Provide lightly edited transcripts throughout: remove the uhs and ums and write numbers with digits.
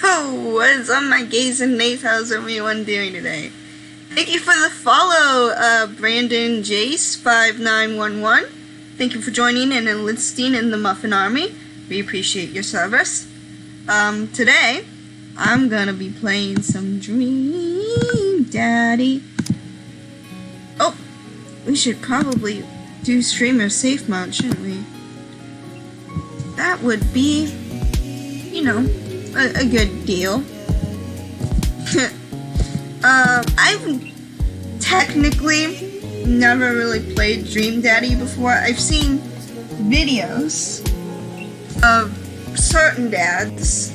Yo, what is up, my gays and nays? How's everyone doing today? Thank you for the follow, Brandon Jace 5911. Thank you for joining and enlisting in the Muffin Army. We appreciate your service. Today, I'm gonna be playing some Dream Daddy. Oh, we should probably do streamer safe mode, shouldn't we? That would be, you know, a good deal. I've technically never really played Dream Daddy before. I've seen videos of certain dads,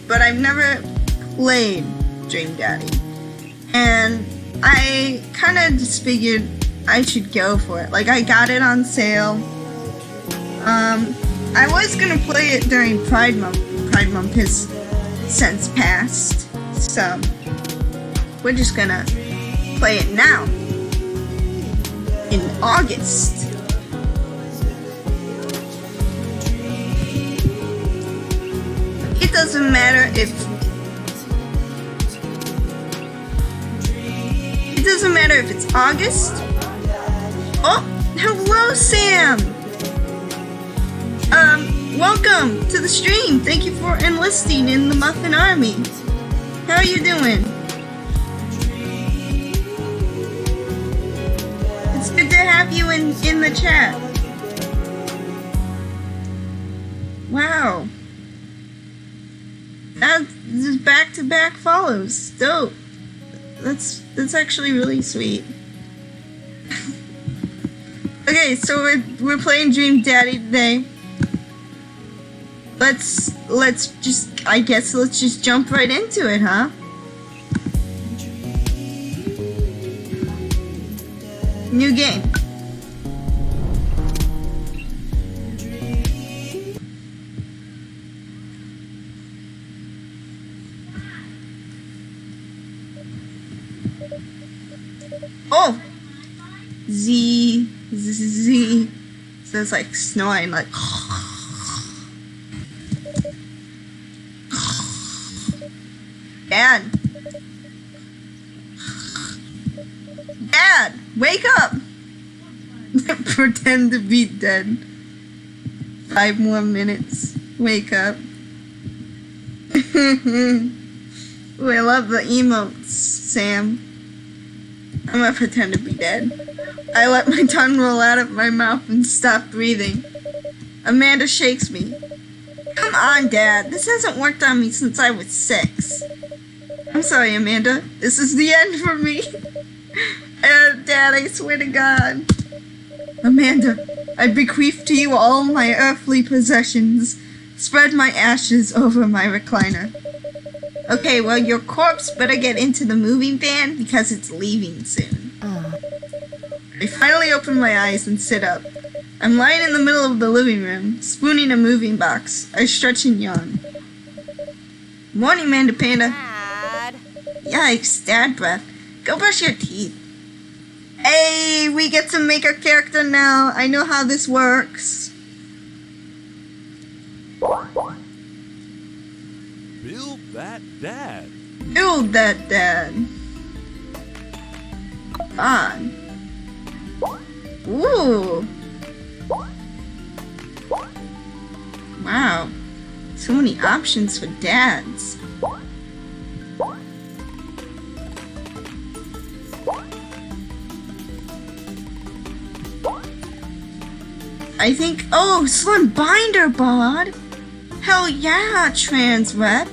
but I've never played Dream Daddy. And I kind of just figured I should go for it. Like, I got it on sale. I was gonna play it during Pride Month. Pride Month has since passed, so we're just gonna play it now in August. It doesn't matter if it's August. Oh, hello, Sam. Welcome to the stream. Thank you for enlisting in the Muffin Army. How are you doing? It's good to have you in the chat. Wow. That's back-to-back follows. Dope. That's actually really sweet. Okay, so we're playing Dream Daddy today. Let's just jump right into it, huh? New game. Oh! Z. So it's like snoring, like. Dad, wake up! Pretend to be dead. 5 more minutes. Wake up. Ooh, I love the emotes, Sam. I'm gonna pretend to be dead. I let my tongue roll out of my mouth and stop breathing. Amanda shakes me. Come on, Dad. This hasn't worked on me since I was 6. I'm sorry, Amanda. This is the end for me. Dad, I swear to God. Amanda, I bequeath to you all my earthly possessions. Spread my ashes over my recliner. Okay, well, your corpse better get into the moving van because it's leaving soon. I finally open my eyes and sit up. I'm lying in the middle of the living room, spooning a moving box. I stretch and yawn. Morning, Manda Panda. Dad. Yikes, dad breath. Go brush your teeth. Hey, we get to make our character now. I know how this works. Build that dad. Build that dad. On. Ooh. Wow. So many options for dads. I think, oh, Slim Binder bod. Hell yeah, trans rep.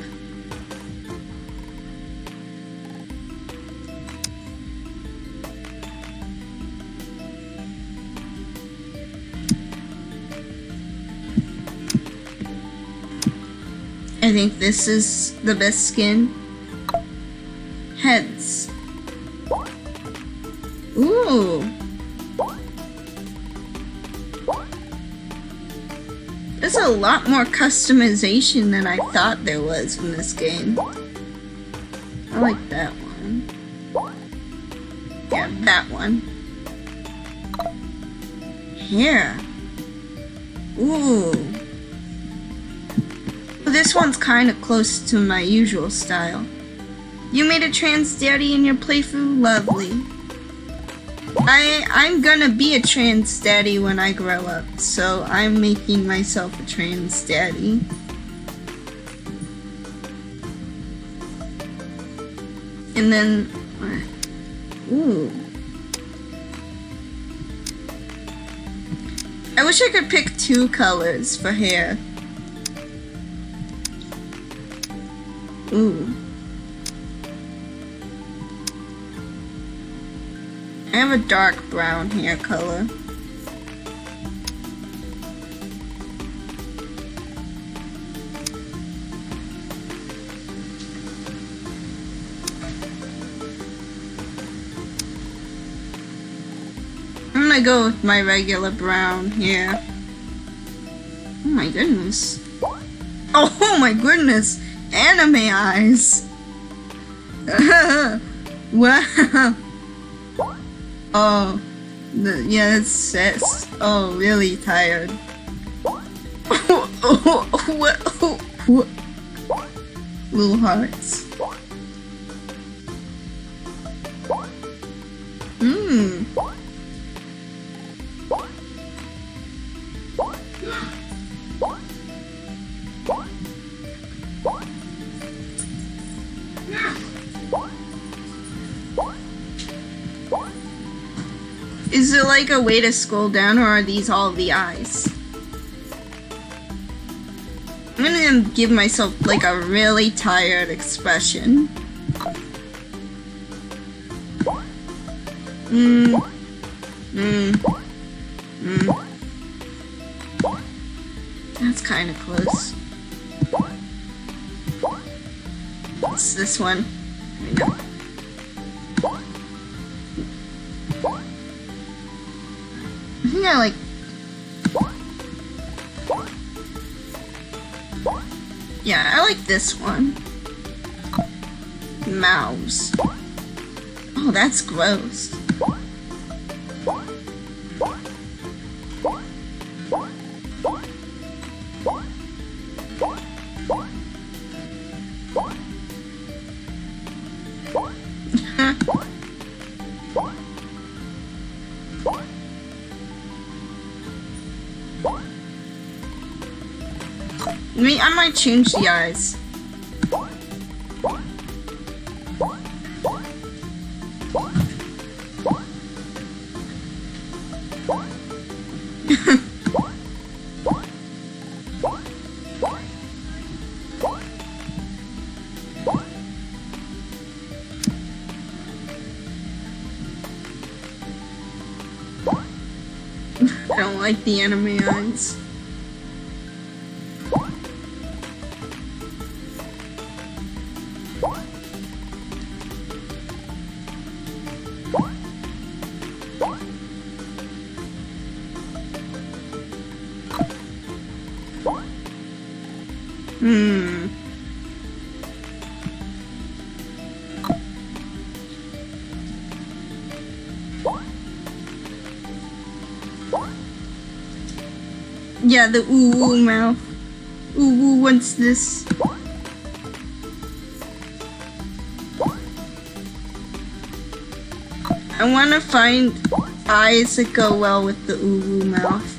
I think this is the best skin. Heads. Ooh. There's a lot more customization than I thought there was in this game. I like that one. Yeah, that one. Here. Ooh. This one's kind of close to my usual style. You made a trans daddy in your playthrough? Lovely. I'm gonna be a trans daddy when I grow up, so I'm making myself a trans daddy. And then, ooh. I wish I could pick 2 colors for hair. Ooh. I have a dark brown hair color. I'm gonna go with my regular brown hair. Oh my goodness. Oh my goodness! Anime eyes! Wow! Oh, yeah, it's sis. Oh, really tired. Little hearts. Mmm. Is there like a way to scroll down, or are these all the eyes? I'm gonna give myself like a really tired expression. That's kind of close. What's this one? There we go. I think I like... Yeah, I like this one. Mouse. Oh, that's gross. I might change the eyes. I don't like the anime eyes. Yeah, the ooh mouth. Ooh, what's this? I want to find eyes that go well with the ooh mouth.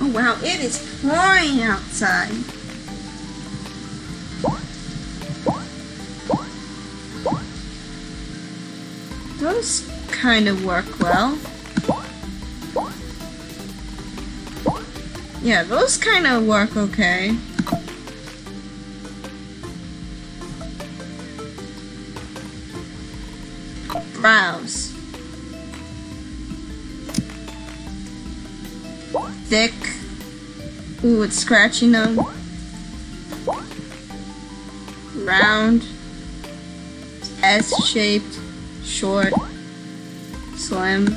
Oh wow, it is pouring outside. Those kind of work well. Yeah, those kind of work okay. Brows. Thick. Ooh, it's scratching them. Round. S-shaped. Short. Slim.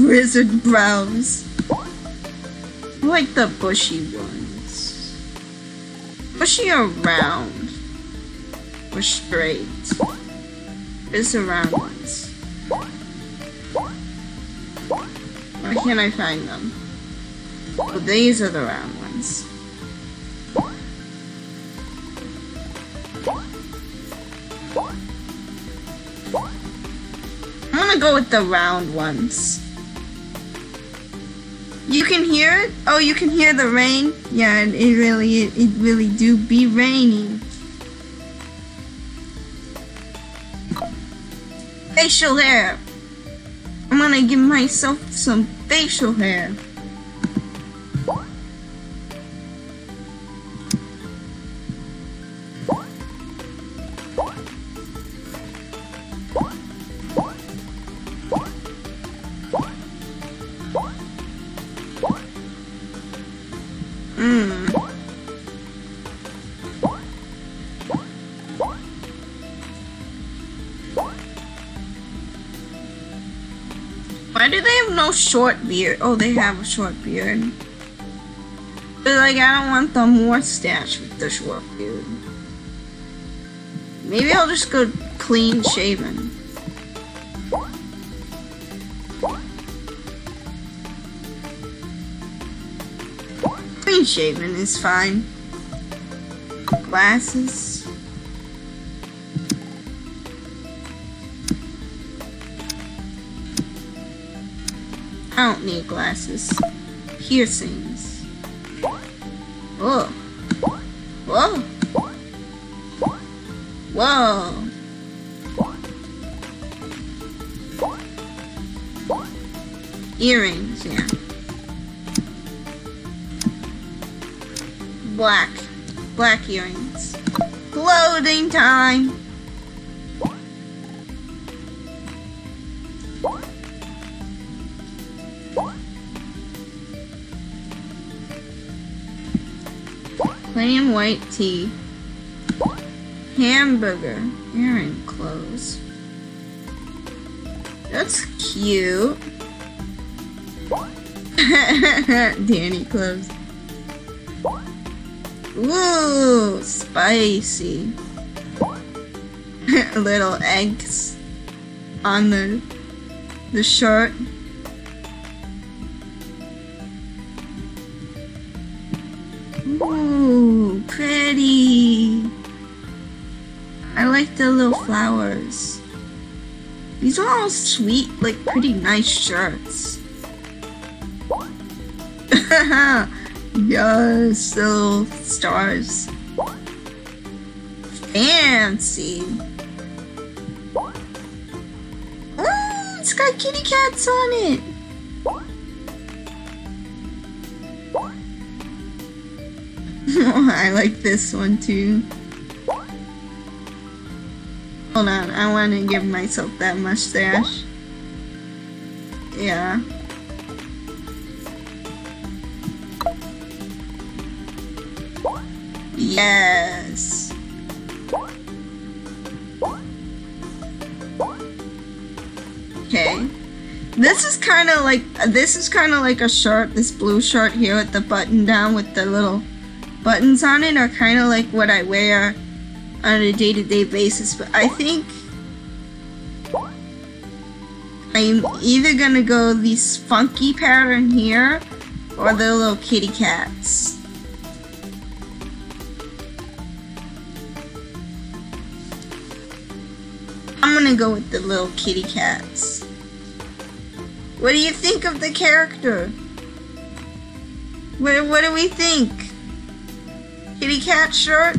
Wizard brows. I like the bushy ones. Bushy or round? Or straight? It's the round ones. Why can't I find them? Oh, these are the round ones. I'm gonna go with the round ones. You can hear it? Oh, you can hear the rain? Yeah, it really do be raining. Facial hair. I'm gonna give myself some facial hair. Why do they have no short beard? Oh, they have a short beard. But like, I don't want the mustache with the short beard. Maybe I'll just go clean shaven. Clean shaven is fine. Glasses. I don't need glasses. Piercings. Whoa. Whoa. Whoa. Earrings, yeah. Black earrings. Clothing time. Plain white tee. Hamburger. Earring clothes. That's cute. Danny clothes. Ooh, spicy. Little eggs on the shirt. Ooh, pretty. I like the little flowers. These are all sweet, like pretty nice shirts. Yes, little stars. Fancy. Oh, it's got kitty cats on it. I like this one too. Hold on, I want to give myself that mustache. Yeah. Yes. Okay. This is kind of like a shirt, this blue shirt here with the button down with the little buttons on it are kind of like what I wear on a day-to-day basis, but I think I'm either gonna go this funky pattern here or the little kitty cats. I'm gonna go with the little kitty cats. What do you think of the character? What do we think? Kitty cat shirt?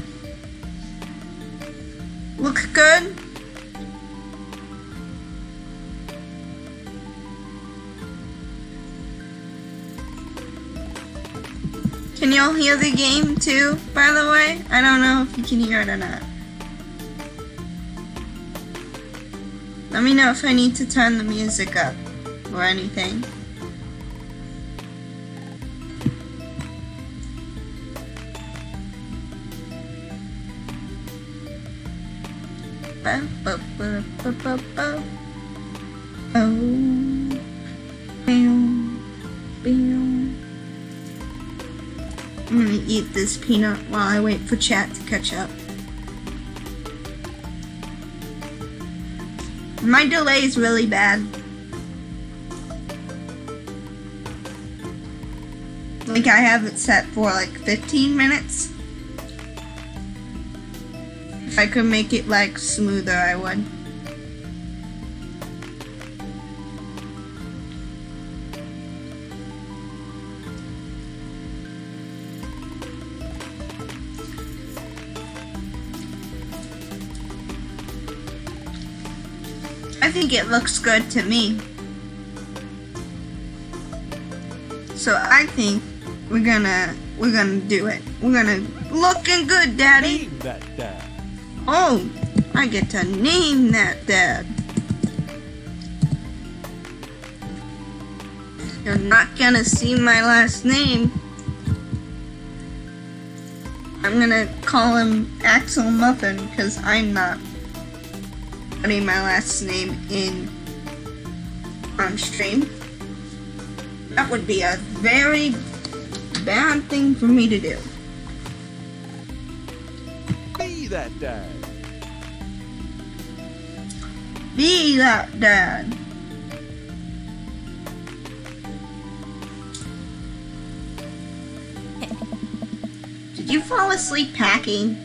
Look good? Can y'all hear the game too, by the way? I don't know if you can hear it or not. Let me know if I need to turn the music up or anything. I'm gonna eat this peanut while I wait for chat to catch up. My delay is really bad. Like, I have it set for like 15 minutes. If I could make it like smoother, I would. I think it looks good to me. So I think we're gonna do it. We're gonna looking good, Daddy. Name that dad. Oh, I get to name that Dad. You're not gonna see my last name. I'm gonna call him Axel Muffin because I'm not putting my last name in on stream. That would be a very bad thing for me to do. Be that dad. Be that Dad. Did you fall asleep packing?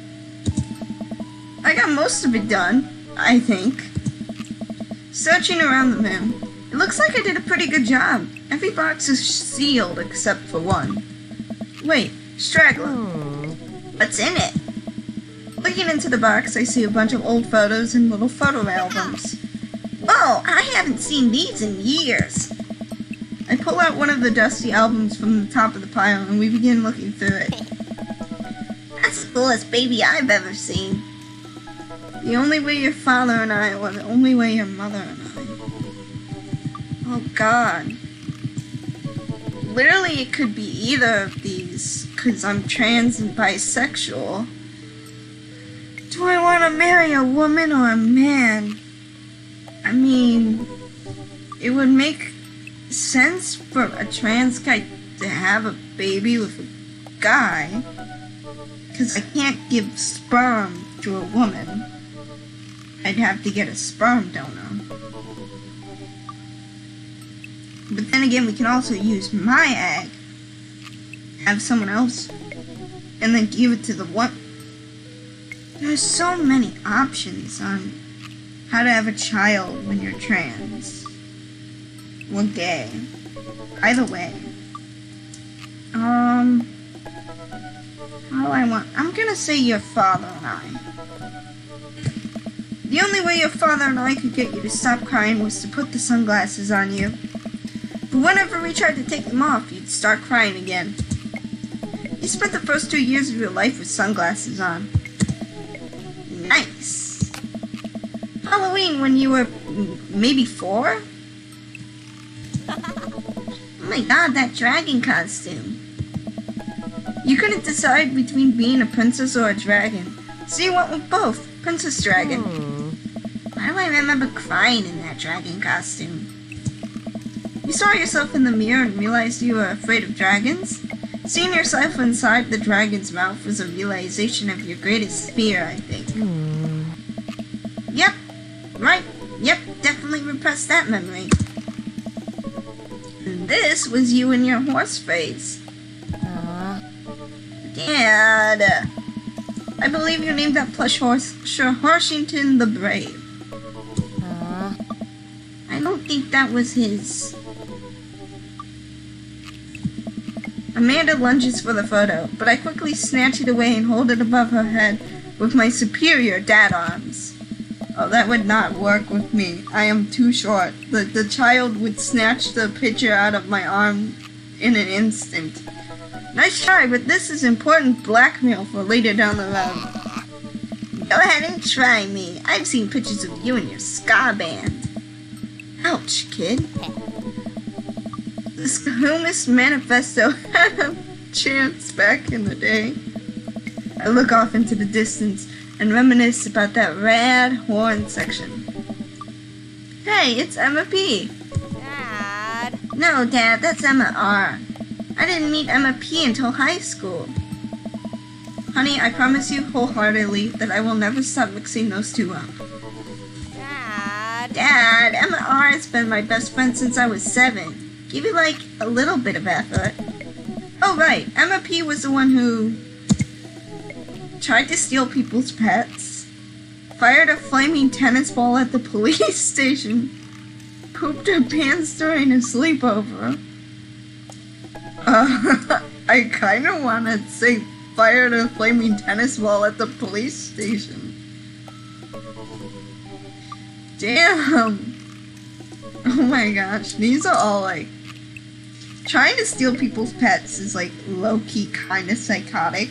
I got most of it done, I think. Searching around the room. It looks like I did a pretty good job. Every box is sealed except for one. Wait, straggler. What's in it? Looking into the box, I see a bunch of old photos and little photo albums. Whoa, I haven't seen these in years. I pull out one of the dusty albums from the top of the pile and we begin looking through it. That's the coolest baby I've ever seen. The only way your father and I, or the only way your mother and I. Oh God. Literally it could be either of these, because I'm trans and bisexual. Do I want to marry a woman or a man? I mean, it would make sense for a trans guy to have a baby with a guy, because I can't give sperm to a woman. I'd have to get a sperm donor. But then again, we can also use my egg, have someone else, and then give it to the one. There's so many options on how to have a child when you're trans. Or gay. Either way. How do I want... I'm gonna say your father and I. The only way your father and I could get you to stop crying was to put the sunglasses on you. But whenever we tried to take them off, you'd start crying again. You spent the first 2 years of your life with sunglasses on. Nice. Halloween when you were maybe 4? Oh my god, that dragon costume. You couldn't decide between being a princess or a dragon, so you went with both. Princess Dragon. Why do I remember crying in that dragon costume? You saw yourself in the mirror and realized you were afraid of dragons? Seeing yourself inside the dragon's mouth was a realization of your greatest fear, I think. Yep. Right. Yep, definitely repressed that memory. And this was you in your horse phase. Dad. I believe you named that plush horse Washington the Brave. I don't think that was his. Amanda lunges for the photo, but I quickly snatch it away and hold it above her head with my superior dad arms. Oh, that would not work with me. I am too short. The child would snatch the picture out of my arm in an instant. Nice try, but this is important blackmail for later down the road. Go ahead and try me. I've seen pictures of you and your ska band. Ouch, kid. The Skohumus Manifesto had a chance back in the day. I look off into the distance and reminisce about that rad horn section. Hey, it's Emma P. Dad. No, Dad, that's Emma R. I didn't meet Emma P until high school. Honey, I promise you wholeheartedly that I will never stop mixing those two up. Dad, Emma R has been my best friend since I was 7. Give you like a little bit of effort. Oh right, Emma P was the one who tried to steal people's pets, fired a flaming tennis ball at the police station, pooped her pants during a sleepover. I kinda wanna say fired a flaming tennis ball at the police station. Damn! Oh my gosh, these are all like... Trying to steal people's pets is like low-key kinda psychotic.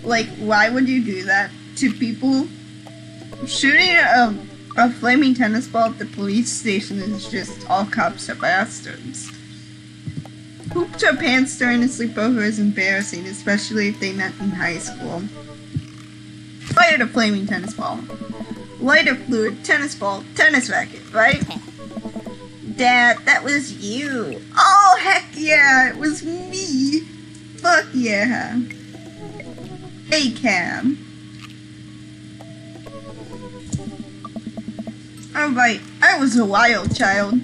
Like, why would you do that to people? Shooting a flaming tennis ball at the police station is just all cops are bastards. Pooped her pants during a sleepover is embarrassing, especially if they met in high school. Fired a flaming tennis ball. Lighter fluid, tennis ball, tennis racket, right? Dad, that was you. Oh, heck yeah, it was me. Fuck yeah. Hey, Cam. Alright, I was a wild child.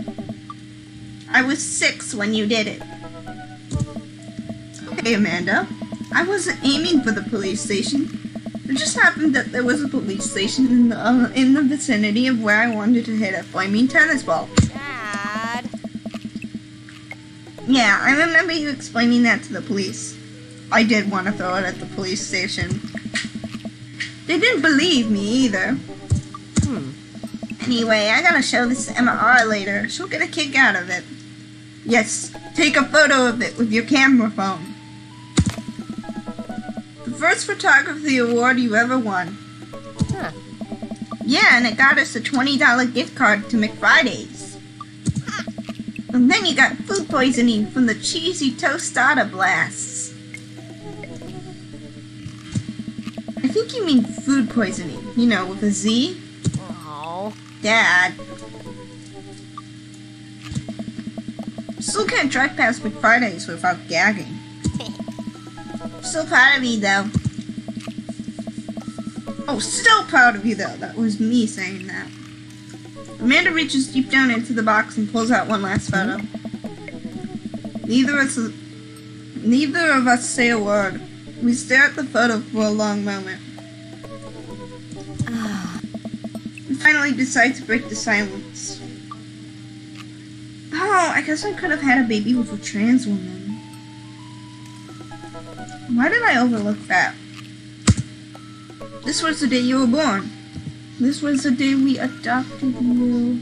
I was 6 when you did it. Hey Amanda, I wasn't aiming for the police station. It just happened that there was a police station in the vicinity of where I wanted to hit a flaming tennis ball. Dad. Yeah, I remember you explaining that to the police. I did want to throw it at the police station. They didn't believe me either. Anyway, I gotta show this to Emma R later. She'll get a kick out of it. Yes, take a photo of it with your camera phone. The first photography award you ever won. Huh. Yeah, and it got us a $20 gift card to McFriday's. And then you got food poisoning from the cheesy tostada blasts. I think you mean food poisoning, you know, with a Z. Oh. Dad. Still can't drive past McFriday's without gagging. Still proud of you, though. Oh, still proud of you, though. That was me saying that. Amanda reaches deep down into the box and pulls out one last photo. Neither of us say a word. We stare at the photo for a long moment. We finally decide to break the silence. Oh, I guess I could have had a baby with a trans woman. Why did I overlook that? This was the day you were born. This was the day we adopted you.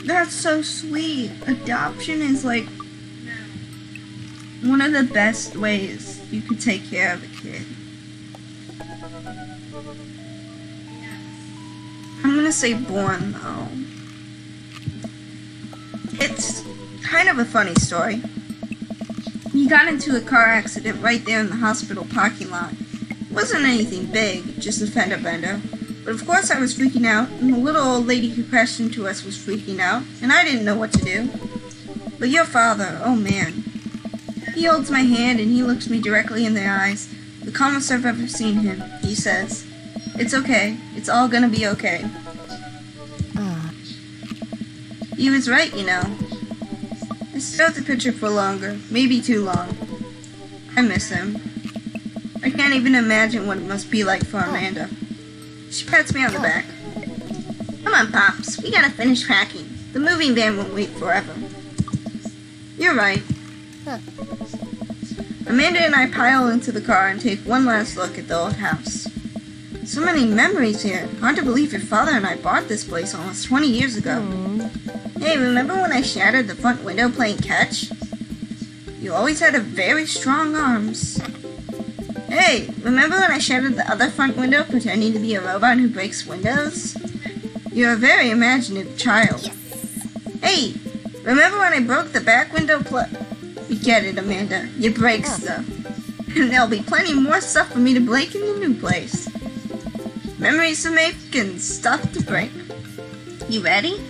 That's so sweet. Adoption is like one of the best ways you could take care of a kid. I'm gonna say born though. It's kind of a funny story. He got into a car accident right there in the hospital parking lot. It wasn't anything big, just a fender bender. But of course I was freaking out, and the little old lady who crashed into us was freaking out, and I didn't know what to do. But your father, oh man. He holds my hand and he looks me directly in the eyes. The calmest I've ever seen him. He says, "It's okay. It's all gonna be okay." He was right, you know. I stared at the picture for longer, maybe too long. I miss him. I can't even imagine what it must be like for Amanda. She pats me on the back. Come on, Pops. We gotta finish packing. The moving van won't wait forever. You're right. Amanda and I pile into the car and take one last look at the old house. So many memories here. Hard to believe your father and I bought this place almost 20 years ago. Hey, remember when I shattered the front window playing catch? You always had a very strong arms. Hey, remember when I shattered the other front window pretending to be a robot who breaks windows? You're a very imaginative child. Hey, remember when I broke the back window You get it, Amanda. You break stuff. And there'll be plenty more stuff for me to break in the new place. Memories to make and stuff to break. You ready?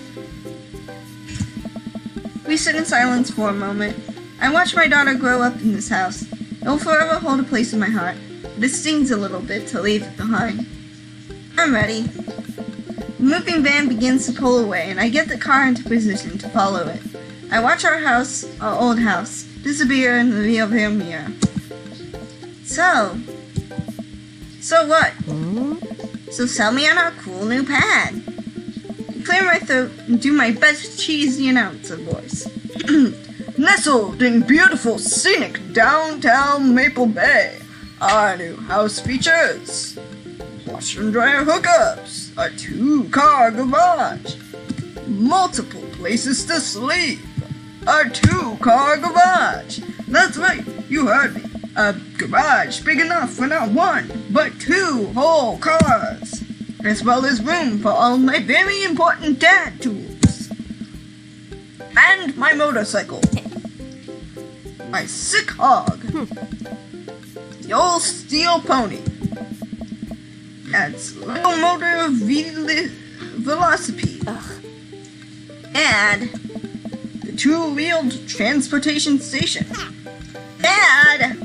We sit in silence for a moment. I watch my daughter grow up in this house. It will forever hold a place in my heart, but it stings a little bit to leave it behind. I'm ready. The moving van begins to pull away, and I get the car into position to follow it. I watch our old house, disappear in the rearview mirror. So what? So sell me on our cool new pad. I clear my throat and do my best cheesy announcer voice. Nestled in beautiful, scenic downtown Maple Bay, our new house features washer and dryer hookups, a 2-car garage, multiple places to sleep, a 2-car garage. That's right, you heard me. A garage big enough for not 1, but 2 whole cars, as well as room for all my very important dad tools. And my motorcycle. My sick hog. The old steel pony. That's little motor velocipede. And the 2-wheeled transportation station. Dad!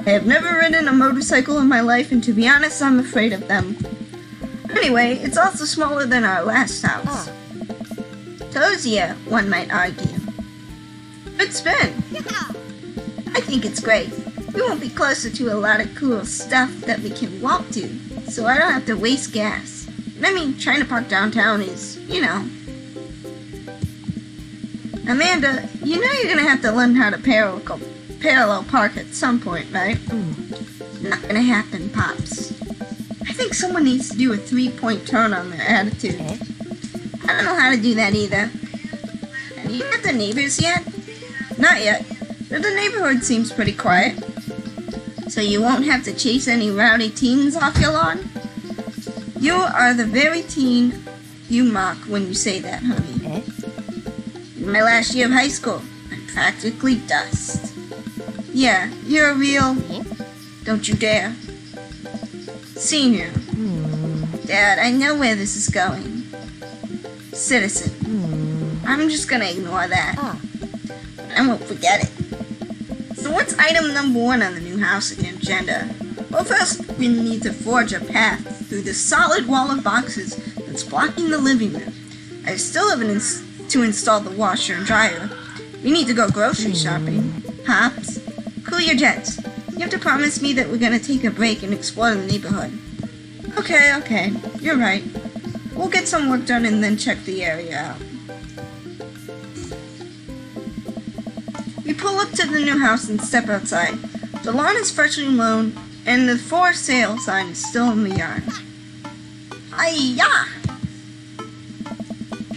I have never ridden a motorcycle in my life, and to be honest, I'm afraid of them. Anyway, it's also smaller than our last house. Cozier, one might argue. Good spin. I think it's great. We won't be closer to a lot of cool stuff that we can walk to, so I don't have to waste gas. And I mean, trying to park downtown is, Amanda, you know you're gonna have to learn how to parallel park at some point, right? Not gonna happen, Pops. I think someone needs to do a 3-point turn on their attitude. I don't know how to do that either. Have you met the neighbors yet? Not yet, but the neighborhood seems pretty quiet. So you won't have to chase any rowdy teens off your lawn? You are the very teen you mock when you say that, honey. In my last year of high school, I'm practically dust. Yeah, you're a real... Don't you dare. Senior. Dad, I know where this is going. Citizen. I'm just gonna ignore that. But I won't forget it. So what's item number 1 on the new house agenda? Well, first we need to forge a path through the solid wall of boxes that's blocking the living room. I still haven't to install the washer and dryer. We need to go grocery shopping. Pops, cool your jets. You have to promise me that we're gonna take a break and explore the neighborhood. Okay, you're right. We'll get some work done and then check the area out. We pull up to the new house and step outside. The lawn is freshly mown, and the for sale sign is still in the yard. Hi-ya!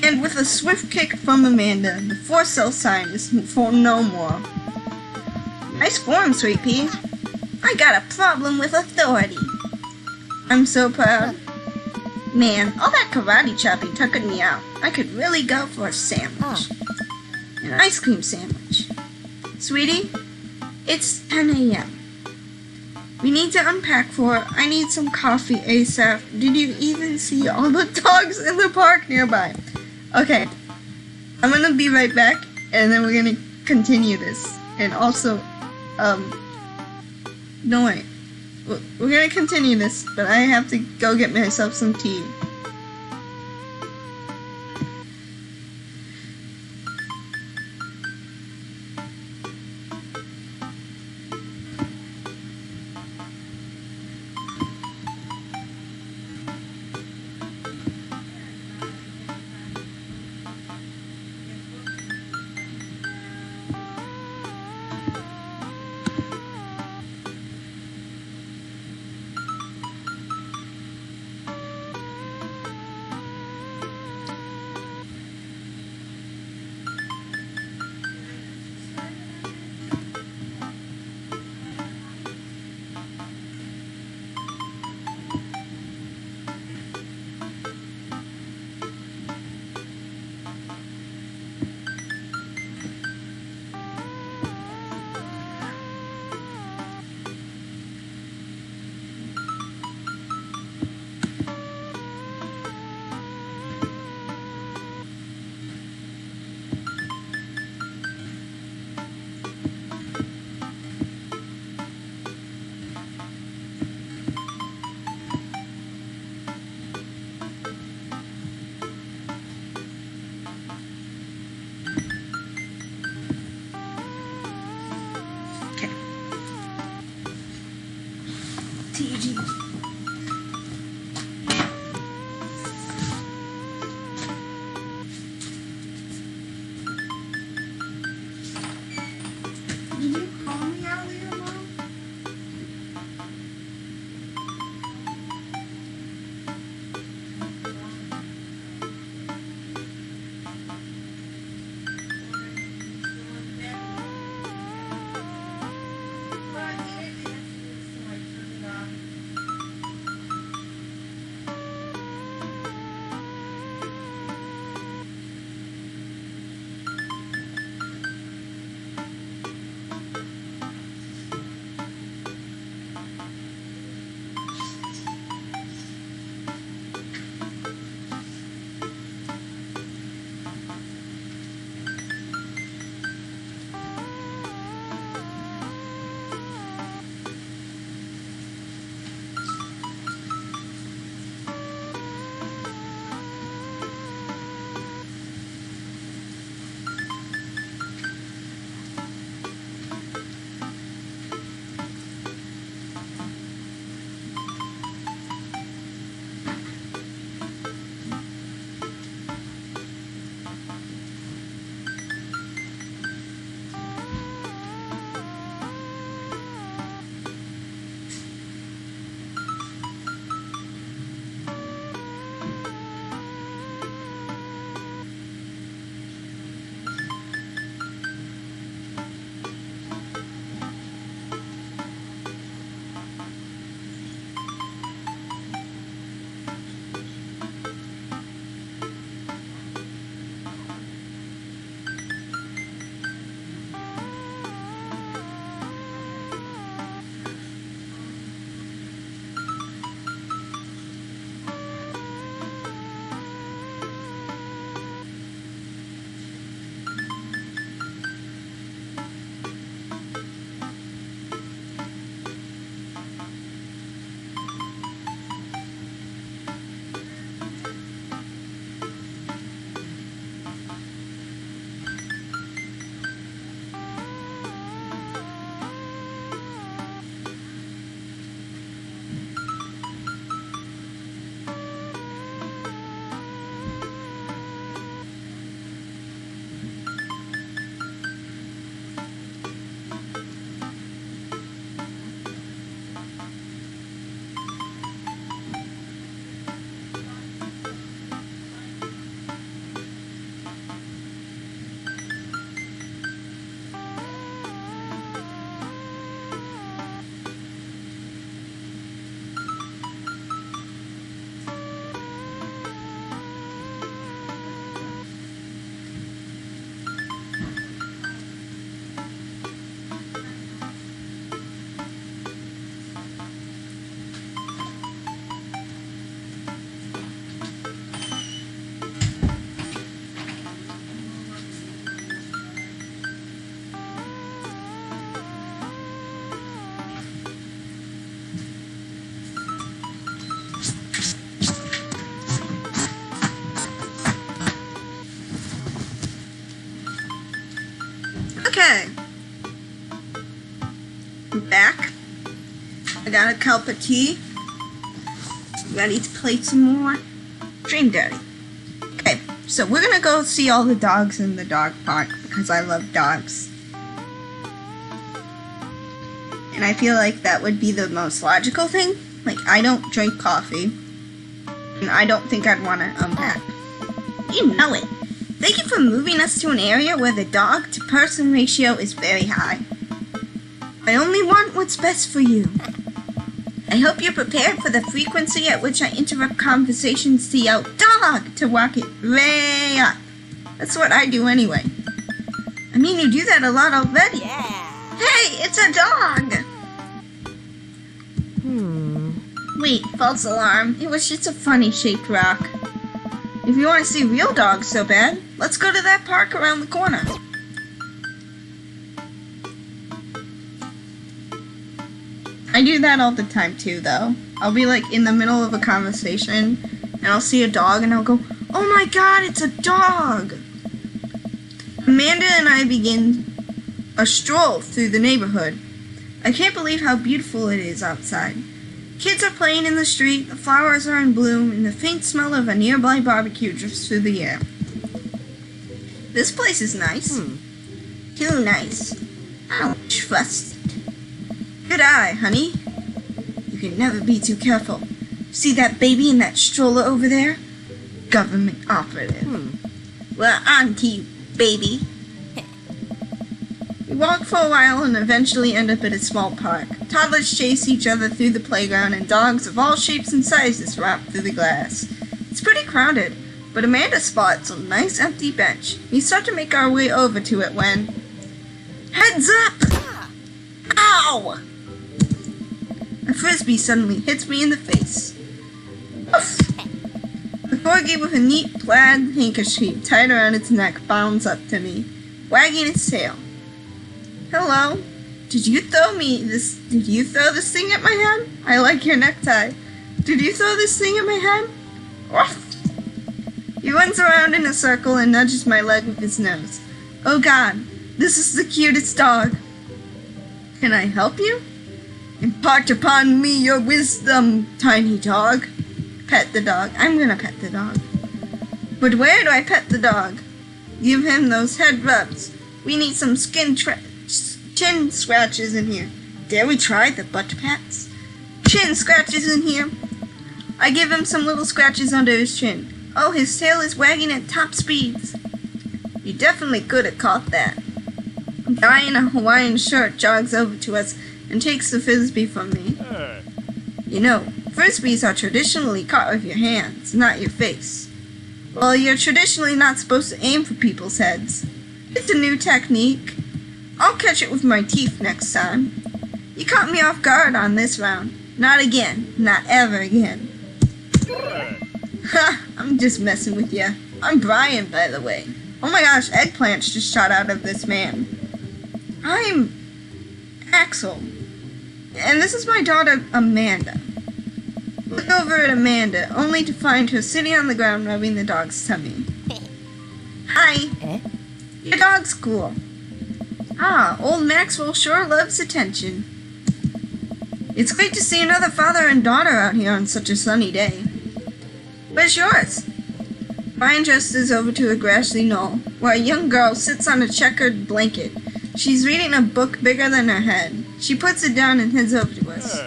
And with a swift kick from Amanda, the for sale sign is for no more. Nice form, Sweet Pea. I got a problem with authority. I'm so proud. Man, all that karate chopping took me out. I could really go for a sandwich. An ice cream sandwich. Sweetie, it's 10 a.m. We need to unpack for I need some coffee ASAP. Did you even see all the dogs in the park nearby? Okay, I'm gonna be right back, and then we're gonna continue this. And also, no wait. We're gonna continue this, but I have to go get myself some tea. got a cup of tea. Ready to play some more? Dream Daddy. Okay, so we're gonna go see all the dogs in the dog park because I love dogs. And I feel like that would be the most logical thing. Like, I don't drink coffee. And I don't think I'd want to unpack. You know it. Thank you for moving us to an area where the dog-to-person ratio is very high. I only want what's best for you. I hope you're prepared for the frequency at which I interrupt conversations to yell, "Dog!" to walk it way up. That's what I do anyway. I mean, you do that a lot already. Yeah. Hey, it's a dog! Wait, false alarm. It was just a funny-shaped rock. If you want to see real dogs so bad, let's go to that park around the corner. I do that all the time too, though. I'll be like in the middle of a conversation and I'll see a dog and I'll go, "Oh my god, it's a dog!" Amanda and I begin a stroll through the neighborhood. I can't believe how beautiful it is outside. Kids are playing in the street, the flowers are in bloom, and the faint smell of a nearby barbecue drifts through the air. This place is nice. Too nice. I don't trust it. Good eye, honey. You can never be too careful. See that baby in that stroller over there? Government operative. Well, on to you, baby. We walk for a while and eventually end up at a small park. Toddlers chase each other through the playground and dogs of all shapes and sizes romp through the grass. It's pretty crowded, but Amanda spots a nice empty bench. We start to make our way over to it when... Heads up! Ow! A frisbee suddenly hits me in the face. Oof! The corgi with a neat plaid handkerchief tied around its neck bounds up to me, wagging its tail. Hello. Did you throw this thing at my head? I like your necktie. Did you throw this thing at my head? Oof. He runs around in a circle and nudges my leg with his nose. Oh god, this is the cutest dog. Can I help you? Impart upon me your wisdom, tiny dog. Pet the dog. I'm gonna pet the dog. But where do I pet the dog? Give him those head rubs. We need some chin scratches in here. Dare we try the butt pats? Chin scratches in here. I give him some little scratches under his chin. Oh, his tail is wagging at top speeds. You definitely could have caught that. A guy in a Hawaiian shirt jogs over to us and takes the frisbee from me. You know, frisbees are traditionally caught with your hands, not your face. Well, you're traditionally not supposed to aim for people's heads. It's a new technique. I'll catch it with my teeth next time. You caught me off guard on this round. Not again. Not ever again. Ha! I'm just messing with you. I'm Brian, by the way. Oh my gosh, eggplants just shot out of this man. I'm Axel. And this is my daughter, Amanda. Look over at Amanda, only to find her sitting on the ground rubbing the dog's tummy. Hi. Your dog's cool. Ah, old Maxwell sure loves attention. It's great to see another father and daughter out here on such a sunny day. Where's yours? Brian gestures over to a grassy knoll, where a young girl sits on a checkered blanket. She's reading a book bigger than her head. She puts it down and heads over to us.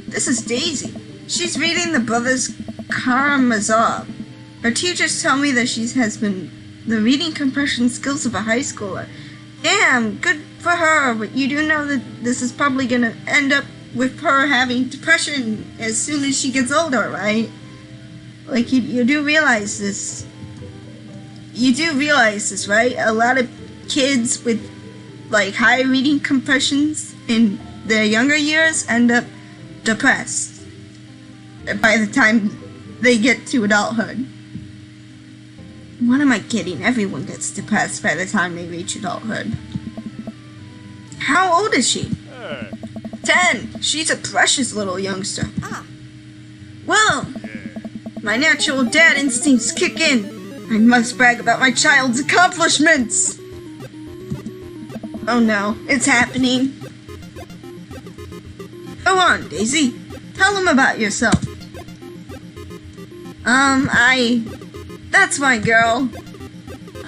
This is Daisy. She's reading the Brothers Karamazov. Her teachers tell me that she has been the reading comprehension skills of a high schooler. Damn, good for her, but you do know that this is probably going to end up with her having depression as soon as she gets older, right? Like, you do realize this. You do realize this, right? A lot of kids with, like, high reading compressions in their younger years end up depressed by the time they get to adulthood. What am I kidding? Everyone gets depressed by the time they reach adulthood. How old is she? 10. She's a precious little youngster. Well, my natural dad instincts kick in. I must brag about my child's accomplishments. Oh no, it's happening. Go on, Daisy. Tell them about yourself. That's my girl.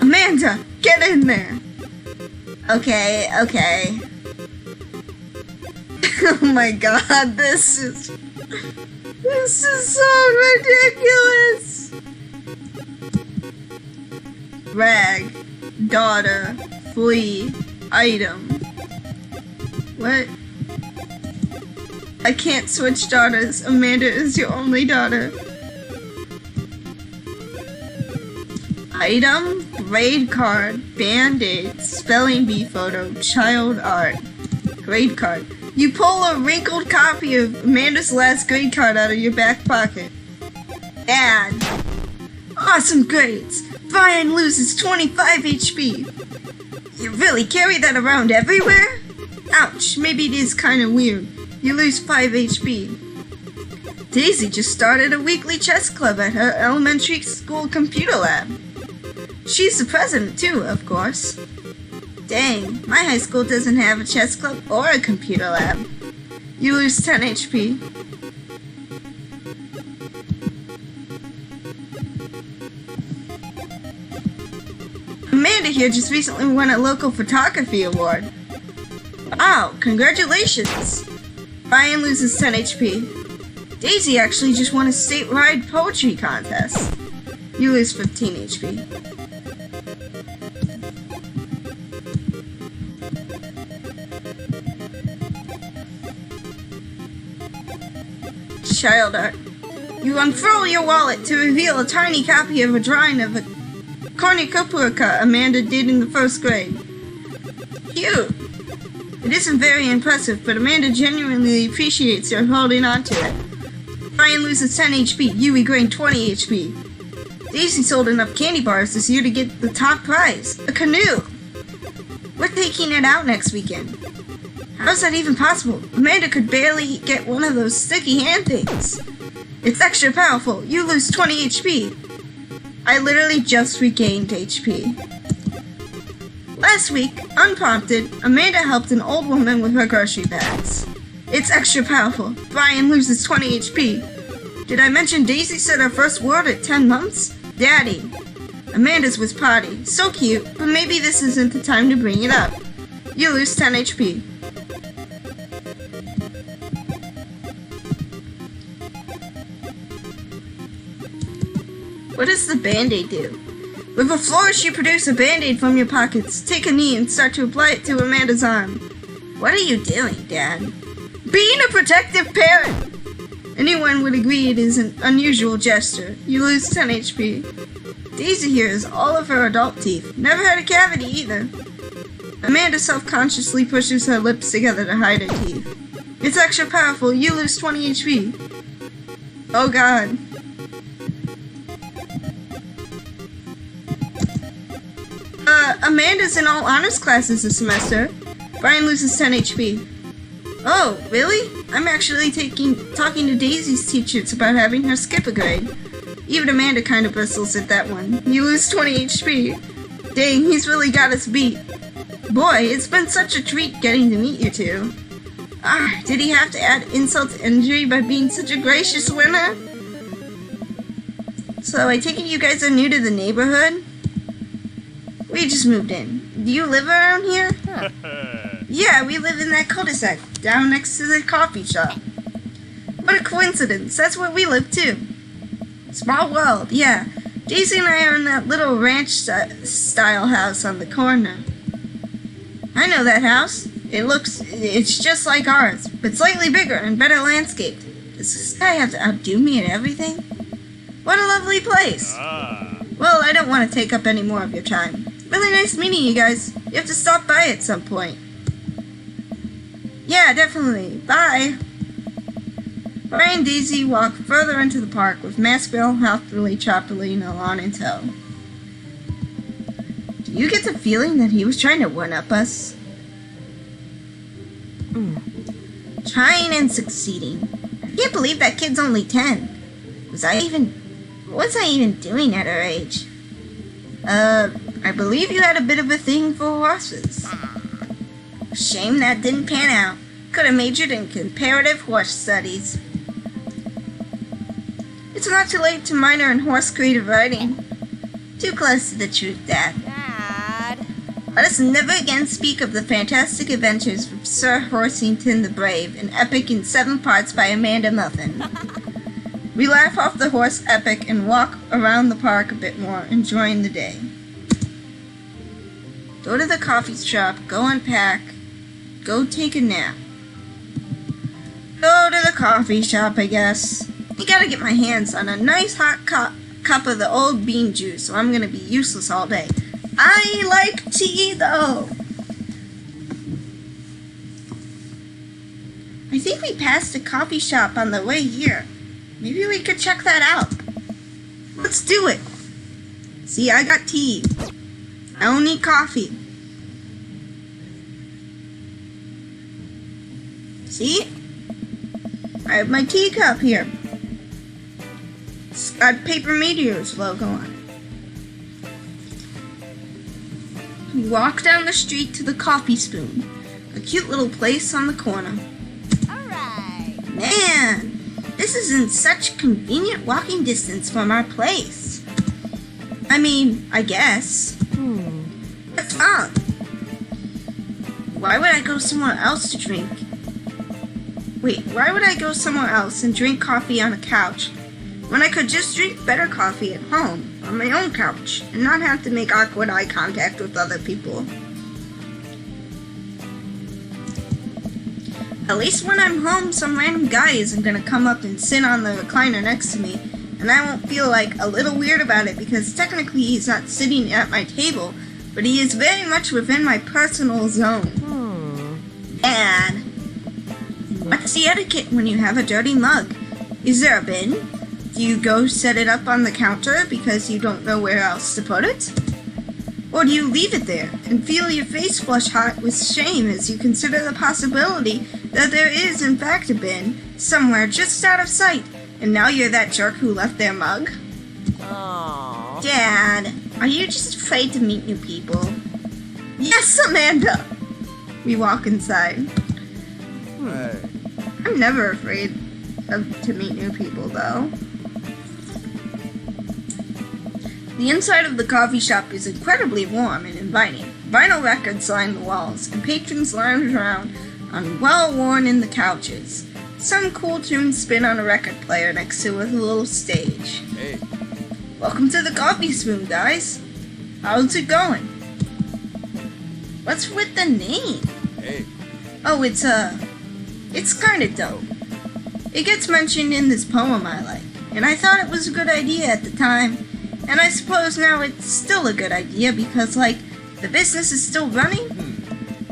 Amanda, get in there. Okay. Oh my god, this is so ridiculous. Rag, daughter, flee, item. What? I can't switch daughters. Amanda is your only daughter. Item, grade card, band-aid, spelling bee photo, child art. Grade card. You pull a wrinkled copy of Amanda's last grade card out of your back pocket. Dad. Awesome grades. Brian loses 25 HP. You really carry that around everywhere? Ouch, maybe it is kind of weird. You lose 5 HP. Daisy just started a weekly chess club at her elementary school computer lab. She's the president too, of course. Dang, my high school doesn't have a chess club or a computer lab. You lose 10 HP. Amanda here just recently won a local photography award. Wow, congratulations! Brian loses 10 HP. Daisy actually just won a statewide poetry contest. You lose 15 HP. Child art. You unfurl your wallet to reveal a tiny copy of a drawing of a cornucopia Amanda did in the first grade. Cute. It isn't very impressive, but Amanda genuinely appreciates your holding on to it. Brian loses 10 HP. You regain 20 HP. Daisy sold enough candy bars this year to get the top prize, a canoe. We're taking it out next weekend. How's that even possible? Amanda could barely get one of those sticky hand things. It's extra powerful. You lose 20 HP. I literally just regained HP. Last week, unprompted, Amanda helped an old woman with her grocery bags. It's extra powerful. Brian loses 20 HP. Did I mention Daisy said her first word at 10 months? Daddy. Amanda's was potty. So cute, but maybe this isn't the time to bring it up. You lose 10 HP. What does the Band-Aid do? With a flourish, you produce a Band-Aid from your pockets, take a knee, and start to apply it to Amanda's arm. What are you doing, Dad? Being a protective parent! Anyone would agree it is an unusual gesture. You lose 10 HP. Daisy here is all of her adult teeth. Never had a cavity either. Amanda self-consciously pushes her lips together to hide her teeth. It's extra powerful. You lose 20 HP. Oh god. Amanda's in all honors classes this semester. Brian loses 10 HP. Oh, really? I'm actually talking to Daisy's teachers about having her skip a grade. Even Amanda kind of bristles at that one. You lose 20 HP. Dang, he's really got us beat. Boy, it's been such a treat getting to meet you two. Did he have to add insult to injury by being such a gracious winner? So I take it you guys are new to the neighborhood? We just moved in. Do you live around here? Yeah, we live in that cul-de-sac down next to the coffee shop. What a coincidence. That's where we live too. Small world, yeah. Daisy and I are in that little ranch-style house on the corner. I know that house. It's just like ours, but slightly bigger and better landscaped. Does this guy have to outdo me at everything? What a lovely place. Well, I don't want to take up any more of your time. Really nice meeting you guys. You have to stop by at some point. Yeah, definitely. Bye. Brian and Daisy walk further into the park with Maxwell healthily choppily along in tow. Do you get the feeling that he was trying to one-up us? Trying and succeeding. I can't believe that kid's only 10. What's I even doing at her age? I believe you had a bit of a thing for horses. Shame that didn't pan out. Could have majored in comparative horse studies. It's not too late to minor in horse creative writing. Too close to the truth, Dad. Dad. Let us never again speak of the fantastic adventures of Sir Horsington the Brave, an epic in 7 parts by Amanda Muffin. We laugh off the horse epic and walk around the park a bit more, enjoying the day. Go to the coffee shop, go unpack, go take a nap. Go to the coffee shop, I guess. I gotta get my hands on a nice hot cup of the old bean juice, or I'm gonna be useless all day. I like tea, though. I think we passed a coffee shop on the way here. Maybe we could check that out. Let's do it. See, I got tea. I don't need coffee. See? I have my teacup here. It's got Paper Meteor's logo on it. We walk down the street to the Coffee Spoon, a cute little place on the corner. Alright. Man, this is in such convenient walking distance from our place. I mean, I guess. What's wrong? Why would I go somewhere else to drink? Wait, why would I go somewhere else and drink coffee on a couch when I could just drink better coffee at home on my own couch and not have to make awkward eye contact with other people? At least when I'm home, some random guy isn't gonna come up and sit on the recliner next to me, and I won't feel like a little weird about it because technically he's not sitting at my table, but he is very much within my personal zone. Dad, what's the etiquette when you have a dirty mug? Is there a bin? Do you go set it up on the counter because you don't know where else to put it? Or do you leave it there and feel your face flush hot with shame as you consider the possibility that there is in fact a bin somewhere just out of sight, and now you're that jerk who left their mug? Aww. Dad, are you just afraid to meet new people? Yes, Amanda! We walk inside. Hey. I'm never afraid to meet new people, though. The inside of the coffee shop is incredibly warm and inviting. Vinyl records line the walls, and patrons lounge around on well-worn-in the couches. Some cool tunes spin on a record player next to a little stage. Hey. Welcome to the Coffee Spoon, guys. How's it going? What's with the name? Hey. Oh, it's kinda dope. It gets mentioned in this poem I like, and I thought it was a good idea at the time, and I suppose now it's still a good idea because, like, the business is still running?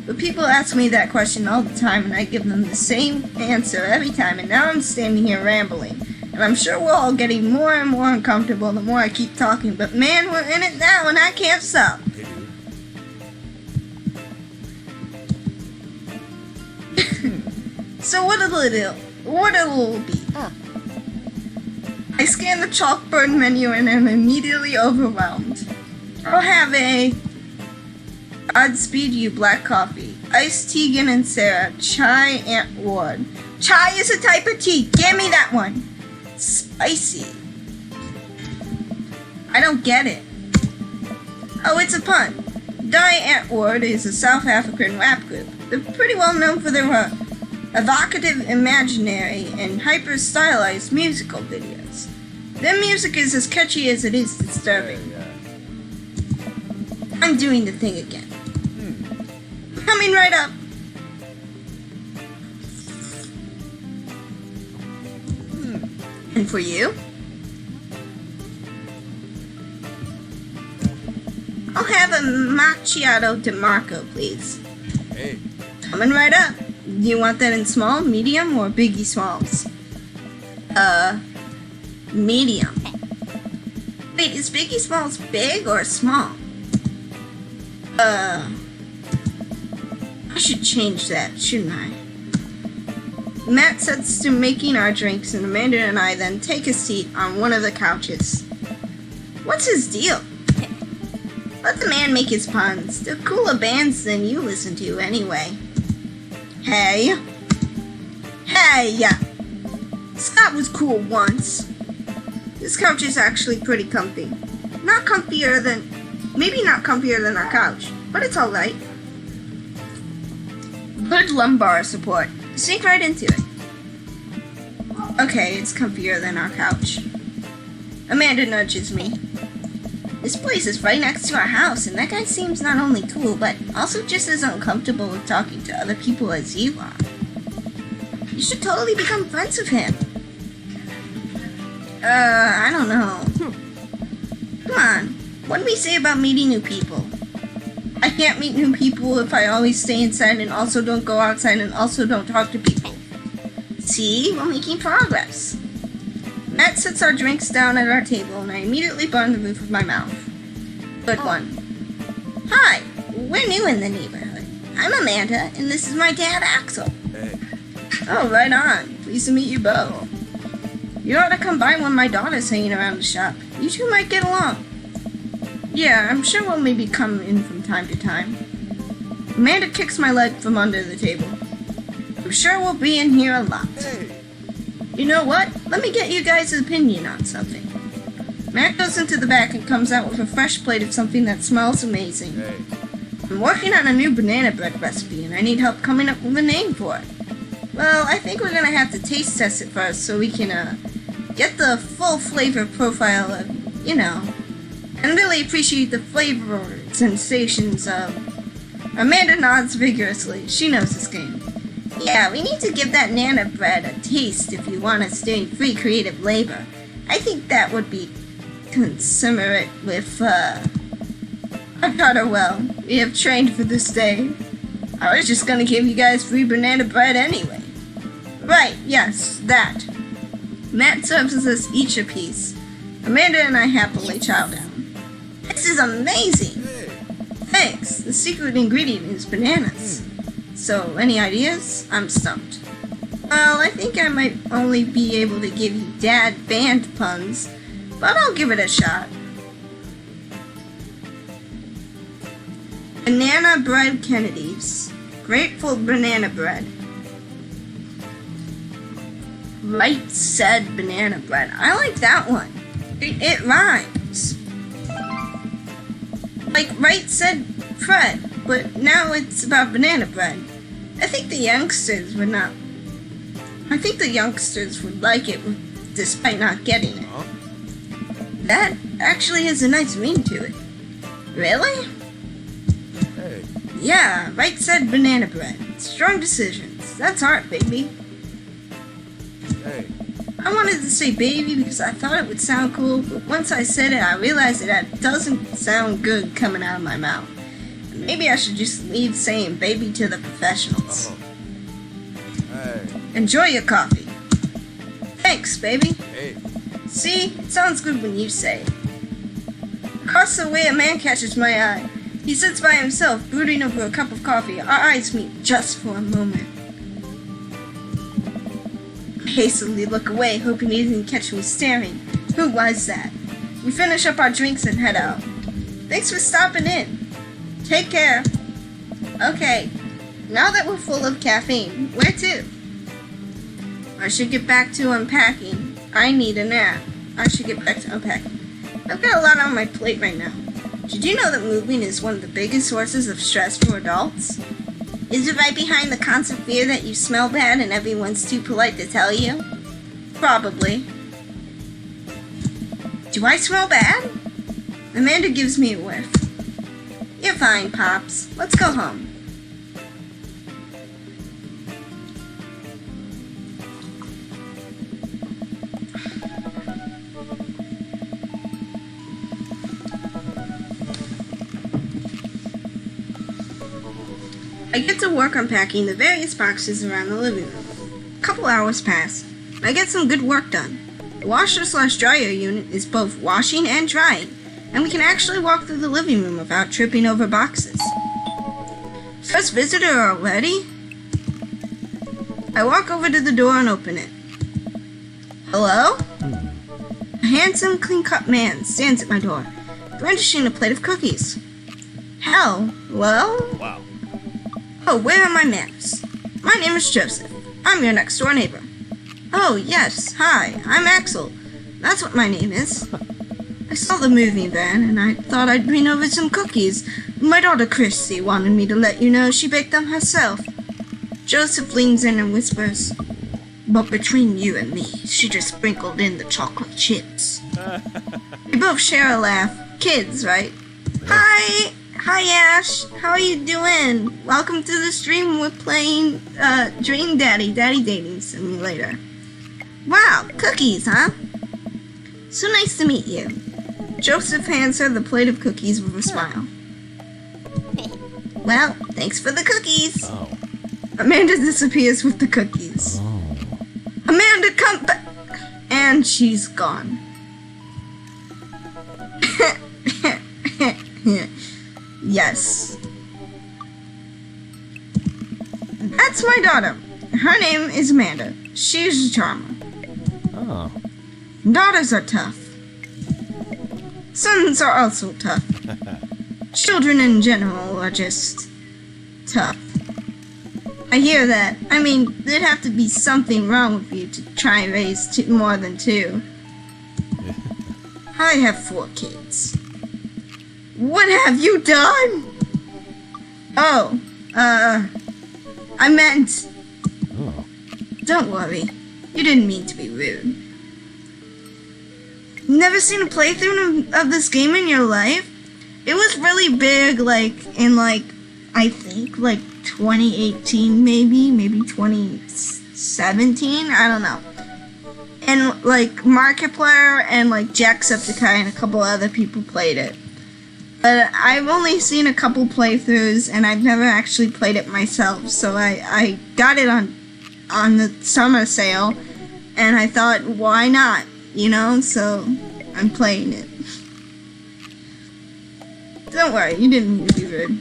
But people ask me that question all the time, and I give them the same answer every time, and now I'm standing here rambling. And I'm sure we're all getting more and more uncomfortable the more I keep talking, but man, we're in it now, and I can't stop. Hey, dude. So what'll it be? I scan the chalkboard menu and am immediately overwhelmed. I'll have a Godspeed You black coffee, iced Tegan and Sarah, chai Aunt Ward. Chai is a type of tea. Give me that one. Spicy. I don't get it. Oh, it's a pun. Die Aunt Ward is a South African rap group. They're pretty well known for their evocative, imaginary, and hyper-stylized musical videos. Their music is as catchy as it is disturbing. I'm doing the thing again. Coming right up. And for you? I'll have a macchiato de Marco, please. Hey. Coming right up. Do you want that in small, medium, or biggie smalls? Medium. Wait, is biggie smalls big or small? I should change that, shouldn't I? Matt sets to making our drinks, and Amanda and I then take a seat on one of the couches. What's his deal? Let the man make his puns. They're cooler bands than you listen to, anyway. Hey. Hey! Scott was cool once. This couch is actually pretty comfy. Maybe not comfier than our couch, but it's alright. Good lumbar support. Sink right into it. Okay, it's comfier than our couch. Amanda nudges me. This place is right next to our house, and that guy seems not only cool, but also just as uncomfortable with talking to other people as you are. You should totally become friends with him. I don't know. Come on, what do we say about meeting new people? I can't meet new people if I always stay inside and also don't go outside and also don't talk to people. See, we're making progress. Matt sets our drinks down at our table and I immediately burn the roof of my mouth. Good one. Hi, we're new in the neighborhood. I'm Amanda and this is my dad, Axel. Hey. Oh, right on. Pleased to meet you both. You ought to come by when my daughter's hanging around the shop. You two might get along. Yeah, I'm sure we'll maybe come in from time to time. Amanda kicks my leg from under the table. I'm sure we'll be in here a lot. Hey. You know what? Let me get you guys' opinion on something. Matt goes into the back and comes out with a fresh plate of something that smells amazing. Hey. I'm working on a new banana bread recipe and I need help coming up with a name for it. Well, I think we're gonna have to taste test it first so we can, get the full flavor profile of, and really appreciate the flavor sensations of... Amanda nods vigorously. She knows this game. Yeah, we need to give that Nana bread a taste if you want to stay free creative labor. I think that would be consummate with, I've taught her well. We have trained for this day. I was just gonna give you guys free banana bread anyway. Right, yes, that. Matt serves us each a piece. Amanda and I happily chow down. This is amazing! Hey. Thanks, the secret ingredient is bananas. So, any ideas? I'm stumped. Well, I think I might only be able to give you dad band puns, but I'll give it a shot. Banana bread Kennedys. Grateful banana bread. Right said banana bread. I like that one. It rhymes. Like right said Fred, but now it's about banana bread. I think the youngsters would like it despite not getting it. Huh? That actually has a nice ring to it. Really? Hey. Yeah, right said banana bread. Strong decisions. That's art, baby. Hey. I wanted to say baby because I thought it would sound cool, but once I said it, I realized that doesn't sound good coming out of my mouth. Maybe I should just leave saying baby to the professionals. Hey. Enjoy your coffee. Thanks, baby. Hey. See, it sounds good when you say it. Across the way, a man catches my eye. He sits by himself, brooding over a cup of coffee. Our eyes meet just for a moment. I hastily look away, hoping he didn't catch me staring. Who was that? We finish up our drinks and head out. Thanks for stopping in. Take care. Okay, now that we're full of caffeine, where to? I should get back to unpacking. I need a nap. I should get back to unpacking. I've got a lot on my plate right now. Did you know that moving is one of the biggest sources of stress for adults? Is it right behind the constant fear that you smell bad and everyone's too polite to tell you? Probably. Do I smell bad? Amanda gives me a whiff. You're fine, Pops. Let's go home. I get to work unpacking the various boxes around the living room. A couple hours pass. I get some good work done. The washer/dryer unit is both washing and drying, and we can actually walk through the living room without tripping over boxes. First visitor already? I walk over to the door and open it. Hello? A handsome, clean-cut man stands at my door, brandishing a plate of cookies. Hello? Wow. Oh, where are my manners? My name is Joseph. I'm your next door neighbor. Oh, yes, hi, I'm Axel. That's what my name is. I saw the movie van and I thought I'd bring over some cookies. My daughter Christy wanted me to let you know she baked them herself. Joseph leans in and whispers, but between you and me, she just sprinkled in the chocolate chips. We both share a laugh. Kids, right? Hi! Hi, Ash. How are you doing? Welcome to the stream. We're playing Dream Daddy Dating Simulator. Wow, cookies, huh? So nice to meet you. Joseph hands her the plate of cookies with a smile. Well, thanks for the cookies. Oh. Amanda disappears with the cookies. Oh. Amanda, come back! And she's gone. Yes. That's my daughter. Her name is Amanda. She's a charmer. Oh. Daughters are tough. Sons are also tough. Children in general are just tough. I hear that. I mean, there'd have to be something wrong with you to try and raise more than two. I have 4 kids. What have you done? Oh, I meant... Oh. Don't worry. You didn't mean to be rude. Never seen a playthrough of this game in your life? It was really big, I think, 2018 maybe 2017, I don't know. And, Markiplier and, Jacksepticeye and a couple other people played it. But I've only seen a couple playthroughs, and I've never actually played it myself, so I got it on the summer sale, and I thought, why not, so I'm playing it. Don't worry, you didn't mean to be rude.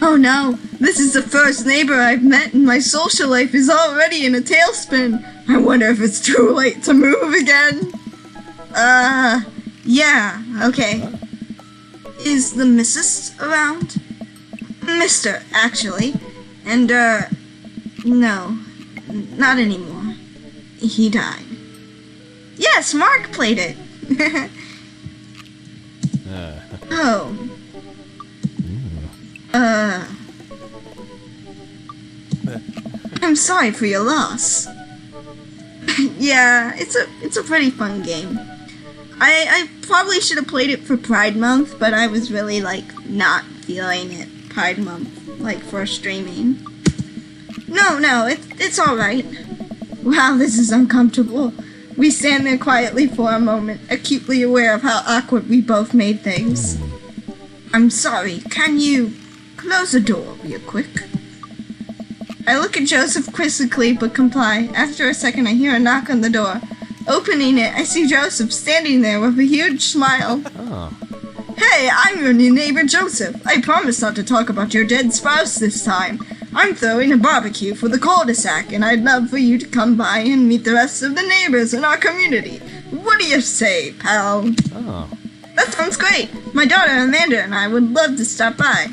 Oh no, this is the first neighbor I've met and my social life is already in a tailspin. I wonder if it's too late to move again. Yeah, okay. Is the missus around? Mr., actually. And, no, not anymore. He died. Yes, Mark played it. Oh. I'm sorry for your loss. Yeah, it's a pretty fun game. I probably should have played it for Pride Month, but I was really, not feeling it Pride Month, for streaming. No, it's alright. Wow, this is uncomfortable. We stand there quietly for a moment, acutely aware of how awkward we both made things. I'm sorry, can you close the door real quick? I look at Joseph quizzically but comply. After a second, I hear a knock on the door. Opening it, I see Joseph standing there with a huge smile. Oh. Hey, I'm your new neighbor Joseph. I promise not to talk about your dead spouse this time. I'm throwing a barbecue for the cul-de-sac, and I'd love for you to come by and meet the rest of the neighbors in our community. What do you say, pal? Oh. That sounds great. My daughter Amanda and I would love to stop by.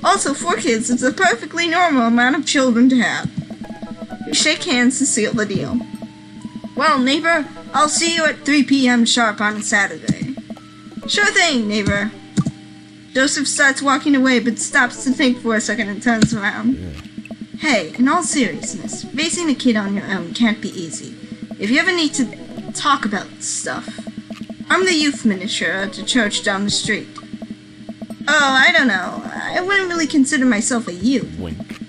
Also, 4 kids is a perfectly normal amount of children to have. We shake hands to seal the deal. Well, neighbor, I'll see you at 3 p.m. sharp on a Saturday. Sure thing, neighbor. Joseph starts walking away but stops to think for a second and turns around. Yeah. Hey, in all seriousness, raising a kid on your own can't be easy. If you ever need to talk about stuff, I'm the youth minister at the church down the street. Oh, I don't know. I wouldn't really consider myself a youth. Wink.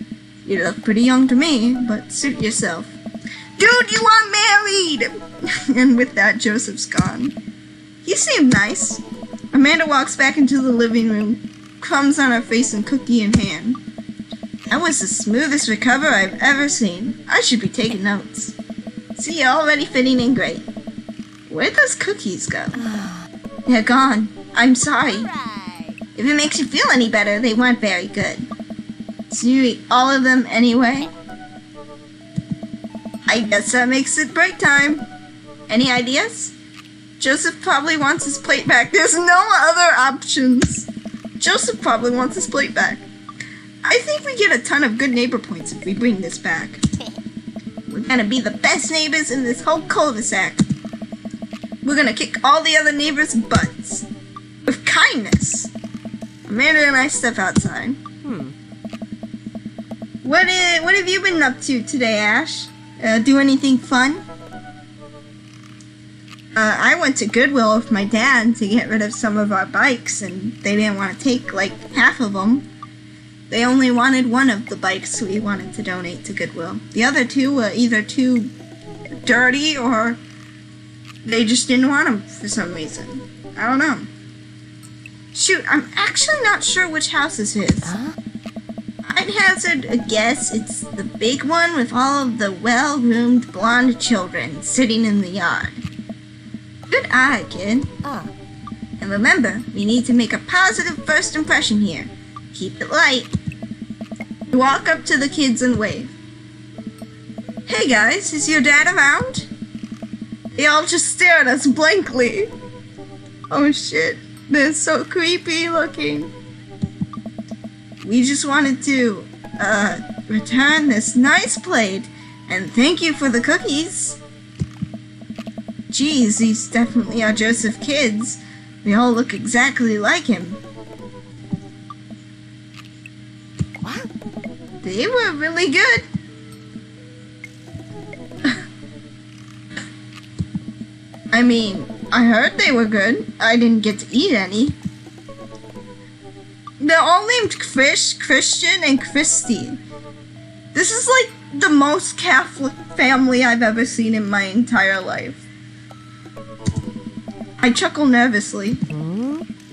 You look pretty young to me, but suit yourself. Dude, you are married! And with that, Joseph's gone. You seem nice. Amanda walks back into the living room, crumbs on her face and cookie in hand. That was the smoothest recover I've ever seen. I should be taking notes. See, you're already fitting in great. Where'd those cookies go? They're gone. I'm sorry. Right. If it makes you feel any better, they weren't very good. So you eat all of them anyway? I guess that makes it break time. Any ideas? Joseph probably wants his plate back. There's no other options. Joseph probably wants his plate back. I think we get a ton of good neighbor points if we bring this back. We're gonna be the best neighbors in this whole cul-de-sac. We're gonna kick all the other neighbors' butts. With kindness. Amanda and I step outside. What have you been up to today, Ash? Do anything fun? I went to Goodwill with my dad to get rid of some of our bikes, and they didn't want to take, like, half of them. They only wanted one of the bikes we wanted to donate to Goodwill. The other two were either too dirty or they just didn't want them for some reason. I don't know. Shoot, I'm actually not sure which house this is. I'd hazard a guess it's the big one with all of the well-groomed blonde children sitting in the yard. Good eye, kid. And remember, we need to make a positive first impression here. Keep it light. We walk up to the kids and wave. Hey guys, is your dad around? They all just stare at us blankly. Oh shit, they're so creepy looking. We just wanted to, return this nice plate and thank you for the cookies. Geez, these definitely are Joseph kids. They all look exactly like him. They were really good. I mean, I heard they were good. I didn't get to eat any. They're all named Krish, Christian, and Christy. This is like the most Catholic family I've ever seen in my entire life. I chuckle nervously.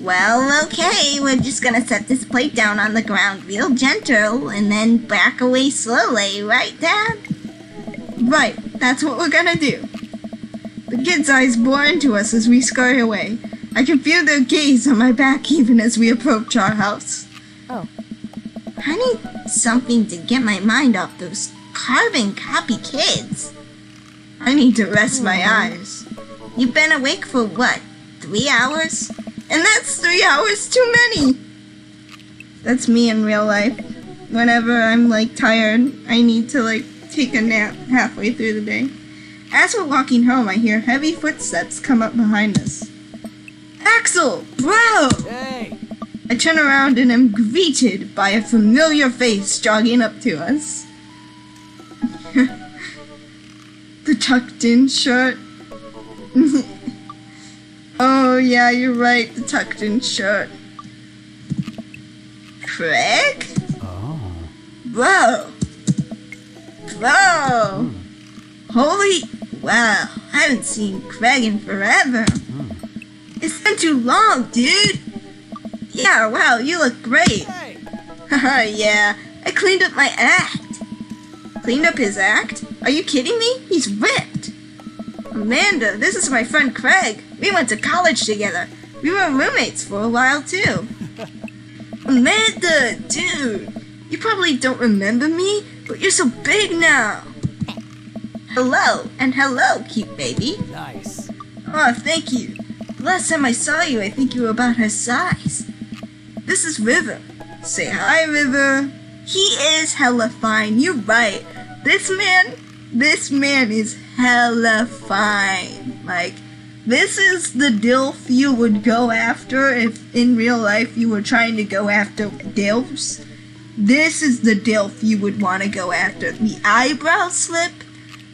Well, okay, we're just gonna set this plate down on the ground real gentle and then back away slowly, right, Dad? Right, that's what we're gonna do. The kids' eyes bore into us as we scurry away. I can feel their gaze on my back even as we approach our house. I need something to get my mind off those carbon copy kids. I need to rest my eyes. You've been awake for what, 3 hours? And that's 3 hours too many! That's me in real life. Whenever I'm, like, tired, I need to, like, take a nap halfway through the day. As we're walking home, I hear heavy footsteps come up behind us. Axel! Bro! Hey! I turn around and am greeted by a familiar face jogging up to us. The tucked-in shirt. Oh, yeah, you're right, the tucked-in shirt. Craig? Bro! Holy... Wow, I haven't seen Craig in forever. It's been too long, dude. Yeah, wow, you look great. Haha, yeah, I cleaned up my act. Cleaned up his act? Are you kidding me? He's ripped. Amanda, this is my friend Craig. We went to college together. We were roommates for a while, too. Amanda, dude, you probably don't remember me, but you're so big now. Hello, and hello, cute baby. Nice. Oh, thank you. The last time I saw you, I think you were about her size. This is River. Say hi, River. He is hella fine, you're right. This man is hella fine. Like, this is the DILF you would go after if in real life you were trying to go after DILFs. This is the DILF you would want to go after. The eyebrow slip,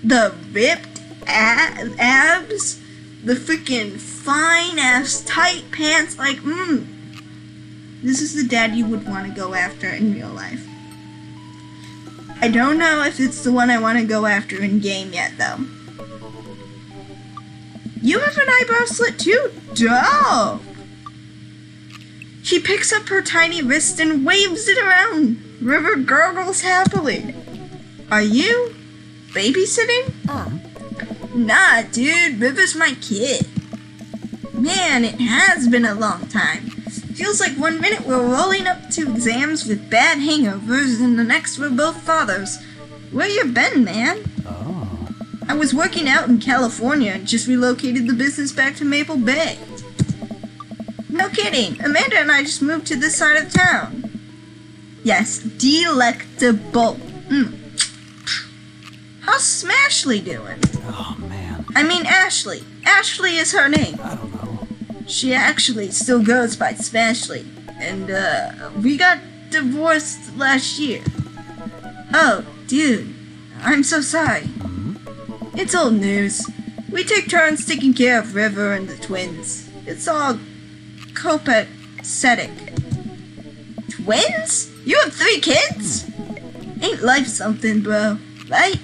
the ripped abs, the freaking fine ass tight pants, like, This is the dad you would want to go after in real life. I don't know if it's the one I want to go after in game yet, though. You have an eyebrow slit too? Dope! She picks up her tiny wrist and waves it around. River gurgles happily. Are you babysitting? Nah, dude, River's my kid. Man, it has been a long time. Feels like 1 minute we're rolling up to exams with bad hangovers and the next we're both fathers. Where you been, man? I was working out in California and just relocated the business back to Maple Bay. No kidding, Amanda and I just moved to this side of town. Yes, delectable. How How's Smashley doing? Oh, man. I mean Ashley. Ashley is her name. I don't know. She actually still goes by Smashley. And, we got divorced last year. Oh, dude. I'm so sorry. It's old news. We take turns taking care of River and the twins. It's all copacetic. Twins? You have 3 kids? Ain't life something, bro, right?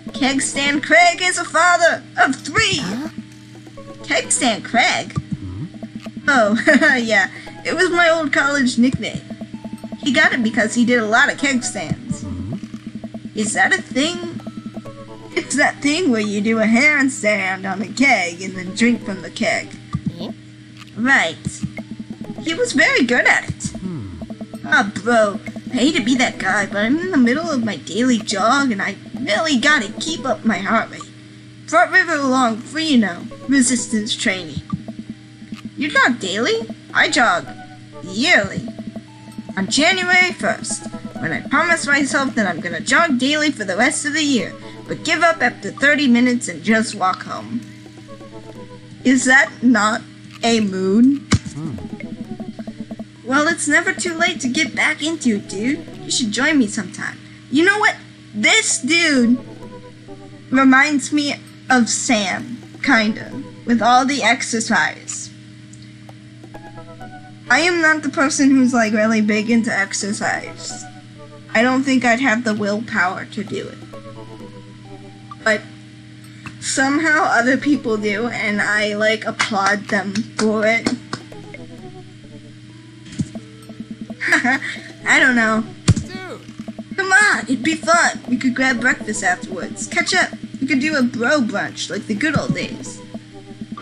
Kegstand Craig is a father of 3! Kegstand Craig? Oh, yeah, it was my old college nickname. He got it because he did a lot of keg stands. Is that a thing? It's that thing where you do a handstand on a keg and then drink from the keg. Right. He was very good at it. Ah, bro, I hate to be that guy, but I'm in the middle of my daily jog and I really gotta keep up my heart rate. Brought River along for, resistance training. You jog daily? I jog yearly. On January 1st, when I promise myself that I'm gonna jog daily for the rest of the year, but give up after 30 minutes and just walk home. Is that not a mood? Well, it's never too late to get back into it, dude. You should join me sometime. You know what? This dude reminds me of Sam, kinda, with all the exercise. I am not the person who's like really big into exercise. I don't think I'd have the willpower to do it. But somehow other people do, and I like applaud them for it. I don't know. Dude. Come on, it'd be fun. We could grab breakfast afterwards. Catch up. We could do a bro brunch like the good old days.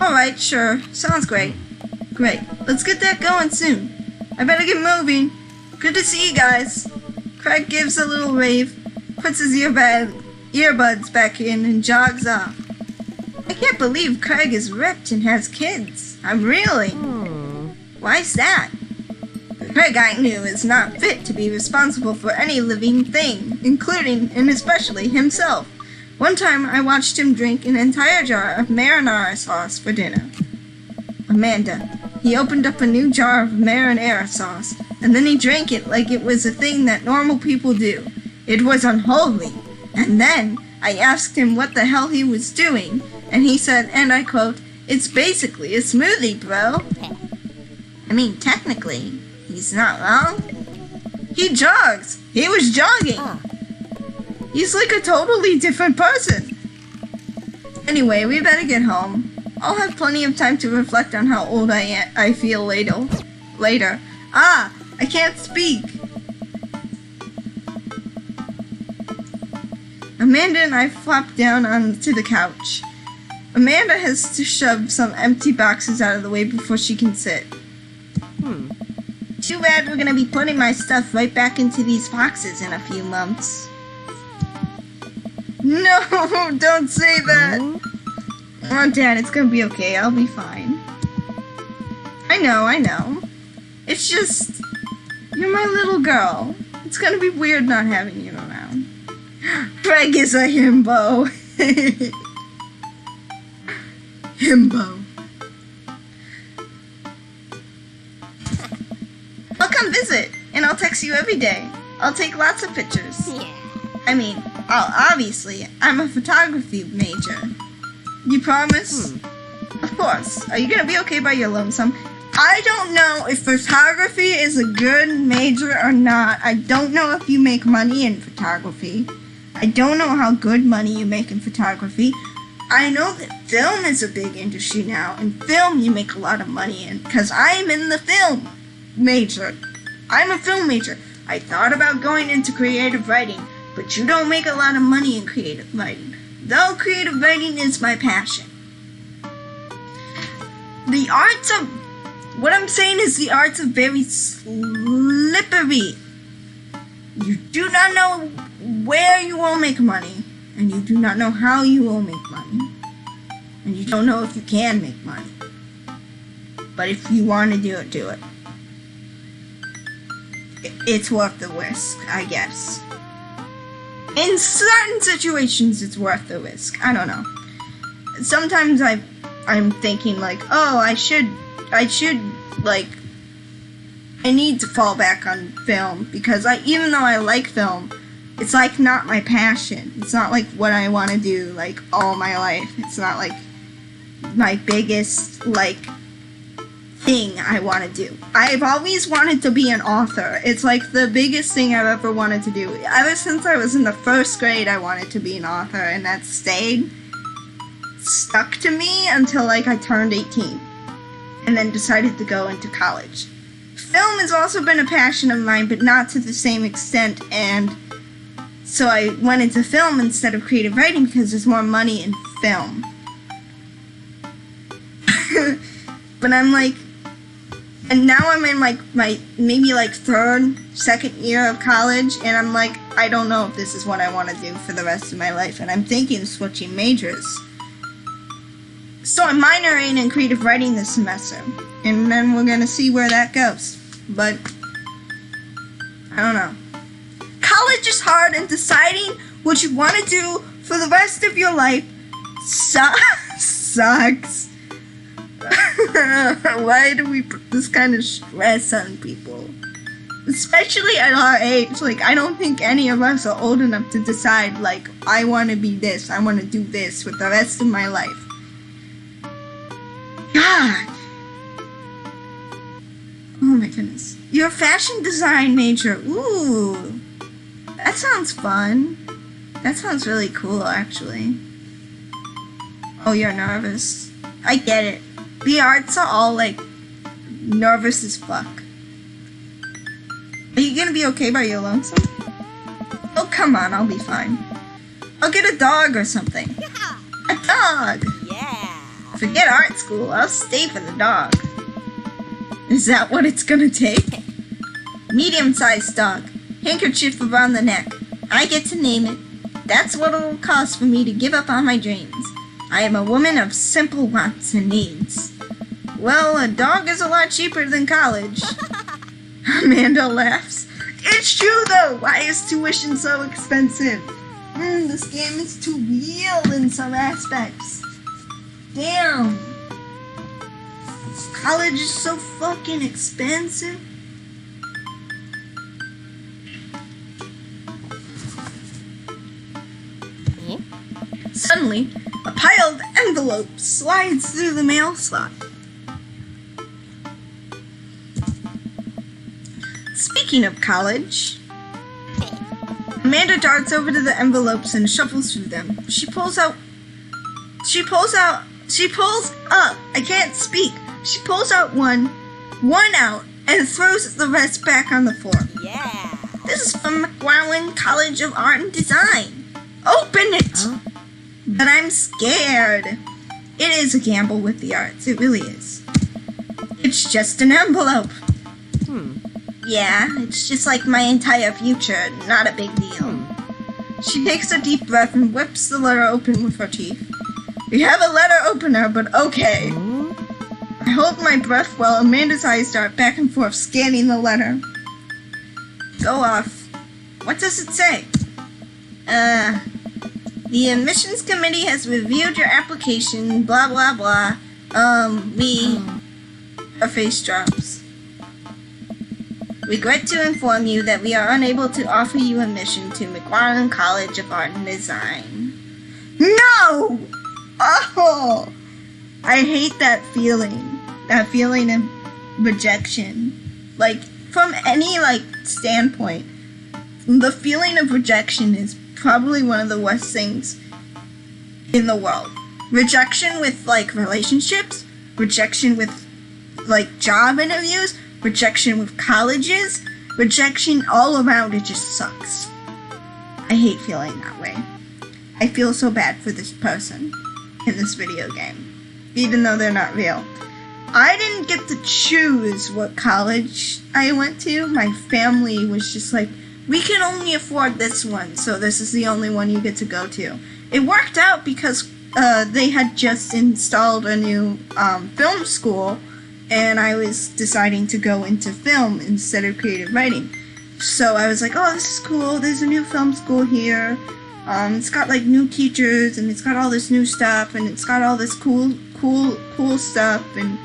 Alright, sure. Sounds great. Great. Let's get that going soon. I better get moving. Good to see you guys. Craig gives a little rave, puts his earbuds back in, and jogs off. I can't believe Craig is ripped and has kids. I'm really. Why's that? The Craig I knew is not fit to be responsible for any living thing, including and especially himself. One time I watched him drink an entire jar of marinara sauce for dinner. Amanda, he opened up a new jar of marinara sauce, and then he drank it like it was a thing that normal people do. It was unholy. And then I asked him what the hell he was doing, and he said, and I quote, "It's basically a smoothie, bro." I mean, technically, he's not wrong. He jogs. He was jogging. He's like a totally different person. Anyway, we better get home. I'll have plenty of time to reflect on how old I feel later. Ah, I can't speak. Amanda and I flopped down onto the couch. Amanda has to shove some empty boxes out of the way before she can sit. Too bad we're gonna be putting my stuff right back into these boxes in a few months. No, don't say that. Oh, Dad, it's gonna be okay. I'll be fine. I know. It's just, you're my little girl. It's gonna be weird not having you around. Craig is a himbo. Himbo. I'll come visit, and I'll text you every day. I'll take lots of pictures. Yeah. I mean, obviously, I'm a photography major. You promise? Of course. Are you gonna be okay by your lonesome? I don't know if photography is a good major or not. I don't know if you make money in photography. I don't know how good money you make in photography. I know that film is a big industry now, and film you make a lot of money in, because I'm in the film major. I'm a film major. I thought about going into creative writing, but you don't make a lot of money in creative writing. Though creative writing is my passion. The arts of, what I'm saying is the arts are very slippery. You do not know where you will make money, and you do not know how you will make money, and you don't know if you can make money. But if you want to do it, do it. It's worth the risk, I guess. In certain situations, it's worth the risk. I don't know. Sometimes I'm thinking like, oh, I should, like, I need to fall back on film because even though I like film, it's like not my passion. It's not like what I want to do like all my life. It's not like my biggest like thing I want to do. I've always wanted to be an author. It's like the biggest thing I've ever wanted to do. Ever since I was in the first grade, I wanted to be an author, and that stuck to me until like I turned 18 and then decided to go into college. Film has also been a passion of mine, but not to the same extent, and so I went into film instead of creative writing because there's more money in film. But I'm like, and now I'm in like my maybe like second year of college, and I'm like, I don't know if this is what I want to do for the rest of my life, and I'm thinking of switching majors. So I'm minoring in creative writing this semester, and then we're gonna see where that goes. But I don't know. College is hard, and deciding what you want to do for the rest of your life sucks. Why do we put this kind of stress on people? Especially at our age. Like, I don't think any of us are old enough to decide, like, I want to be this, I want to do this with the rest of my life. God. Oh my goodness. You're a fashion design major. Ooh. That sounds fun. That sounds really cool, actually. Oh, you're nervous. I get it. The arts are all, like, nervous as fuck. Are you gonna be okay by your lonesome? Oh, come on, I'll be fine. I'll get a dog or something. A dog! Yeah. Forget art school, I'll stay for the dog. Is that what it's gonna take? Medium-sized dog. Handkerchief around the neck. I get to name it. That's what it'll cost for me to give up on my dreams. I am a woman of simple wants and needs. Well, a dog is a lot cheaper than college. Amanda laughs. It's true though! Why is tuition so expensive? This game is too real in some aspects. Damn. College is so fucking expensive. Suddenly, a pile of envelopes slides through the mail slot. Speaking of college, Amanda darts over to the envelopes and shuffles through them. She pulls up, I can't speak. She pulls out one out, and throws the rest back on the floor. Yeah. This is from McGowan College of Art and Design. Open it! Huh? But I'm scared. It is a gamble with the arts. It really is. It's just an envelope. Yeah, it's just like my entire future. Not a big deal. She takes a deep breath and whips the letter open with her teeth. We have a letter opener, but okay. I hold my breath while Amanda's eyes dart back and forth, scanning the letter. Go off. What does it say? The admissions committee has reviewed your application, blah blah blah. Her face drops. Regret to inform you that we are unable to offer you admission to McGowan College of Art and Design. No! Oh! I hate that feeling. That feeling of rejection. Like, from any, like, standpoint, the feeling of rejection is probably one of the worst things in the world. Rejection with, like, relationships, rejection with, like, job interviews, rejection with colleges, rejection all around. It just sucks. I hate feeling that way. I feel so bad for this person in this video game, even though they're not real. I didn't get to choose what college I went to. My family was just like, we can only afford this one, so this is the only one you get to go to. It worked out because they had just installed a new film school, and I was deciding to go into film instead of creative writing. So I was like, oh, this is cool. There's a new film school here. It's got like new teachers, and it's got all this new stuff, and it's got all this cool stuff, and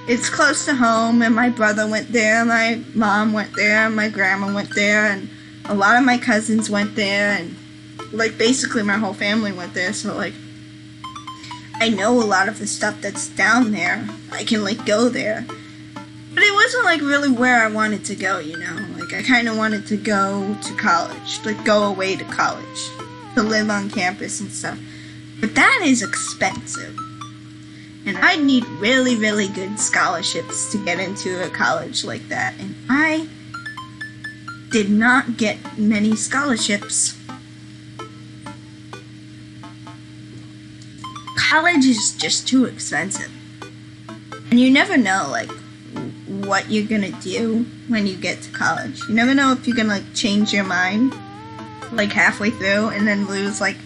it's close to home. And my brother went there, my mom went there, my grandma went there, and a lot of my cousins went there, and like basically my whole family went there. So like I know a lot of the stuff that's down there. I can like go there. But it wasn't like really where I wanted to go, you know? Like I kind of wanted to go to college, like go away to college, to live on campus and stuff. But that is expensive. And I need really, really good scholarships to get into a college like that. And I did not get many scholarships. College is just too expensive. And you never know, like, what you're gonna do when you get to college. You never know if you're gonna like change your mind like halfway through and then lose like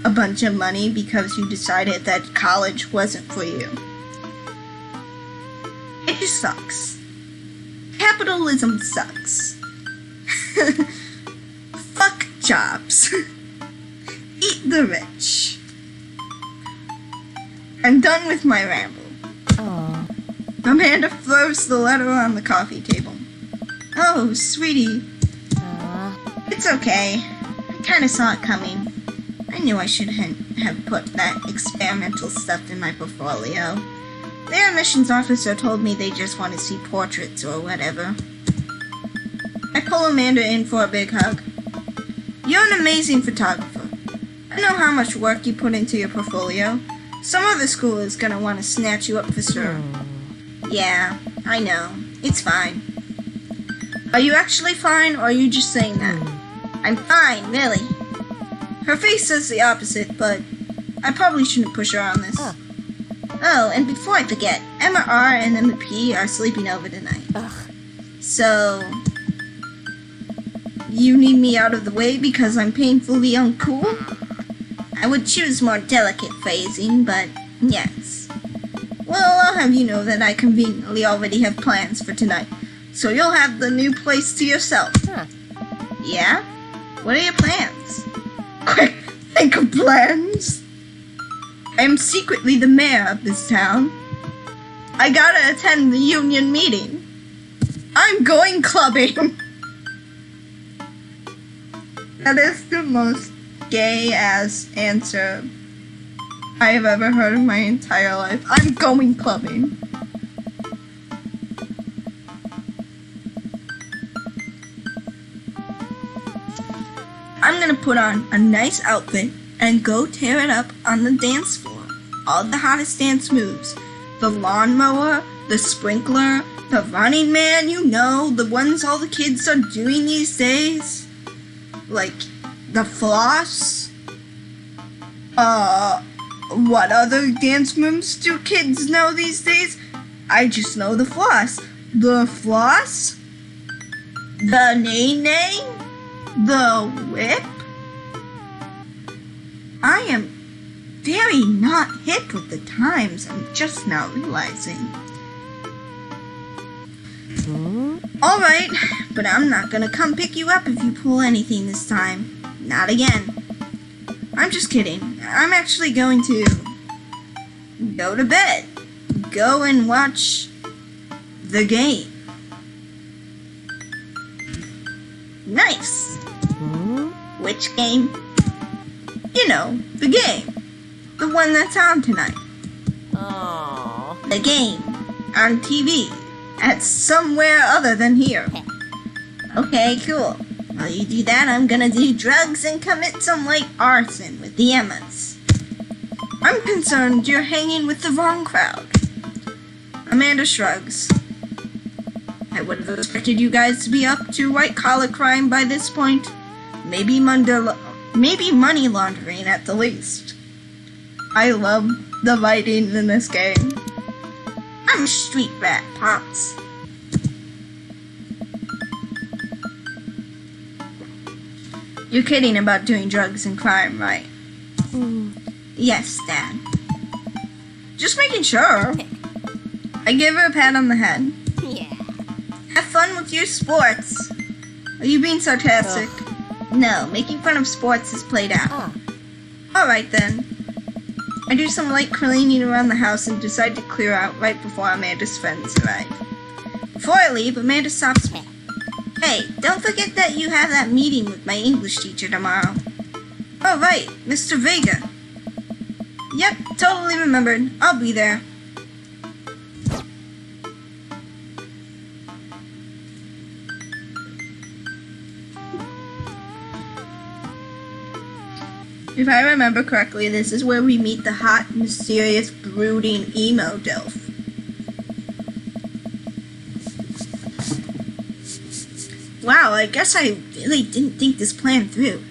a bunch of money because you decided that college wasn't for you. It just sucks. Capitalism sucks. Fuck jobs. Eat the rich. I'm done with my ramble. Amanda throws the letter on the coffee table. Oh, sweetie. It's okay. I kind of saw it coming. I knew I shouldn't have put that experimental stuff in my portfolio. The admissions officer told me they just want to see portraits or whatever. I pull Amanda in for a big hug. You're an amazing photographer. I know how much work you put into your portfolio. Some other school is gonna want to snatch you up for sure. Yeah, I know. It's fine. Are you actually fine, or are you just saying that? I'm fine, really. Her face says the opposite, but I probably shouldn't push her on this. Oh, and before I forget, Emma R. and Emma P. are sleeping over tonight. So, you need me out of the way because I'm painfully uncool? I would choose more delicate phrasing, but yes. Well, I'll have you know that I conveniently already have plans for tonight, so you'll have the new place to yourself. Yeah? What are your plans? Quick, think of plans! I am secretly the mayor of this town. I gotta attend the union meeting. I'm going clubbing! That is the most gay-ass answer I have ever heard in my entire life. I'm going clubbing. I'm gonna put on a nice outfit and go tear it up on the dance floor. All the hottest dance moves. The lawnmower, the sprinkler, the running man, you know, the ones all the kids are doing these days. Like, the floss. What other dance moves do kids know these days? I just know the floss. The floss? The nay-nay? The whip? I am very not hip with the times, I'm just now realizing. Alright, but I'm not gonna come pick you up if you pull anything this time. Not again. I'm just kidding. I'm actually going to go to bed. Go and watch the game. Nice. Which game? You know, the game. The one that's on tonight. The game on TV at somewhere other than here. Okay, cool. While you do that, I'm gonna do drugs and commit some light arson with the Emmas. I'm concerned you're hanging with the wrong crowd. Amanda shrugs. I would have expected you guys to be up to white-collar crime by this point. Maybe money laundering at the least. I love the writing in this game. I'm a street rat, Pops. You're kidding about doing drugs and crime, right? Yes, Dad. Just making sure. I give her a pat on the head. Yeah. Have fun with your sports. Are you being sarcastic? No, making fun of sports is played out. Alright then. I do some light cleaning around the house and decide to clear out right before Amanda's friends arrive. Before I leave, Amanda stops me. Hey, don't forget that you have that meeting with my English teacher tomorrow. Oh right, Mr. Vega. Yep, totally remembered. I'll be there. If I remember correctly, this is where we meet the hot, mysterious, brooding emo DILF. Wow, I guess I really didn't think this plan through.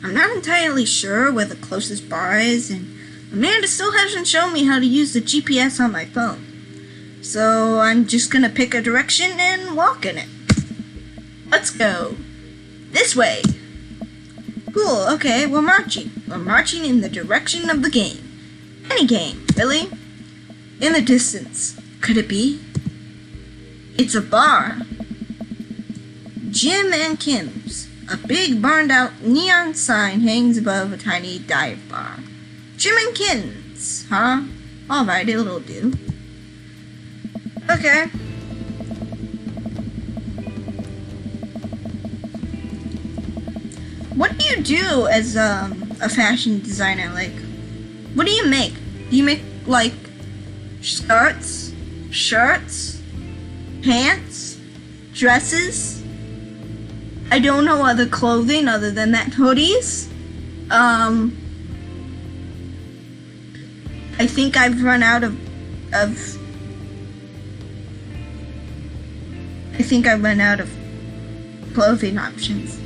I'm not entirely sure where the closest bar is, and Amanda still hasn't shown me how to use the GPS on my phone. So I'm just gonna pick a direction and walk in it. Let's go. This way. Cool, okay, we're marching. We're marching in the direction of the game. Any game, really? In the distance. Could it be? It's a bar. Jim and Kim's. A big burned out neon sign hangs above a tiny dive bar. Jim and Kim's, huh? Alright, it'll do. Okay. What do you do as a fashion designer? Like, what do you make? Do you make, like, skirts, shirts, pants, dresses? I don't know other clothing other than that. Hoodies? I think I've run out of I think I've run out of clothing options.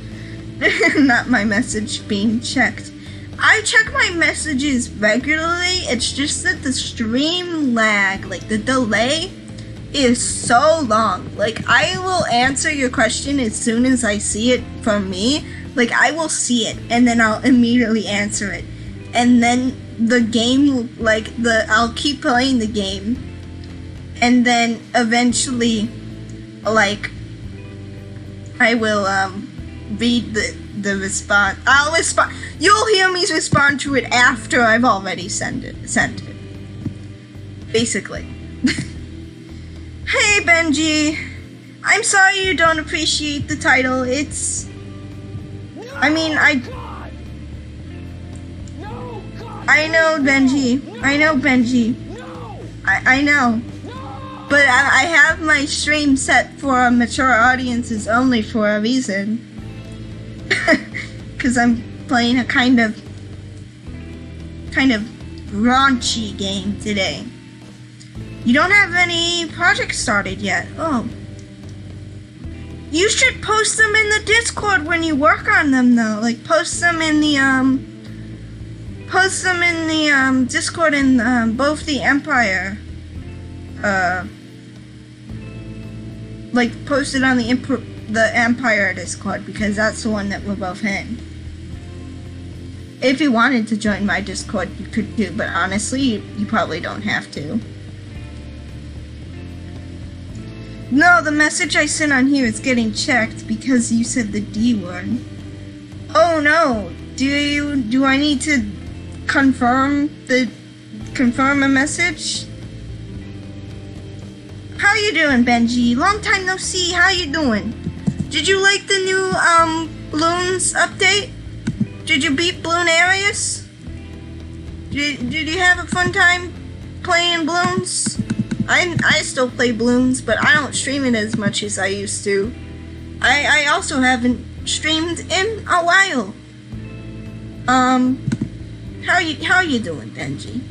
Not my message being checked. I check my messages regularly. It's just that the stream lag, like the delay, is so long. Like, I will answer your question as soon as I see it from me. Like, I will see it and then I'll immediately answer it. And then the game, like, I'll keep playing the game. And then eventually, like, I will, read the response. I'll respond. You'll hear me respond to it after I've already sent it. Basically. Hey Benji, I'm sorry you don't appreciate the title. It's, I mean, I know Benji. I know Benji. I know. But I have my stream set for mature audiences only for a reason. Because I'm playing a kind of raunchy game today. You don't have any projects started yet. Oh. You should post them in the Discord when you work on them though. Like post them in the Discord in both the Empire. Like post it on the Empire Discord because that's the one that we're both in. If you wanted to join my Discord, you could do, but honestly, you probably don't have to. No, the message I sent on here is getting checked because you said the D word. Oh no, do I need to confirm a message? How you doing, Benji? Long time no see, how you doing? Did you like the new, Bloons update? Did you beat Bloon Arius? Did you have a fun time playing Bloons? I still play Bloons, but I don't stream it as much as I used to. I also haven't streamed in a while. How you doing, Benji?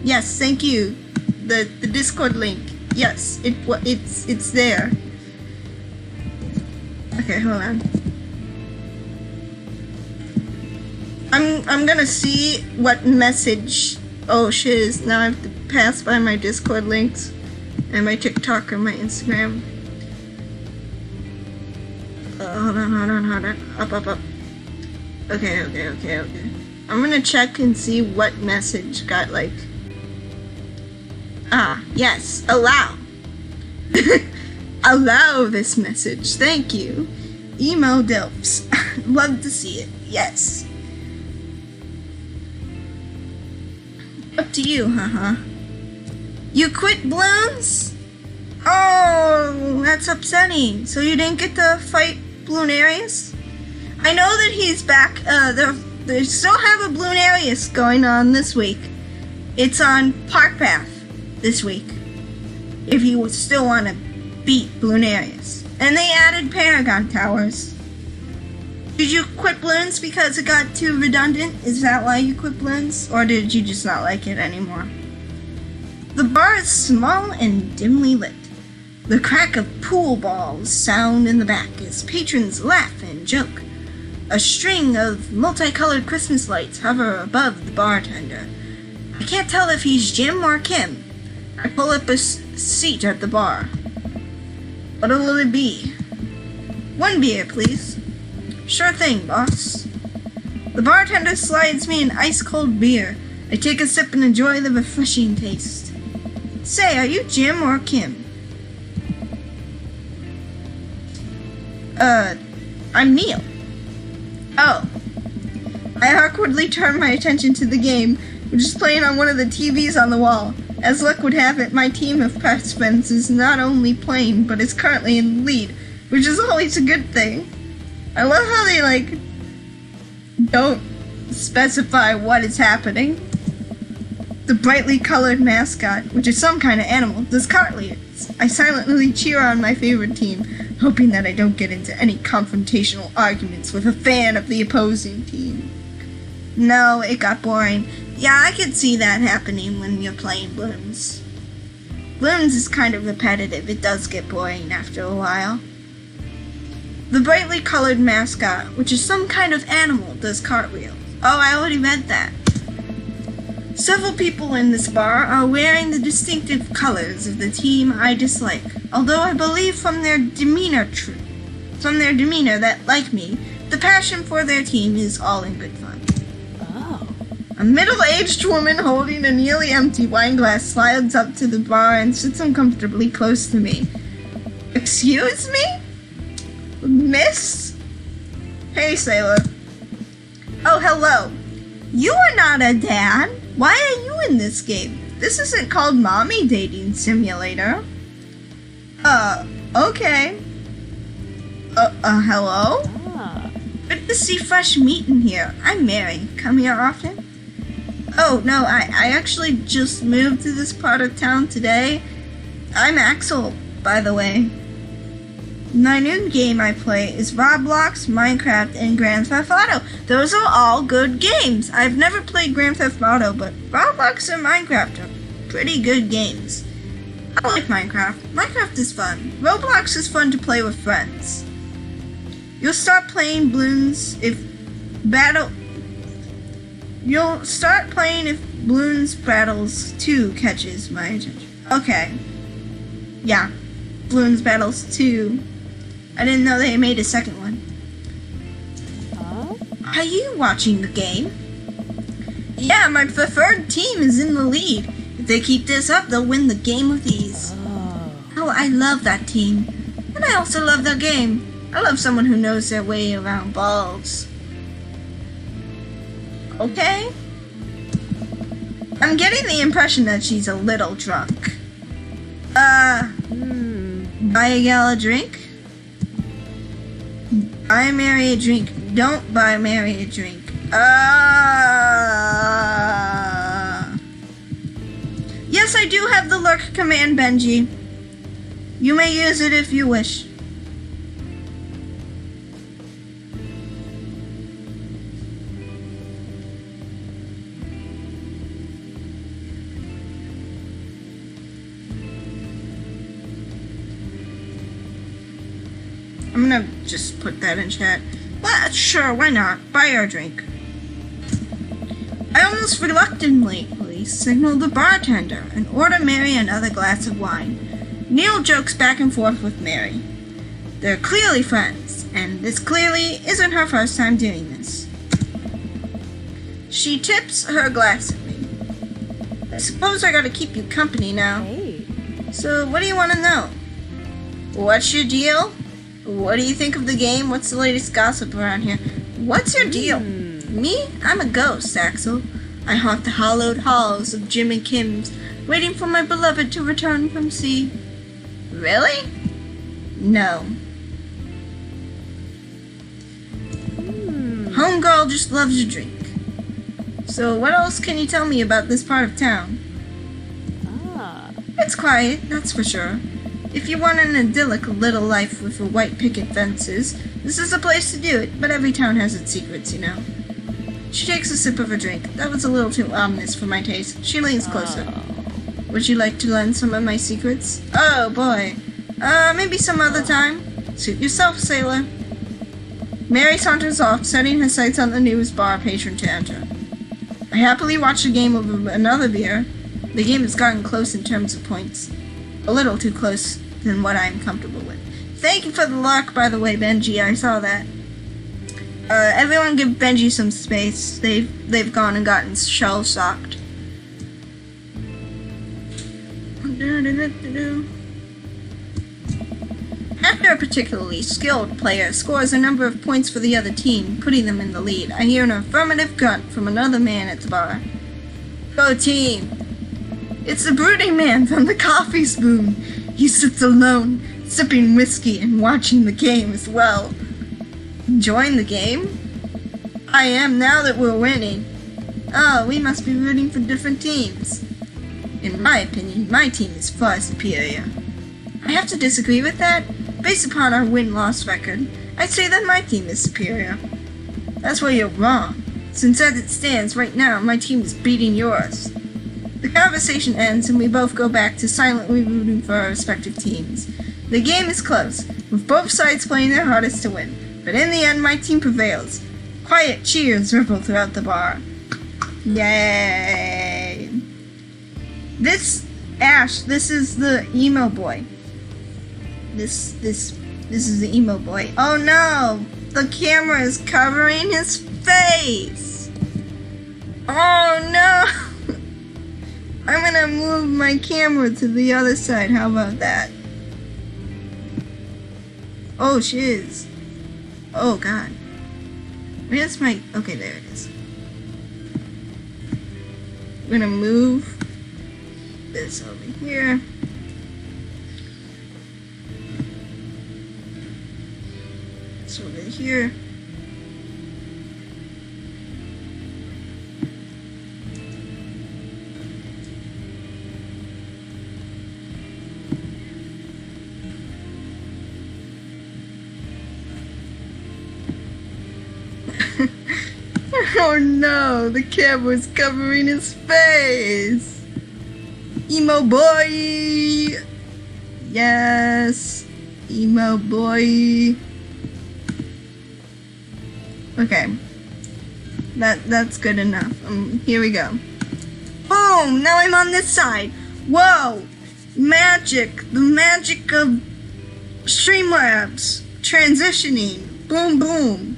Yes, thank you. The Discord link. Yes, it's there. Okay, hold on. I'm gonna see what message. Oh shit! Now I have to pass by my Discord links and my TikTok and my Instagram. Hold on. Up. Okay. I'm gonna check and see what message got like. Ah, yes, allow. allow this message. Thank you. Emo DILFS. Love to see it. Yes. Up to you, haha. You quit Bloons? Oh, that's upsetting. So you didn't get to fight Bloonarius? I know that he's back. They still have a Bloonarius going on this week. It's on Park Path this week. If you still want to beat Bloonarius. And they added Paragon Towers. Did you quit Bloons because it got too redundant? Is that why you quit Bloons? Or did you just not like it anymore? The bar is small and dimly lit. The crack of pool balls sound in the back as patrons laugh and joke. A string of multicolored Christmas lights hover above the bartender. I can't tell if he's Jim or Kim. I pull up a seat at the bar. What'll it be? 1 beer, please. Sure thing, boss. The bartender slides me an ice-cold beer. I take a sip and enjoy the refreshing taste. Say, are you Jim or Kim? I'm Neil. Oh. I awkwardly turn my attention to the game, which is playing on one of the TVs on the wall. As luck would have it, my team of participants is not only playing, but is currently in the lead, which is always a good thing. I love how they, don't specify what is happening. The brightly colored mascot, which is some kind of animal, does cartwheels. I silently cheer on my favorite team, hoping that I don't get into any confrontational arguments with a fan of the opposing team. No, it got boring. Yeah, I could see that happening when you're playing Bloons. Bloons is kind of repetitive. It does get boring after a while. The brightly colored mascot, which is some kind of animal, does cartwheels. Oh, I already read that. Several people in this bar are wearing the distinctive colors of the team I dislike, although I believe from their demeanor that, like me, the passion for their team is all in good fun. Oh. A middle-aged woman holding a nearly empty wine glass slides up to the bar and sits uncomfortably close to me. Excuse me? Miss? Hey, sailor. Oh, hello. You are not a dad. Why are you in this game? This isn't called Mommy Dating Simulator. Okay. Hello? Ah. Good to see fresh meat in here. I'm Mary. Come here often? Oh, no, I actually just moved to this part of town today. I'm Axel, by the way. My new game I play is Roblox, Minecraft, and Grand Theft Auto. Those are all good games. I've never played Grand Theft Auto, but Roblox and Minecraft are pretty good games. I like Minecraft. Minecraft is fun. Roblox is fun to play with friends. You'll start playing Bloons if Bloons Battles 2 catches my attention. Okay. Yeah. Bloons Battles 2. I didn't know they made a second one. Huh? Are you watching the game? Yeah, my preferred team is in the lead. If they keep this up, they'll win the game with ease. Oh, I love that team. And I also love their game. I love someone who knows their way around balls. Okay? I'm getting the impression that she's a little drunk. Buy a gal a drink? Buy Mary a drink. Don't buy Mary a drink. Yes, I do have the lurk command, Benji. You may use it if you wish. I'm gonna just put that in chat. Well, sure, why not? Buy her a drink. I almost reluctantly signal the bartender and order Mary another glass of wine. Neil jokes back and forth with Mary. They're clearly friends, and this clearly isn't her first time doing this. She tips her glass at me. I suppose I gotta keep you company now. Hey. So, what do you want to know? What's your deal? What do you think of the game? What's the latest gossip around here? What's your deal? Me? I'm a ghost, Axel. I haunt the hallowed halls of Jim and Kim's, waiting for my beloved to return from sea. Really? No. Homegirl just loves a drink. So what else can you tell me about this part of town? It's quiet, that's for sure. If you want an idyllic little life with white picket fences, this is the place to do it, but every town has its secrets, you know. She takes a sip of her drink. That was a little too ominous for my taste. She leans closer. Would you like to learn some of my secrets? Oh, boy. Maybe some other time. Suit yourself, sailor. Mary saunters off, setting her sights on the newest bar patron to enter. I happily watch the game over another beer. The game has gotten close in terms of points. A little too close than what I am comfortable with. Thank you for the luck, by the way, Benji. I saw that. Everyone give Benji some space. They've gone and gotten shell-shocked. After a particularly skilled player scores a number of points for the other team, putting them in the lead, I hear an affirmative grunt from another man at the bar. Go team! It's the brooding man from the coffee spoon. He sits alone, sipping whiskey and watching the game as well. Enjoying the game? I am now that we're winning. Oh, we must be rooting for different teams. In my opinion, my team is far superior. I have to disagree with that. Based upon our win-loss record, I'd say that my team is superior. That's where you're wrong, since as it stands right now, my team is beating yours. The conversation ends and we both go back to silently rooting for our respective teams. The game is close, with both sides playing their hardest to win, but in the end my team prevails. Quiet cheers ripple throughout the bar. Yay! This is the emo boy. This is the emo boy. Oh no! The camera is covering his face! Oh no! I'm gonna move my camera to the other side. How about that? Oh shiz. Oh god. Where's my... Okay, there it is. I'm gonna move this over here. This over here. Oh no, the camera's covering his face. Emo boy. Yes. Emo boy. Okay. That's good enough. Here we go. Boom! Now I'm on this side. Whoa! Magic. The magic of Streamlabs. Transitioning. Boom boom.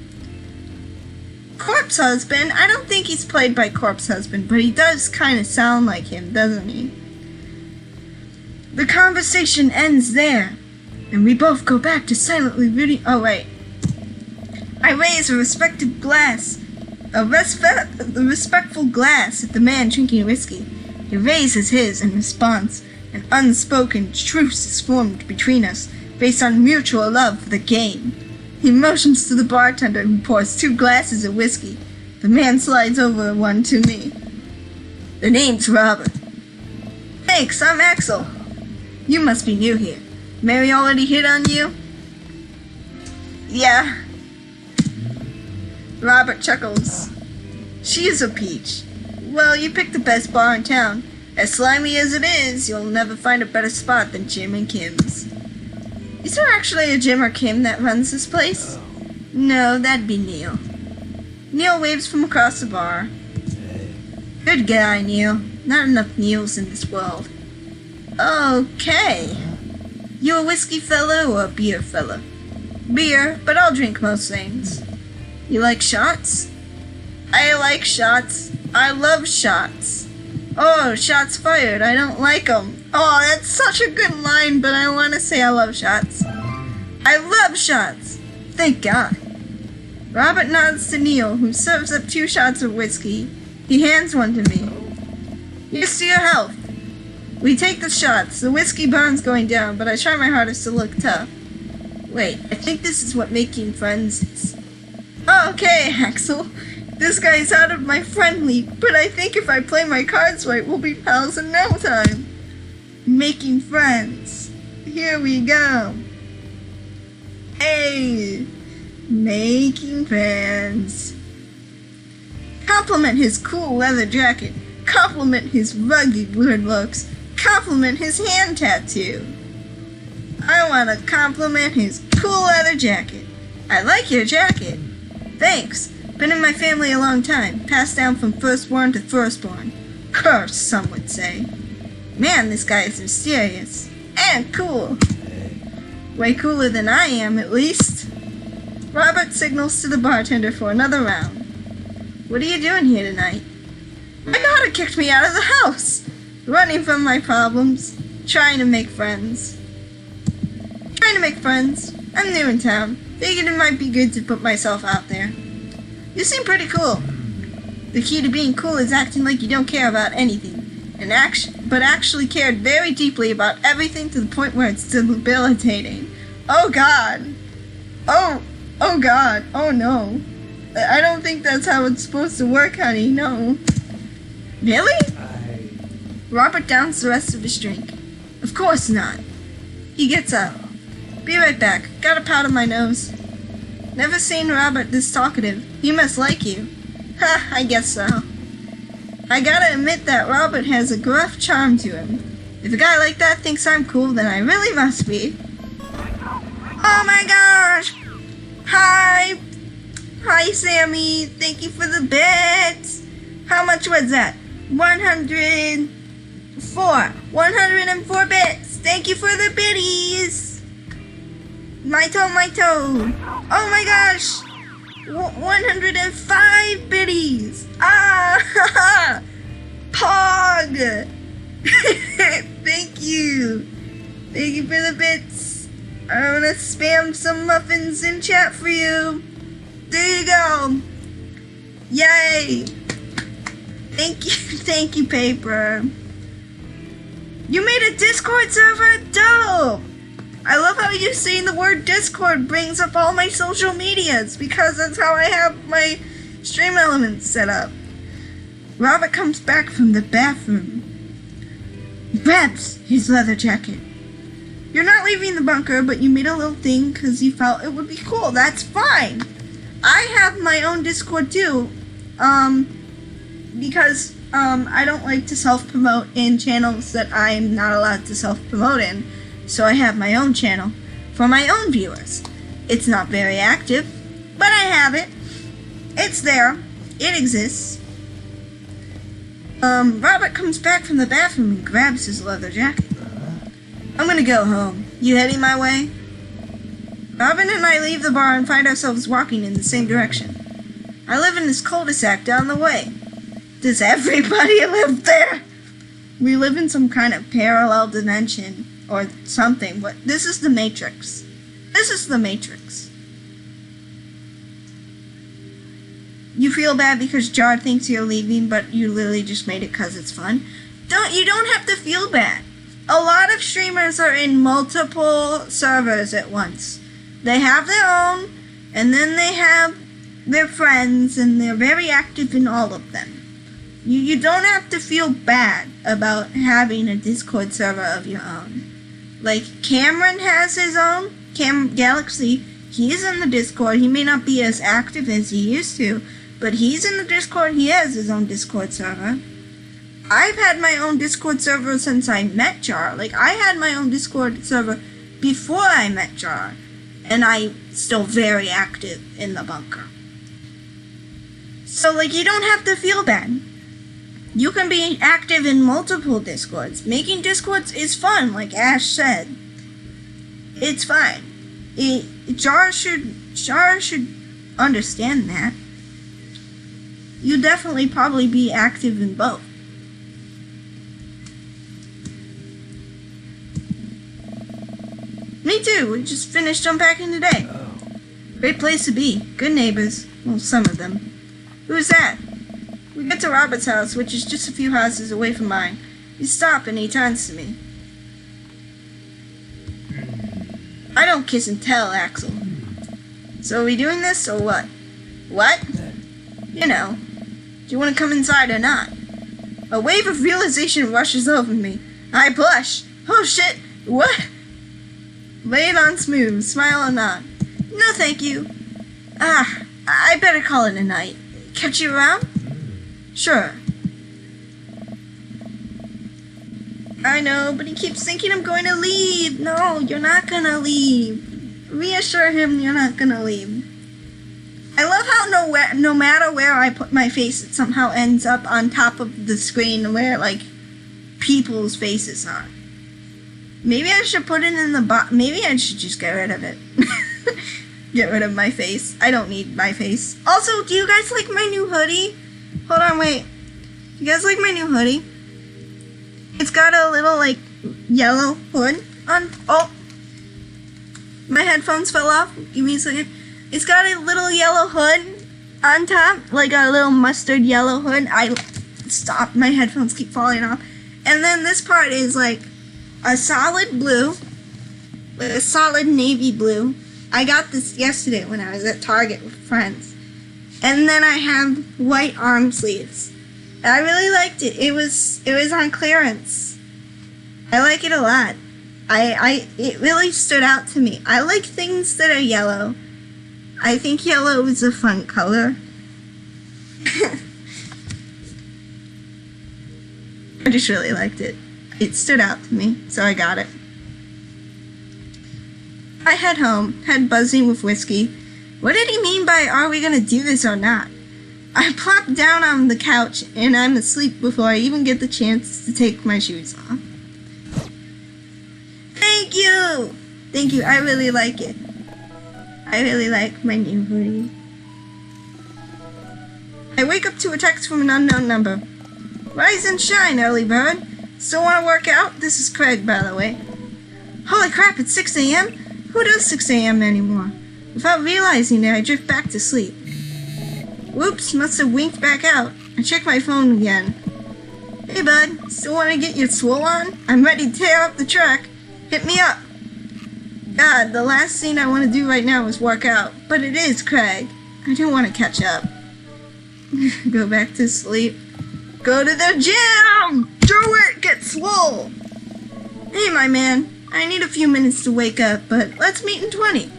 Corpse Husband? I don't think he's played by Corpse Husband, but he does kind of sound like him, doesn't he? The conversation ends there, and we both go back to silently reading. Oh, wait. I raise a respectful glass at the man drinking whiskey. He raises his in response. An unspoken truce is formed between us, based on mutual love for the game. He motions to the bartender who pours 2 glasses of whiskey. The man slides over one to me. The name's Robert. Thanks, I'm Axel. You must be new here. Mary already hit on you? Yeah. Robert chuckles. She is a peach. Well, you picked the best bar in town. As slimy as it is, you'll never find a better spot than Jim and Kim's. Is there actually a Jim or Kim that runs this place? No, that'd be Neil. Neil waves from across the bar. Good guy, Neil. Not enough Neils in this world. Okay. You a whiskey fella or a beer fella? Beer, but I'll drink most things. You like shots? I like shots. I love shots. Oh, shots fired. I don't like 'em. Oh, that's such a good line, but I want to say I love shots. I love shots. Thank God. Robert nods to Neil, who serves up 2 shots of whiskey. He hands one to me. Here's to your health. We take the shots. The whiskey burn's going down, but I try my hardest to look tough. Wait, I think this is what making friends is. Okay, Axel. This guy's out of my friend league, but I think if I play my cards right, we'll be pals in no time. Making friends. Here we go. Hey, making friends. Compliment his cool leather jacket. Compliment his rugged good looks. Compliment his hand tattoo. I want to compliment his cool leather jacket. I like your jacket. Thanks. Been in my family a long time. Passed down from firstborn to firstborn. Curse, some would say. Man, this guy is mysterious. And cool. Way cooler than I am, at least. Robert signals to the bartender for another round. What are you doing here tonight? My daughter kicked me out of the house. Running from my problems. Trying to make friends. I'm new in town. Figured it might be good to put myself out there. You seem pretty cool. The key to being cool is acting like you don't care about anything. But actually cared very deeply about everything to the point where it's debilitating. Oh God. Oh God. Oh no. I don't think that's how it's supposed to work, honey. No. Really? Robert downs the rest of his drink. Of course not. He gets up. Be right back. Got a pout on my nose. Never seen Robert this talkative. He must like you. Ha, I guess so. I gotta admit that Robert has a gruff charm to him. If a guy like that thinks I'm cool, then I really must be. Oh my gosh! Hi! Hi, Sammy. Thank you for the bits. How much was that? 104 bits. Thank you for the biddies. My toe. Oh my gosh. 105 biddies. Ah, Pog. Thank you. Thank you for the bits. I'm gonna spam some muffins in chat for you. There you go. Yay. Thank you, Paper. You made a Discord server? Dope. I love how you saying the word Discord brings up all my social medias because that's how I have my stream elements set up. Robert comes back from the bathroom. Grabs his leather jacket. You're not leaving the bunker, but you made a little thing because you felt it would be cool. That's fine. I have my own Discord too, because I don't like to self-promote in channels that I'm not allowed to self-promote in. So I have my own channel for my own viewers. It's not very active, but I have it. It's there. It exists. Robert comes back from the bathroom and grabs his leather jacket. I'm gonna go home. You heading my way? Robin and I leave the bar and find ourselves walking in the same direction. I live in this cul-de-sac down the way. Does everybody live there? We live in some kind of parallel dimension. Or something, but this is the Matrix. You feel bad because Jar thinks you're leaving, but you literally just made it because it's fun. You don't have to feel bad. A lot of streamers are in multiple servers at once. They have their own, and then they have their friends, and they're very active in all of them. You don't have to feel bad about having a Discord server of your own. Like, Cameron has his own, Galaxy, he's in the Discord. He may not be as active as he used to, but he's in the Discord. He has his own Discord server. I've had my own Discord server since I met Jar. Like, I had my own Discord server before I met Jar, and I'm still very active in the bunker. So, like, you don't have to feel bad. You can be active in multiple Discords. Making Discords is fun, like Ash said. It's fine. Jar should understand that. You'll definitely probably be active in both. Me too. We just finished unpacking today. Great place to be. Good neighbors. Well, some of them. Who's that? We get to Robert's house, which is just a few houses away from mine. We stop and he turns to me. I don't kiss and tell, Axel. So are we doing this or what? What? You know. Do you want to come inside or not? A wave of realization rushes over me. I blush. Oh shit. What? Lay it on smooth. Smile or not. No thank you. I better call it a night. Catch you around? Sure. I know, but he keeps thinking I'm going to leave. No, you're not gonna leave. Reassure him you're not gonna leave. I love how no matter where I put my face, it somehow ends up on top of the screen where, like, people's faces are. Maybe I should put it in the bottom. Maybe I should just get rid of it. Get rid of my face. I don't need my face. Also, do you guys like my new hoodie? Hold on, wait. You guys like my new hoodie? It's got a little, like, yellow hood on. Oh! My headphones fell off. Give me a second. It's got a little yellow hood on top. Like a little mustard yellow hood. Stop. My headphones keep falling off. And then this part is, like, a solid blue. Like a solid navy blue. I got this yesterday when I was at Target with friends. And then I have white arm sleeves. I really liked it. It was on clearance. I like it a lot. It really stood out to me. I like things that are yellow. I think yellow is a fun color. I just really liked it. It stood out to me, so I got it. I head home, head buzzing with whiskey. What did he mean by, are we gonna do this or not? I plop down on the couch and I'm asleep before I even get the chance to take my shoes off. Thank you! Thank you, I really like it. I really like my new hoodie. I wake up to a text from an unknown number. Rise and shine, early bird. Still want to work out? This is Craig, by the way. Holy crap, it's 6 a.m.? Who does 6 a.m. anymore? Without realizing it, I drift back to sleep. Whoops, must have winked back out. I check my phone again. Hey bud, still want to get your swole on? I'm ready to tear up the track. Hit me up. God, the last thing I want to do right now is work out. But it is Craig. I don't want to catch up. Go back to sleep. Go to the gym! Do it! Get swole! Hey my man, I need a few minutes to wake up, but let's meet in 20.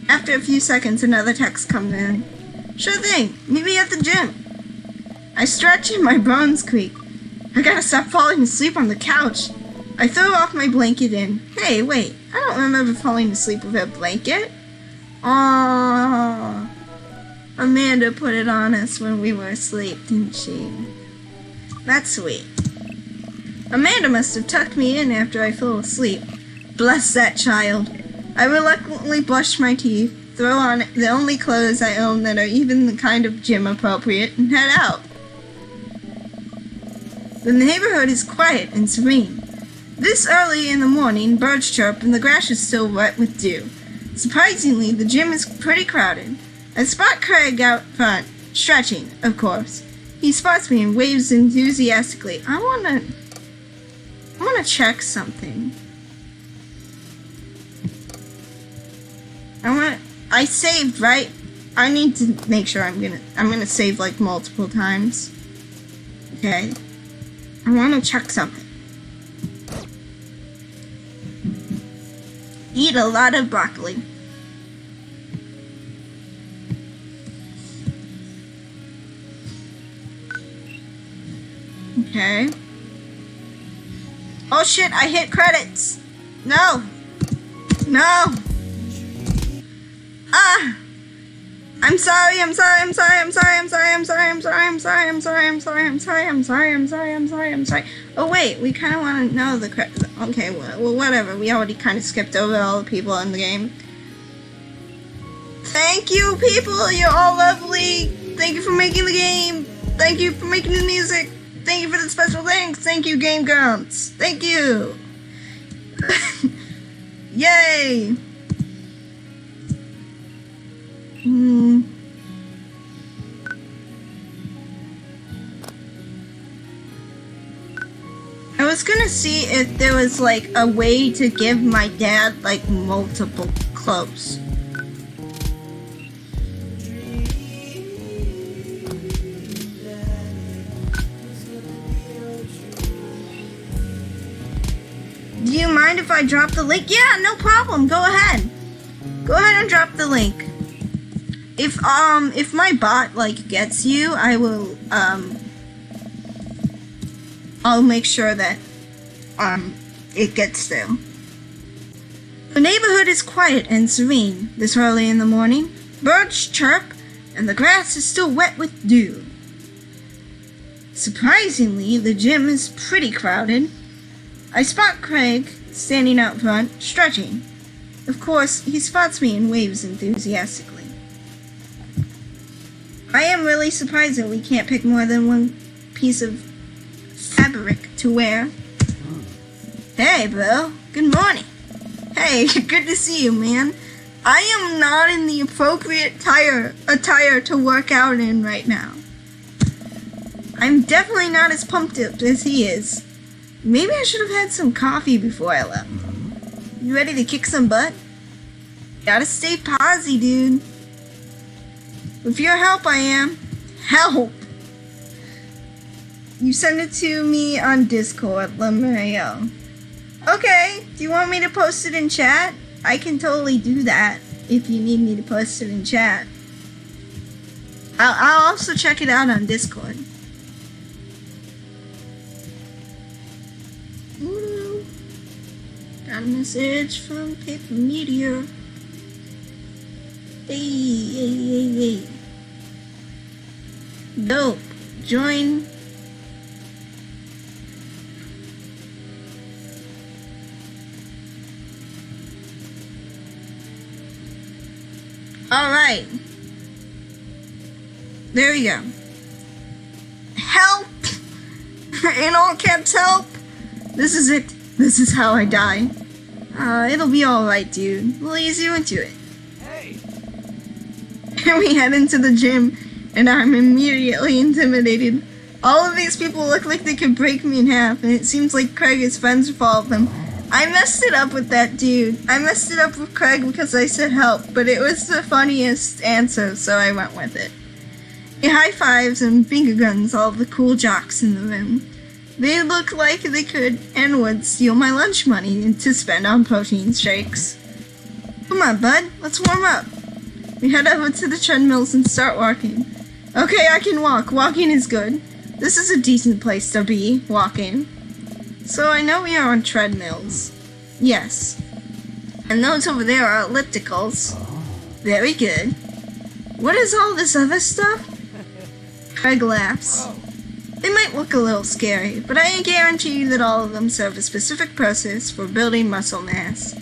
After a few seconds, another text comes in. Sure thing, meet me at the gym. I stretch and my bones creak. I gotta stop falling asleep on the couch. I throw off my blanket and, hey, wait, I don't remember falling asleep with a blanket. Aww. Amanda put it on us when we were asleep, didn't she? That's sweet. Amanda must have tucked me in after I fell asleep. Bless that child. I reluctantly brush my teeth, throw on the only clothes I own that are even the kind of gym appropriate, and head out. The neighborhood is quiet and serene. This early in the morning, birds chirp and the grass is still wet with dew. Surprisingly, the gym is pretty crowded. I spot Craig out front, stretching, of course. He spots me and waves enthusiastically. I wanna check something. I saved, right? I need to make sure I'm gonna save like multiple times. Okay. I wanna check something. Eat a lot of broccoli. Okay. Oh shit, I hit credits. No. No. Ah. I'm sorry. Oh wait, we kind of want to know the credits. Okay, well, whatever. We already kind of skipped over all the people in the game. Thank you, people. You're all lovely. Thank you for making the game. Thank you for making the music. Thank you for the special thanks. Thank you, Game Grumps. Thank you. Yay! I was gonna see if there was like a way to give my dad like multiple clothes. Do you mind if I drop the link? Yeah, no problem. Go ahead. Go ahead and drop the link. If my bot like gets you, I will I'll make sure that it gets there. The neighborhood is quiet and serene this early in the morning. Birds chirp and the grass is still wet with dew. Surprisingly, the gym is pretty crowded. I spot Craig standing out front, stretching. Of course, he spots me and waves enthusiastically. I am really surprised that we can't pick more than one piece of fabric to wear. Hey, bro. Good morning. Hey, good to see you, man. I am not in the appropriate attire to work out in right now. I'm definitely not as pumped up as he is. Maybe I should have had some coffee before I left. You ready to kick some butt? Gotta stay posy, dude. With your help, I am. Help! You send it to me on Discord, Lamario. Okay, do you want me to post it in chat? I can totally do that if you need me to post it in chat. I'll also check it out on Discord. Ooh, got a message from Paper Meteor. Hey. Dope. Join. Alright. There we go. Help! In all caps, help! This is it. This is how I die. It'll be alright, dude. We'll ease you into it. Hey! We head into the gym, and I'm immediately intimidated. All of these people look like they could break me in half, and it seems like Craig is friends with all of them. I messed it up with that dude. I messed it up with Craig because I said help, but it was the funniest answer, so I went with it. He high fives and finger guns all the cool jocks in the room. They look like they could and would steal my lunch money to spend on protein shakes. Come on, bud. Let's warm up. We head over to the treadmills and start walking. Okay, I can walk. Walking is good. This is a decent place to be, walking. So I know we are on treadmills. Yes. And those over there are ellipticals. Very good. What is all this other stuff? Craig laughs. They might look a little scary, but I guarantee you that all of them serve a specific purpose for building muscle mass.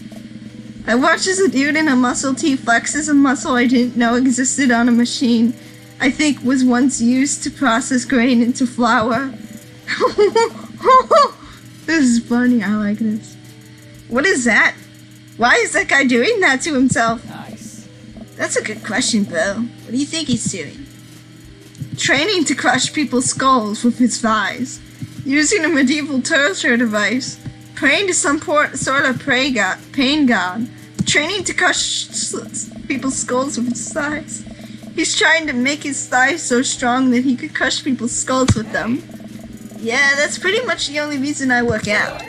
I watch as a dude in a muscle tee flexes a muscle I didn't know existed on a machine I think was once used to process grain into flour. This is funny, I like this. What is that? Why is that guy doing that to himself? Nice. That's a good question, Bill. What do you think he's doing? Training to crush people's skulls with his thighs. Using a medieval torture device. Praying to some sort of pain god. Training to crush people's skulls with his thighs. He's trying to make his thighs so strong that he could crush people's skulls with them. Yeah, that's pretty much the only reason I work out.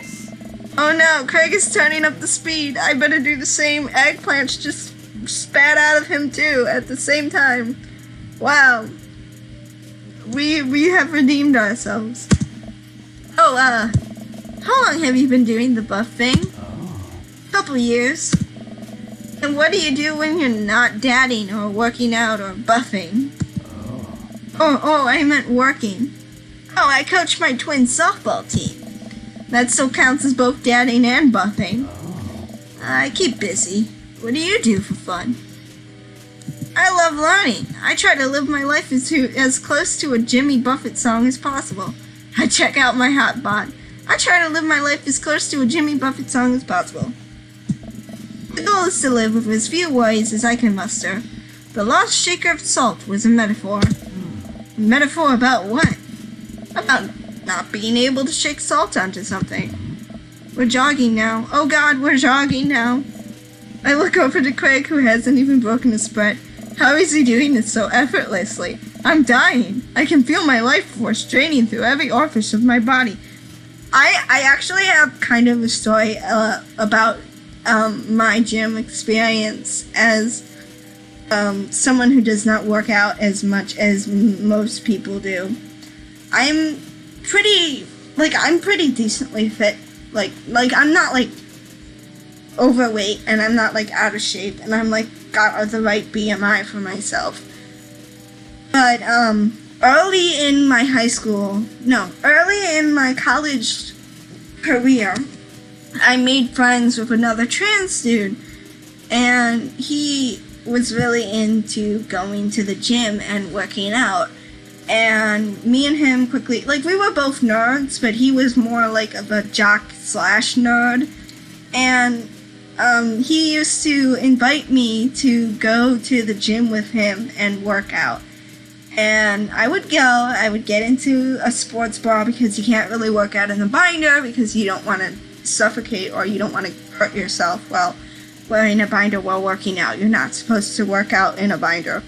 Oh no, Craig is turning up the speed. I better do the same. Eggplants just spat out of him too at the same time. Wow. We have redeemed ourselves. Oh, how long have you been doing the buff thing? Couple years. And what do you do when you're not dadding or working out or buffing? Oh, I meant working. Oh, I coach my twin softball team. That still counts as both dadding and buffing. I keep busy. What do you do for fun? I love learning. I try to live my life as close to a Jimmy Buffett song as possible. I check out my hot bot. I try to live my life as close to a Jimmy Buffett song as possible. The goal is to live with as few worries as I can muster. The lost shaker of salt was a metaphor. A metaphor about what? About not being able to shake salt onto something. We're jogging now. Oh God, we're jogging now. I look over to Craig, who hasn't even broken a sweat. How is he doing this so effortlessly? I'm dying. I can feel my life force draining through every orifice of my body. I actually have kind of a story about my gym experience as someone who does not work out as much as most people do. I'm pretty decently fit. Like I'm not like overweight, and I'm not like out of shape, and I'm like got the right BMI for myself. But early in my college career, I made friends with another trans dude, and he was really into going to the gym and working out. And me and him quickly, like, we were both nerds, but he was more like of a jock/nerd. And he used to invite me to go to the gym with him and work out. And I would get into a sports bar, because you can't really work out in the binder because you don't want to suffocate or you don't want to hurt yourself while wearing a binder while working out. You're not supposed to work out in a binder.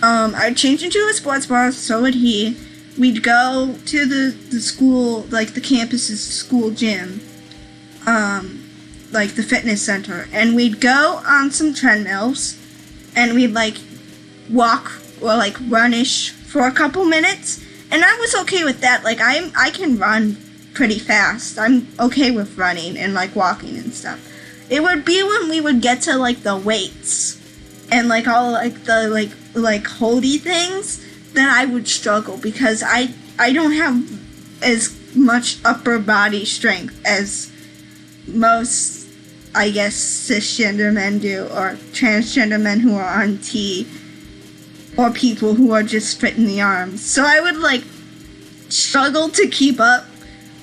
I'd change into a sports bar, so would he. We'd go to the school, like the campus's school gym, like the fitness center, and we'd go on some treadmills, and we'd like walk or like runish for a couple minutes, and I was okay with that. Like I can run pretty fast. I'm okay with running and like walking and stuff. It would be when we would get to like the weights and like all like the like holdy things, then I would struggle, because I don't have as much upper body strength as most, I guess, cisgender men do, or transgender men who are on T, or people who are just fit in the arms. So I would like struggle to keep up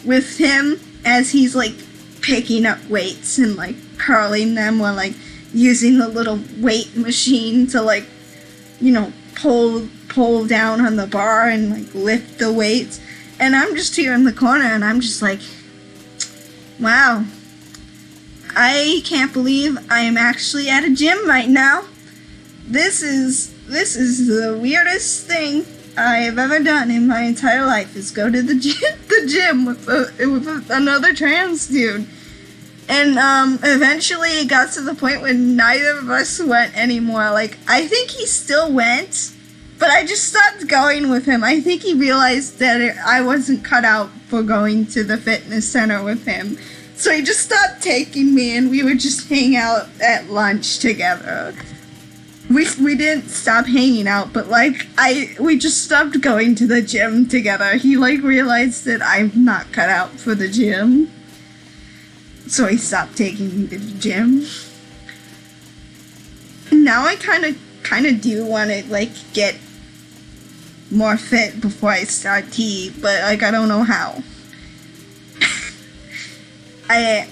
with him as he's like picking up weights and like curling them, or like using the little weight machine to like, you know, pull down on the bar and like lift the weights. And I'm just here in the corner, and I'm just like, wow, I can't believe I am actually at a gym right now. This is the weirdest thing I have ever done in my entire life, is go to the gym with another trans dude. And eventually it got to the point where neither of us went anymore. Like, I think he still went, but I just stopped going with him. I think he realized that I wasn't cut out for going to the fitness center with him. So he just stopped taking me, and we would just hang out at lunch together. We didn't stop hanging out, but like we just stopped going to the gym together. He like realized that I'm not cut out for the gym, so he stopped taking me to the gym. Now I kind of do want to like get more fit before I start T, but like I don't know how. I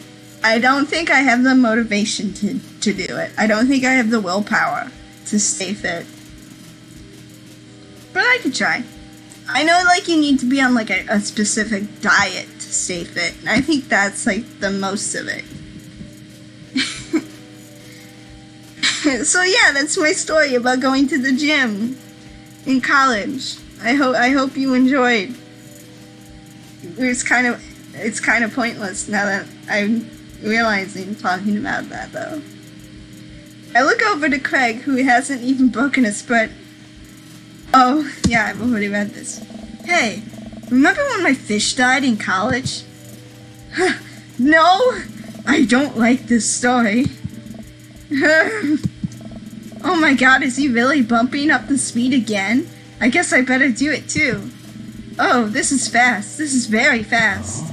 don't think I have the motivation to do it. I don't think I have the willpower to stay fit. But I could try. I know like you need to be on like a specific diet to stay fit. And I think that's like the most of it. So yeah, that's my story about going to the gym in college. I hope you enjoyed. It's kind of pointless now that I'm realizing talking about that though. I look over to Craig, who hasn't even broken a sweat. Oh, yeah, I've already read this. Hey, remember when my fish died in college? No, I don't like this story. Oh my god, is he really bumping up the speed again? I guess I better do it too. Oh, this is fast. This is very fast.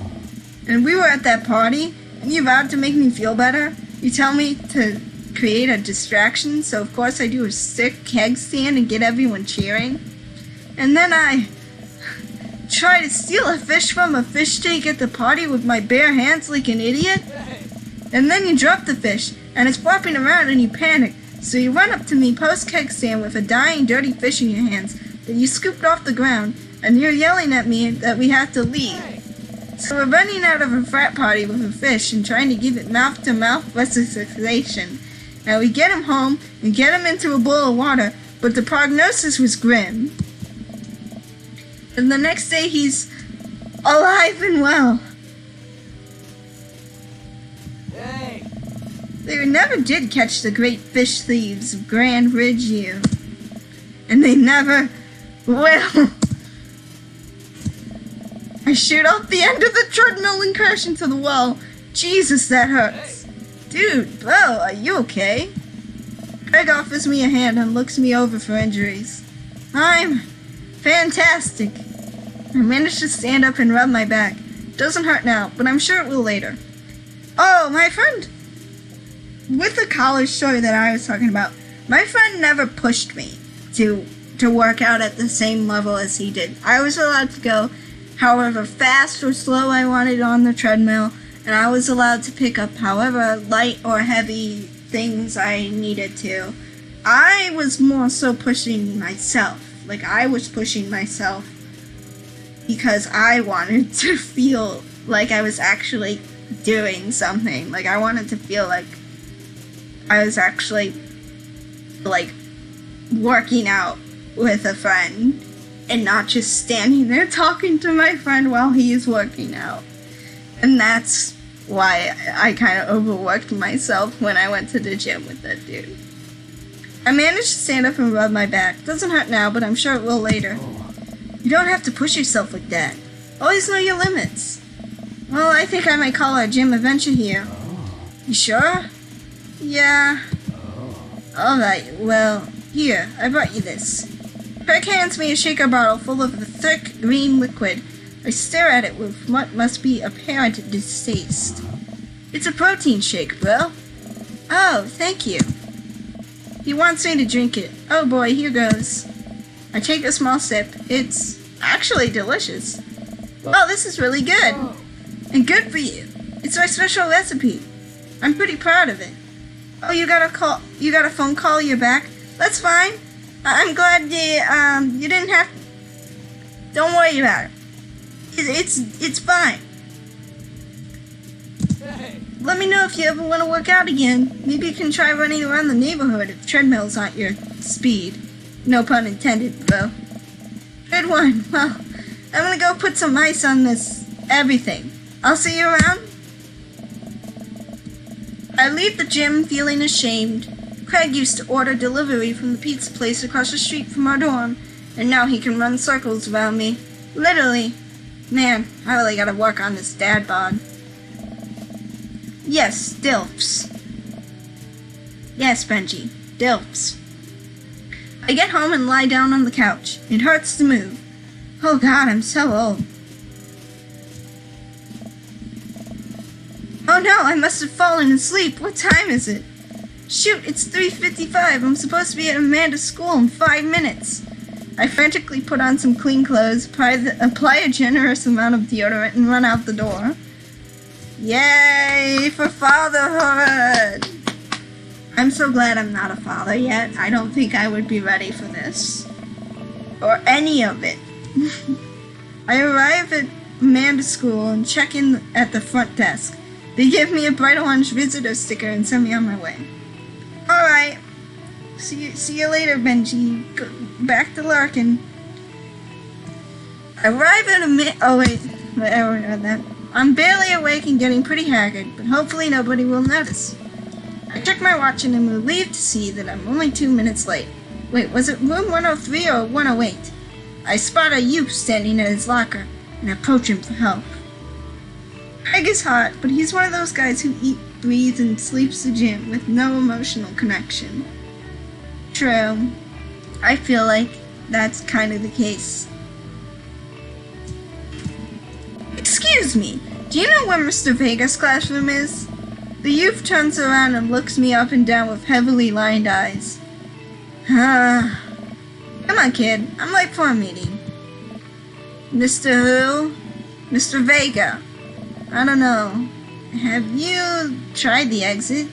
And we were at that party, and you vowed to make me feel better. You tell me to create a distraction, so of course I do a sick keg stand and get everyone cheering. And then I try to steal a fish from a fish tank at the party with my bare hands like an idiot. And then you drop the fish. and it's flopping around and you panic. So you run up to me post-keg stand with a dying, dirty fish in your hands that you scooped off the ground, and you're yelling at me that we have to leave. So we're running out of a frat party with a fish and trying to give it mouth-to-mouth resuscitation. Now we get him home and get him into a bowl of water, but the prognosis was grim. And the next day he's alive and well. They never did catch the great fish thieves of Grand Ridge U. And they never will. I shoot off the end of the treadmill and crash into the wall. Jesus, that hurts. Dude, bro, are you okay? Craig offers me a hand and looks me over for injuries. I'm fantastic. I managed to stand up and rub my back. Doesn't hurt now, but I'm sure it will later. Oh, my friend. With the college story that I was talking about, my friend never pushed me to work out at the same level as he did. I was allowed to go however fast or slow I wanted on the treadmill, and I was allowed to pick up however light or heavy things I needed to. I was more so pushing myself. Like, I was pushing myself because I wanted to feel like I was actually doing something. Like, I wanted to feel like I was actually, like, working out with a friend and not just standing there talking to my friend while he is working out. And that's why I kind of overworked myself when I went to the gym with that dude. I managed to stand up and rub my back. Doesn't hurt now, but I'm sure it will later. You don't have to push yourself like that. Always know your limits. Well, I think I might call our gym adventure here. You sure? Yeah. Alright, well, here, I brought you this. Craig hands me a shaker bottle full of the thick green liquid. I stare at it with what must be apparent distaste. It's a protein shake, bro. Oh, thank you. He wants me to drink it. Oh boy, here goes. I take a small sip. It's actually delicious. Oh, this is really good. And good for you. It's my special recipe. I'm pretty proud of it. Oh, you got a phone call, you're back? That's fine. I'm glad you didn't have... Don't worry about it. It's fine. Let me know if you ever want to work out again. Maybe you can try running around the neighborhood if treadmills aren't your speed. No pun intended, though. Good one. Well, I'm gonna go put some ice on this everything. I'll see you around. I leave the gym feeling ashamed. Craig used to order delivery from the pizza place across the street from our dorm, and now he can run circles around me. Literally. Man, I really gotta work on this dad bod. Yes, DILFS. Yes, Benji, DILFS. I get home and lie down on the couch. It hurts to move. Oh God, I'm so old. Oh no, I must have fallen asleep. What time is it? Shoot, it's 3:55. I'm supposed to be at Amanda's school in 5 minutes. I frantically put on some clean clothes, apply a generous amount of deodorant, and run out the door. Yay for fatherhood! I'm so glad I'm not a father yet. I don't think I would be ready for this. Or any of it. I arrive at Amanda's school and check in at the front desk. They give me a bright orange visitor sticker and send me on my way. Alright. See you later, Benji. Go back to lurking. I arrive at oh wait, I already read that. I'm barely awake and getting pretty haggard, but hopefully nobody will notice. I check my watch and am relieved to see that I'm only 2 minutes late. Wait, was it room 103 or 108? I spot a youth standing at his locker and approach him for help. Craig is hot, but he's one of those guys who eats, breathes, and sleeps the gym with no emotional connection. True. I feel like that's kind of the case. Excuse me, do you know where Mr. Vega's classroom is? The youth turns around and looks me up and down with heavily lined eyes. Come on, kid. I'm late for a meeting. Mr. Who? Mr. Vega. I don't know. Have you tried the exit?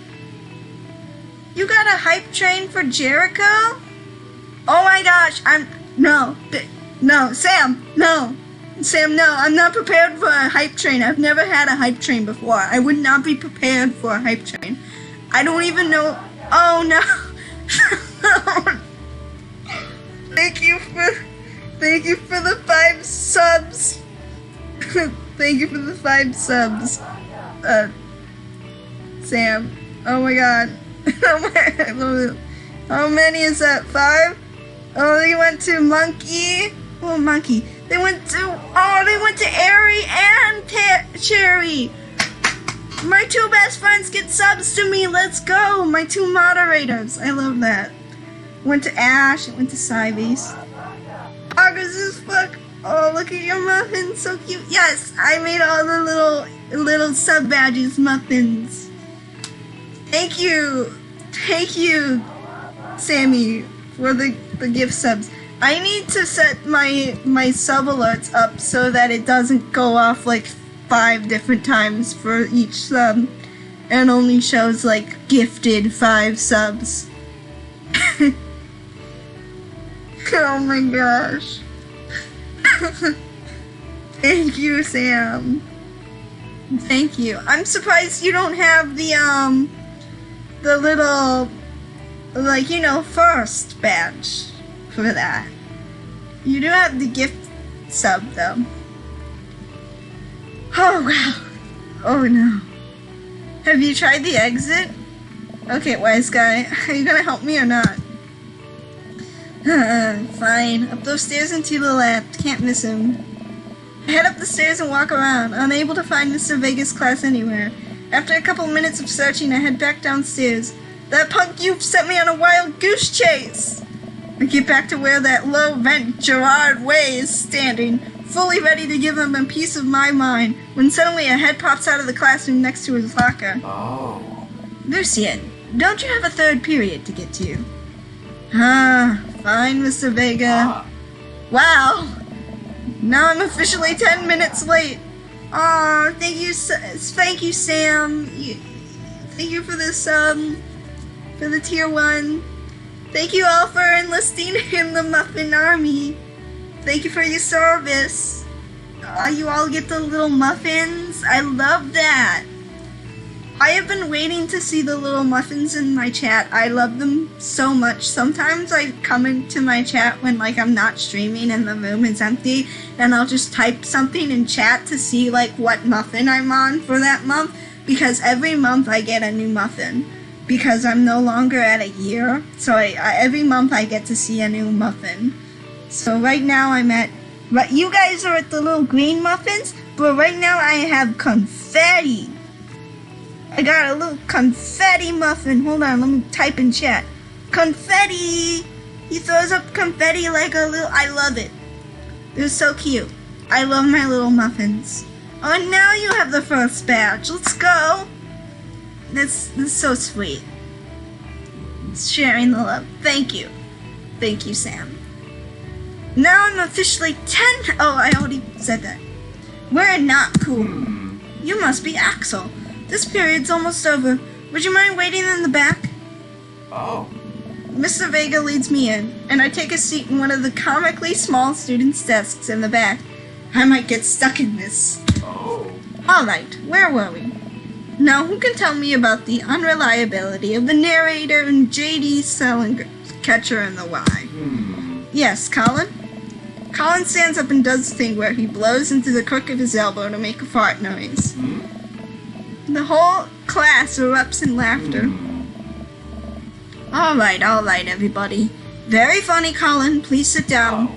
You got a hype train for Jericho? Oh my gosh, no, Sam, no. Sam, no, I'm not prepared for a hype train. I've never had a hype train before. I would not be prepared for a hype train. I don't even know. Oh no. Thank you for the 5 subs. Thank you for the 5 subs. Sam. Oh my god. How many is that? 5? Oh, they went to Monkey. Oh, Monkey. They went to Airy and Cherry. My 2 best friends get subs to me. Let's go. My 2 moderators. I love that. Went to Ash. It went to Cybeast. August as fuck. Oh, look at your muffins. So cute. Yes, I made all the little sub badges muffins. Thank you, Sammy, for the gift subs. I need to set my sub alerts up so that it doesn't go off like 5 different times for each sub, and only shows like gifted 5 subs. Oh my gosh. Thank you, Sam. Thank you. I'm surprised you don't have the little, like, you know, first badge for that. You do have the gift sub, though. Oh, wow. Oh, no. Have you tried the exit? Okay, wise guy. Are you gonna help me or not? Fine. Up those stairs and to the left. Can't miss him. I head up the stairs and walk around, unable to find Mr. Vegas' class anywhere. After a couple minutes of searching, I head back downstairs. That punk youth sent me on a wild goose chase! I get back to where that low-rent Gerard Way is standing, fully ready to give him a piece of my mind, when suddenly a head pops out of the classroom next to his locker. Oh. Lucien, don't you have a 3rd period to get to? Fine, Mr. Vega. Wow! Now I'm officially 10 minutes late. Aw, thank you, Sam. Thank you for this, for the tier 1. Thank you all for enlisting in the Muffin Army. Thank you for your service. You all get the little muffins. I love that. I have been waiting to see the little muffins in my chat. I love them so much. Sometimes I come into my chat when like I'm not streaming and the room is empty, and I'll just type something in chat to see like what muffin I'm on for that month, because every month I get a new muffin because I'm no longer at a year. So every month I get to see a new muffin. So right now you guys are at the little green muffins, but right now I have confetti. I got a little confetti muffin. Hold on, let me type in chat. Confetti! He throws up confetti like a little... I love it. They're so cute. I love my little muffins. Oh, and now you have the first badge. Let's go. That's so sweet. Sharing the love. Thank you. Thank you, Sam. Now I'm officially 10... Oh, I already said that. We're not cool. You must be Axel. This period's almost over. Would you mind waiting in the back? Oh. Mr. Vega leads me in, and I take a seat in one of the comically small students' desks in the back. I might get stuck in this. Oh. Alright, where were we? Now, who can tell me about the unreliability of the narrator and J.D. Salinger, Catcher in the Rye? Yes, Colin? Colin stands up and does the thing where he blows into the crook of his elbow to make a fart noise. The whole class erupts in laughter. Alright, everybody. Very funny, Colin. Please sit down.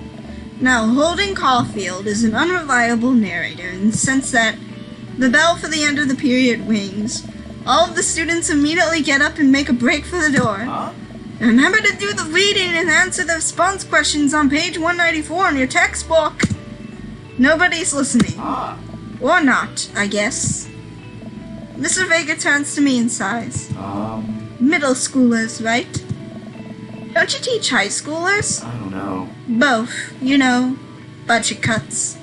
Now, Holden Caulfield is an unreliable narrator in the sense that the bell for the end of the period rings. All of the students immediately get up and make a break for the door. Remember to do the reading and answer the response questions on page 194 in your textbook. Nobody's listening. Or not, I guess. Mr. Vega turns to me and sighs. Middle schoolers, right? Don't you teach high schoolers? I don't know. Both, you know, budget cuts.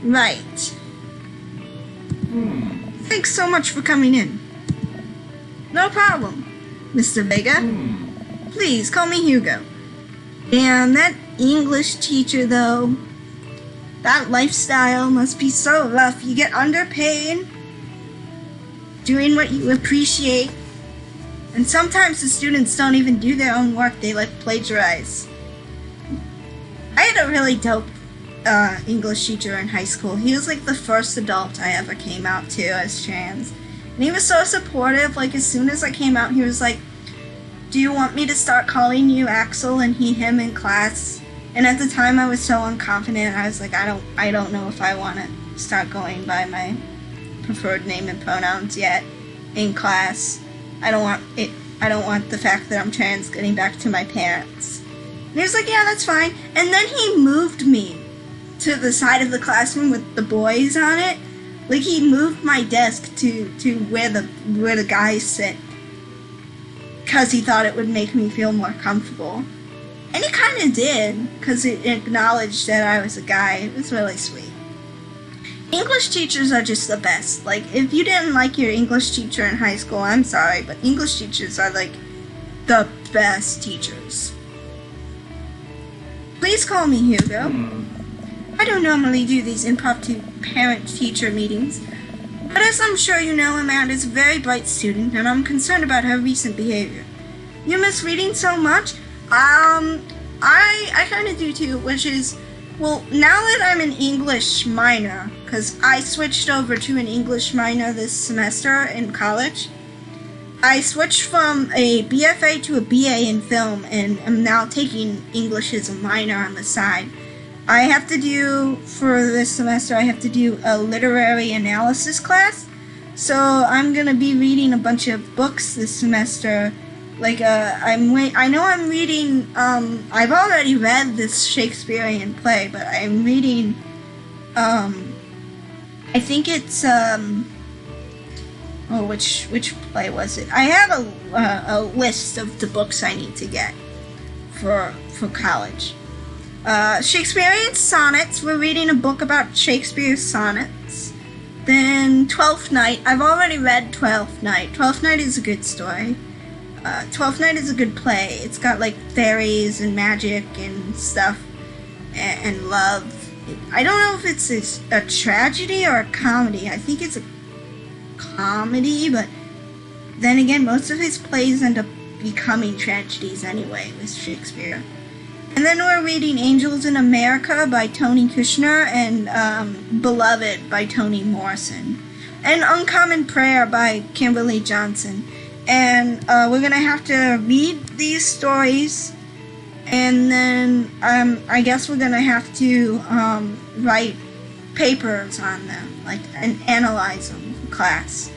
Right. Thanks so much for coming in. No problem. Mr. Vega. Please, call me Hugo. And that English teacher, though, that lifestyle must be so rough. You get underpaid, doing what you appreciate, and sometimes the students don't even do their own work, they plagiarize. I had a really dope English teacher in high school. He was the first adult I ever came out to as trans. And he was so supportive. As soon as I came out, he was like, do you want me to start calling you Axel and he, him in class? And at the time I was so unconfident, I was like, I don't know if I want to start going by my preferred name and pronouns yet in class. I don't want the fact that I'm trans getting back to my parents. And he was like, yeah, that's fine. And then he moved me to the side of the classroom with the boys on it. He moved my desk to where the guys sit, because he thought it would make me feel more comfortable. And he kind of did, because it acknowledged that I was a guy. It was really sweet. English teachers are just the best. If you didn't like your English teacher in high school, I'm sorry, but English teachers are the best teachers. Please call me Hugo. I don't normally do these impromptu parent-teacher meetings, but as I'm sure you know, Amanda is a very bright student, and I'm concerned about her recent behavior. You miss reading so much? I kind of do too, which is, well, now that I'm an English minor, because I switched over to an English minor this semester in college, I switched from a BFA to a BA in film, and I'm now taking English as a minor on the side. I have to do, for this semester, I have to do a literary analysis class, so I'm going to be reading a bunch of books this semester. I know I'm reading, I've already read this Shakespearean play, but I'm reading, I think it's, which play was it? I have a list of the books I need to get for college. Shakespearean sonnets. We're reading a book about Shakespeare's sonnets. Then Twelfth Night. I've already read Twelfth Night. Twelfth Night is a good story. Twelfth Night is a good play. It's got fairies and magic and stuff and love. I don't know if it's a tragedy or a comedy. I think it's a comedy, but then again, most of his plays end up becoming tragedies anyway with Shakespeare. And then we're reading Angels in America by Tony Kushner and Beloved by Toni Morrison. And Uncommon Prayer by Kimberly Johnson. And we're going to have to read these stories, and then I guess we're going to have to write papers on them, and analyze them for class.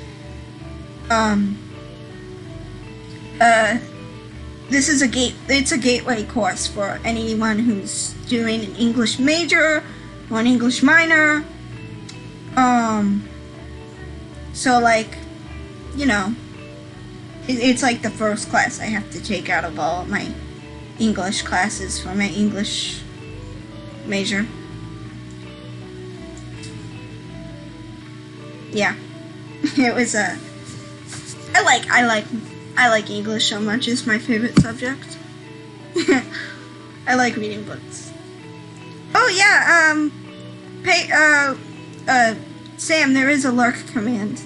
This is it's a gateway course for anyone who's doing an English major or an English minor. So it's the first class I have to take out of all of my English classes for my English major. Yeah. It was I like English so much. It's my favorite subject. I like reading books. Oh yeah, Sam, there is a lurk command.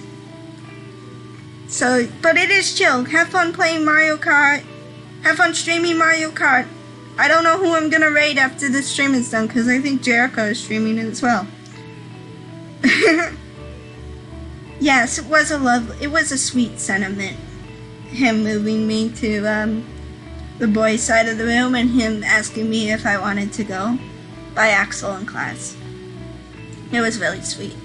So, but it is chill. Have fun playing Mario Kart. Have fun streaming Mario Kart. I don't know who I'm gonna raid after this stream is done, because I think Jericho is streaming it as well. Yes, it was a sweet sentiment. Him moving me to the boys' side of the room and him asking me if I wanted to go by Axel in class. It was really sweet.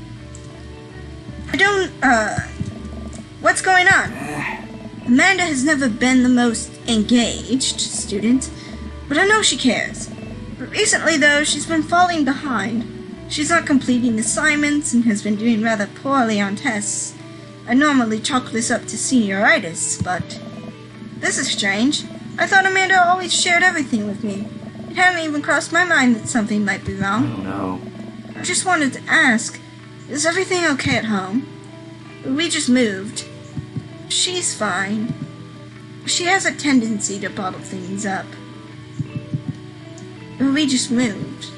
What's going on? Amanda has never been the most engaged student, but I know she cares. But recently, though, she's been falling behind. She's not completing assignments and has been doing rather poorly on tests. I normally chalk this up to senioritis, but this is strange. I thought Amanda always shared everything with me. It hadn't even crossed my mind that something might be wrong. Oh no. I just wanted to ask, is everything okay at home? We just moved. She's fine. she has a tendency to bottle things up. We just moved.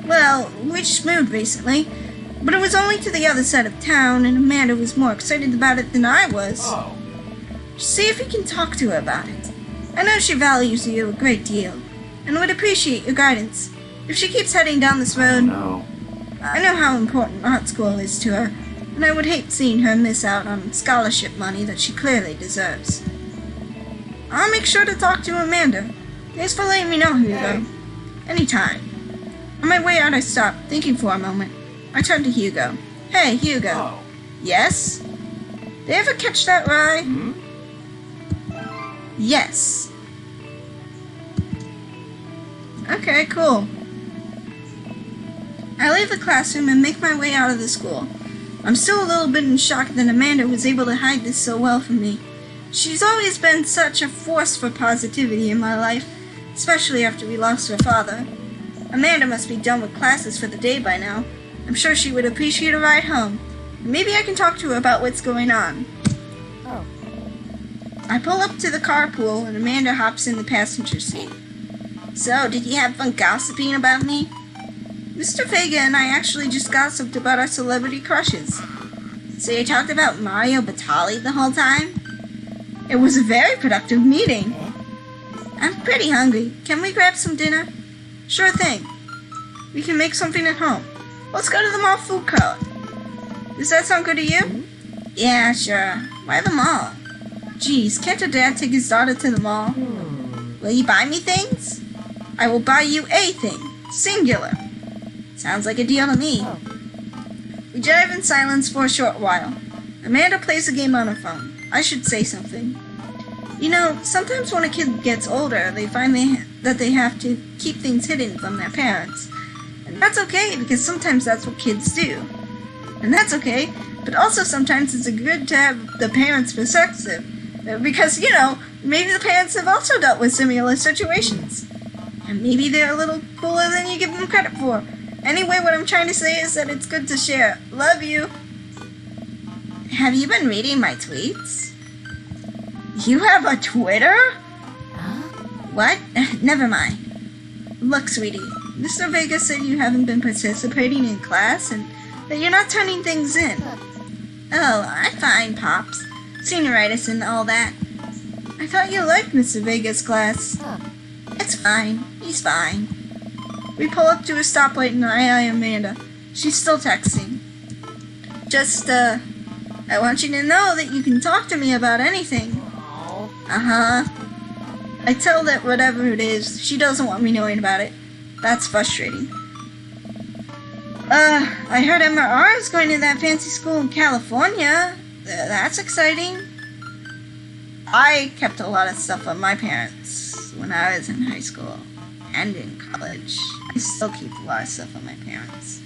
Well, we just moved recently, but it was only to the other side of town, and Amanda was more excited about it than I was. Oh. See if you can talk to her about it. I know she values you a great deal, and would appreciate your guidance. If she keeps heading down this road, No. I know how important art school is to her, and I would hate seeing her miss out on scholarship money that she clearly deserves. I'll make sure to talk to Amanda. Thanks for letting me know, Hugo. Anytime. On my way out, I stopped, thinking for a moment. I turned to Hugo. Hey, Hugo. Oh. Yes? Did you ever catch that ride? Hmm? Yes. Okay, cool. I leave the classroom and make my way out of the school. I'm still a little bit in shock that Amanda was able to hide this so well from me. She's always been such a force for positivity in my life, especially after we lost her father. Amanda must be done with classes for the day by now. I'm sure she would appreciate a ride home. Maybe I can talk to her about what's going on. Oh. I pull up to the carpool and Amanda hops in the passenger seat. So, did you have fun gossiping about me? Mr. Vega and I actually just gossiped about our celebrity crushes. So you talked about Mario Batali the whole time? It was a very productive meeting. I'm pretty hungry. Can we grab some dinner? Sure thing. We can make something at home. Let's go to the mall food court. Does that sound good to you? Yeah, sure. Why the mall? Geez, can't your dad take his daughter to the mall? Will you buy me things? I will buy you a thing. Singular. Sounds like a deal to me. Oh. We drive in silence for a short while. Amanda plays a game on her phone. I should say something. You know, sometimes when a kid gets older, they find that they have to keep things hidden from their parents. And that's okay, because sometimes that's what kids do. And that's okay, but also sometimes it's good to have the parents' perspective. Because, you know, maybe the parents have also dealt with similar situations. And maybe they're a little cooler than you give them credit for. Anyway, what I'm trying to say is that it's good to share. Love you. Have you been reading my tweets? You have a Twitter? Huh? What? Never mind. Look, sweetie, Mr. Vega said you haven't been participating in class and that you're not turning things in. Oh, I'm fine, Pops. Senioritis and all that. I thought you liked Mr. Vega's class. Huh. It's fine. He's fine. We pull up to a stoplight and I eye Amanda. She's still texting. Just, I want you to know that you can talk to me about anything. Uh-huh. I tell that whatever it is, she doesn't want me knowing about it. That's frustrating. I heard MRR is going to that fancy school in California. That's exciting. I kept a lot of stuff on my parents when I was in high school and in college. I still keep a lot of stuff on my parents.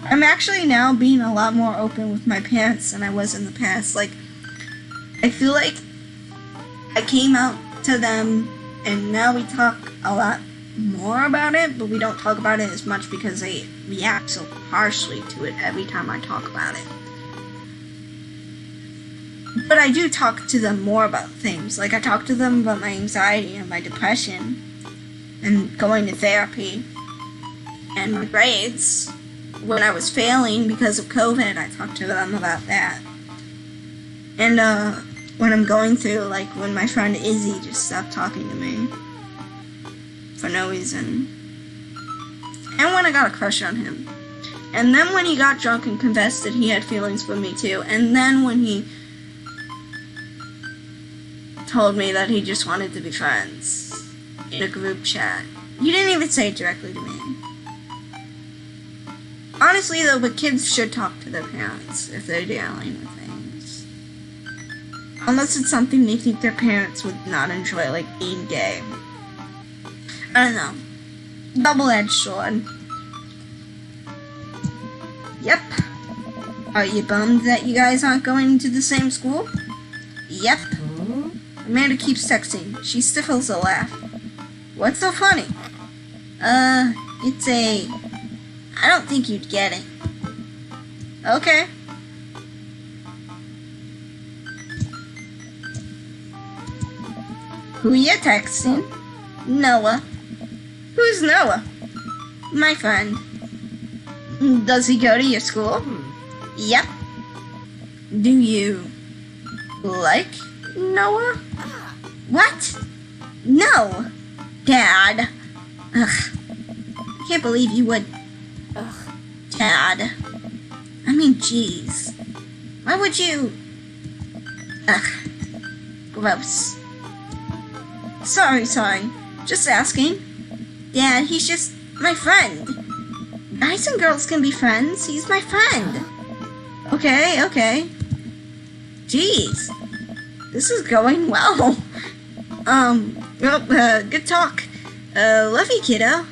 I'm actually now being a lot more open with my parents than I was in the past. Like, I feel like I came out to them and now we talk a lot more about it, but we don't talk about it as much because they react so harshly to it every time I talk about it. But I do talk to them more about things. Like, I talk to them about my anxiety and my depression and going to therapy and my grades. When I was failing because of COVID, I talked to them about that. And when I'm going through, like when my friend Izzy just stopped talking to me for no reason. And when I got a crush on him. And then when he got drunk and confessed that he had feelings for me too. And then when he told me that he just wanted to be friends in a group chat. He didn't even say it directly to me. Honestly though, but kids should talk to their parents if they're dealing with things. Unless it's something they think their parents would not enjoy, like being gay. I don't know. Double-edged sword. Yep. Are you bummed that you guys aren't going to the same school? Yep. Amanda keeps texting. She stifles a laugh. What's so funny? It's a... I don't think you'd get it. Okay. Who you texting? Noah. Who's Noah? My friend. Does he go to your school? Yep. Do you like Noah? What? No. Dad. Ugh. I can't believe you would. Ugh. Dad. I mean, jeez. Why would you? Ugh. Gross. Sorry. Just asking. Dad, he's just my friend. Guys and girls can be friends. He's my friend. Okay. Jeez. This is going well. Good talk. Love you, kiddo.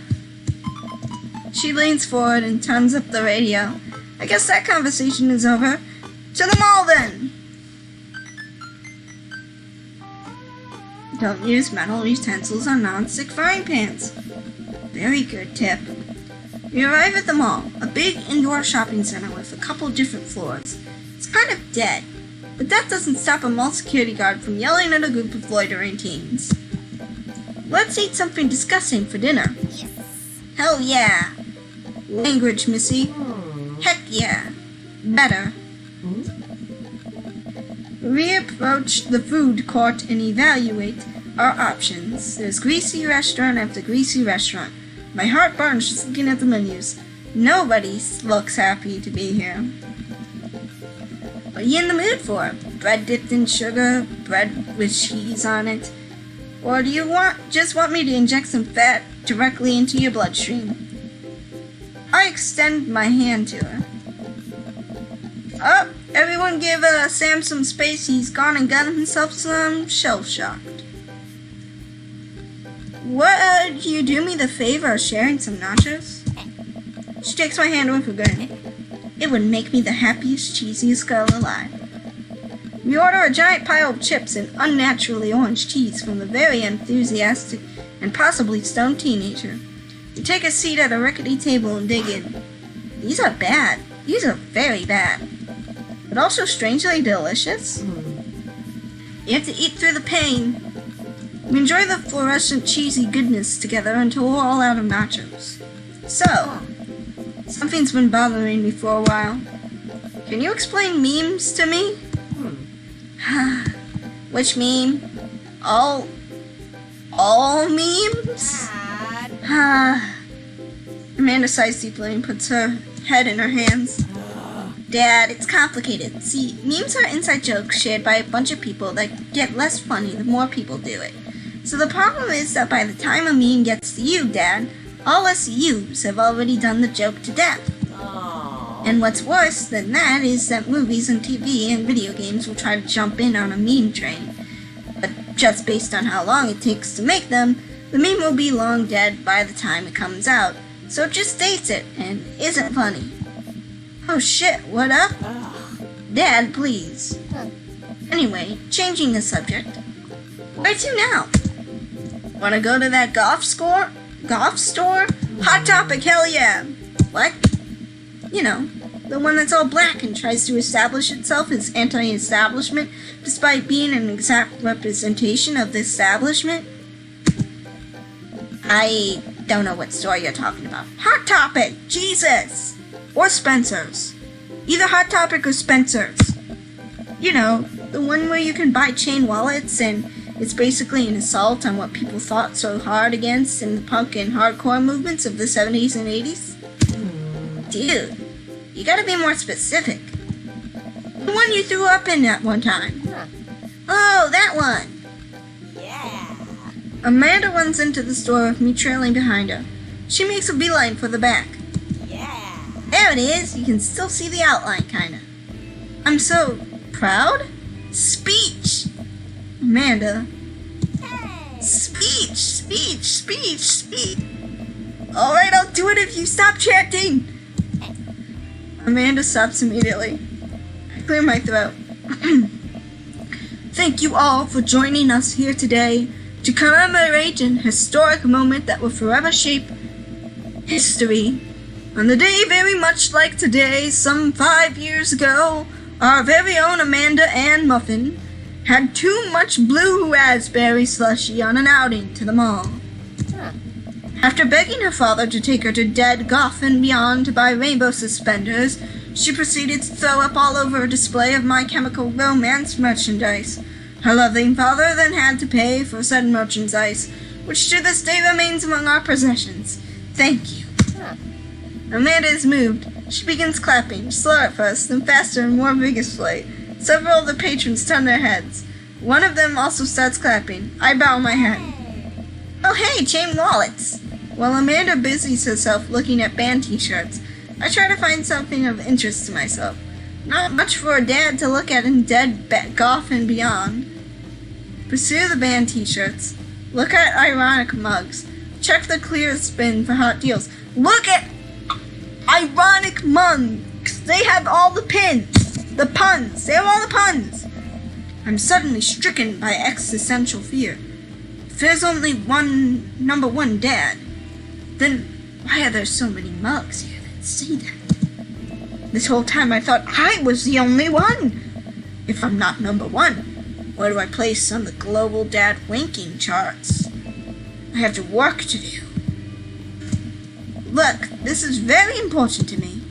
She leans forward and turns up the radio. I guess that conversation is over. To the mall, then! Don't use metal utensils on non-stick frying pans. Very good tip. We arrive at the mall, a big indoor shopping center with a couple different floors. It's kind of dead, but that doesn't stop a mall security guard from yelling at a group of loitering teens. Let's eat something disgusting for dinner. Yes. Hell yeah. Language, missy. Heck yeah. Better. We approach the food court and evaluate our options. There's greasy restaurant after greasy restaurant. My heart burns just looking at the menus. Nobody looks happy to be here. What are you in the mood for? Bread dipped in sugar? Bread with cheese on it? Or do you just want me to inject some fat directly into your bloodstream? I extend my hand to her. Oh, everyone give Sam some space. He's gone and got himself some shell-shocked. Would you do me the favor of sharing some nachos? She takes my hand with a grin. It would make me the happiest, cheesiest girl alive. We order a giant pile of chips and unnaturally orange cheese from the very enthusiastic and possibly stoned teenager. We take a seat at a rickety table and dig in. These are bad. These are very bad. But also strangely delicious. You have to eat through the pain. We enjoy the fluorescent cheesy goodness together until we're all out of nachos. So, something's been bothering me for a while. Can you explain memes to me? Which meme? All memes? Amanda sighs deeply and puts her head in her hands. Dad, it's complicated. See, memes are inside jokes shared by a bunch of people that get less funny the more people do it. So the problem is that by the time a meme gets to you, Dad, all us yous have already done the joke to death. And what's worse than that is that movies and TV and video games will try to jump in on a meme train. But just based on how long it takes to make them, the meme will be long dead by the time it comes out. So it just dates it and isn't funny. Oh shit, what up? Dad, please. Anyway, changing the subject. Where to now? Wanna go to that golf store? Hot Topic, hell yeah! What? You know, the one that's all black and tries to establish itself as anti-establishment despite being an exact representation of the establishment? I don't know what store you're talking about. Hot Topic! Jesus! Or Spencer's. Either Hot Topic or Spencer's. You know, the one where you can buy chain wallets and it's basically an assault on what people fought so hard against in the punk and hardcore movements of the 70s and 80s. Dude, you gotta be more specific. The one you threw up in at one time. Oh, that one. Yeah. Amanda runs into the store with me trailing behind her. She makes a beeline for the back. Yeah. There it is. You can still see the outline, kinda. I'm so proud. Speech. Amanda. Hey. Speech. Alright, I'll do it if you stop chanting. Amanda stops immediately. I clear my throat. Thank you all for joining us here today to commemorate an historic moment that will forever shape history. On the day very much like today, some 5 years ago, our very own Amanda Ann Muffin Had too much blue raspberry slushy on an outing to the mall. After begging her father to take her to Dead Goff and Beyond to buy rainbow suspenders, she proceeded to throw up all over a display of My Chemical Romance merchandise. Her loving father then had to pay for said merchandise, which to this day remains among our possessions. Thank you. Amanda is moved. She begins clapping, slow at first, then faster and more vigorously. Several of the patrons turn their heads. One of them also starts clapping. I bow my head. Oh hey, chain wallets! While Amanda busies herself looking at band t-shirts, I try to find something of interest to myself. Not much for a dad to look at in Dead Goff and Beyond. Pursue the band t-shirts. Look at ironic mugs. Check the clearest bin for hot deals. Look at ironic mugs! They have all the pins! The puns! They have all the puns! I'm suddenly stricken by existential fear. If there's only one number one dad, then why are there so many mugs here that say that? This whole time I thought I was the only one. If I'm not number one, where do I place on the global dad ranking charts? I have work to do. Look, this is very important to me.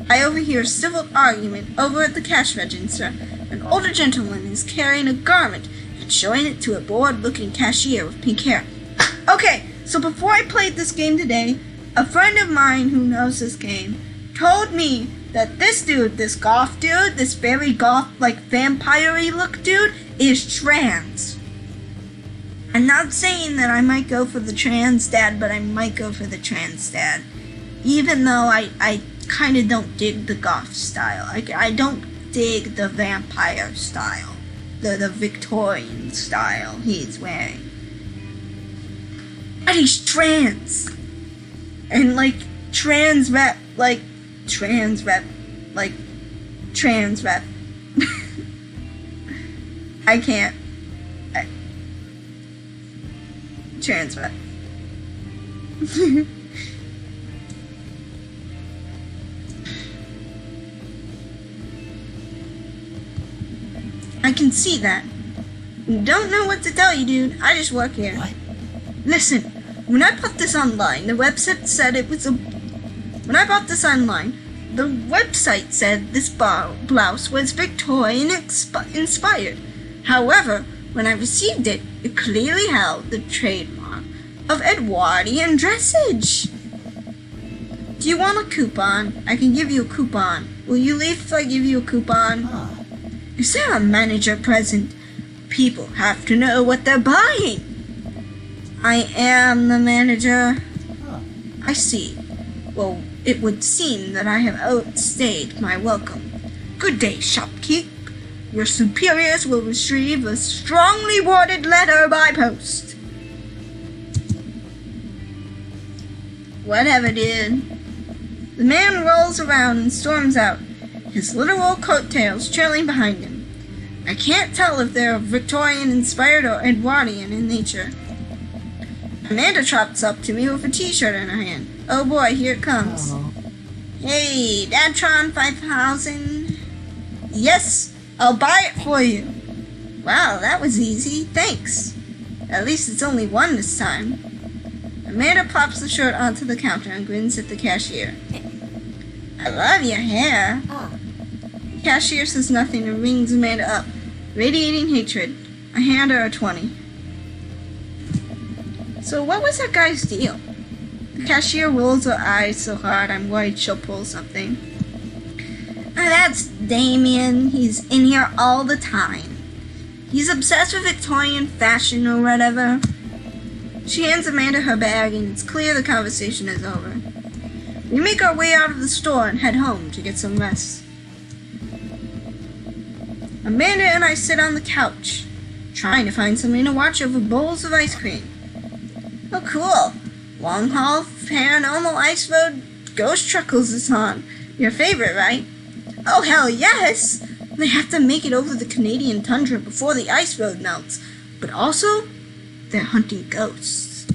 I overhear a civil argument over at the cash register. An older gentleman is carrying a garment and showing it to a bored-looking cashier with pink hair. Okay, so before I played this game today, a friend of mine who knows this game told me that this dude, this goth dude, this very goth, like vampire-y look dude, is trans. I'm not saying that I might go for the trans dad, but I might go for the trans dad. Even though I kind of don't dig the goth style. I don't dig the vampire style. The Victorian style he's wearing. But he's trans. And trans rep. I can't. Trans rep. I can see that. Don't know what to tell you, dude. I just work here. What? Listen, when I put this online, the website said it was a... When I bought this online, the website said this blouse was Victorian inspired. However, when I received it, it clearly held the trademark of Edwardian dressage. Do you want a coupon? I can give you a coupon. Will you leave if I give you a coupon? Is there a manager present? People have to know what they're buying. I am the manager. I see. Well, it would seem that I have outstayed my welcome. Good day, shopkeep. Your superiors will receive a strongly worded letter by post. Whatever, dude. The man rolls around and storms out, his literal coattails trailing behind him. I can't tell if they're Victorian-inspired or Edwardian in nature. Amanda trots up to me with a t-shirt in her hand. Oh boy, here it comes. Hey, Dadtron 5000. Yes, I'll buy it for you. Wow, that was easy. Thanks. At least it's only one this time. Amanda plops the shirt onto the counter and grins at the cashier. I love your hair. The cashier says nothing and rings Amanda up, radiating hatred. I hand her a 20. So what was that guy's deal? The cashier rolls her eyes so hard I'm worried she'll pull something. That's Damien. He's in here all the time. He's obsessed with Victorian fashion or whatever. She hands Amanda her bag and it's clear the conversation is over. We make our way out of the store and head home to get some rest. Amanda and I sit on the couch, trying to find something to watch over bowls of ice cream. Oh cool, Long Haul Paranormal Ice Road Ghost Truckles is on. Your favorite, right? Oh hell yes! They have to make it over the Canadian tundra before the ice road melts. But also, they're hunting ghosts.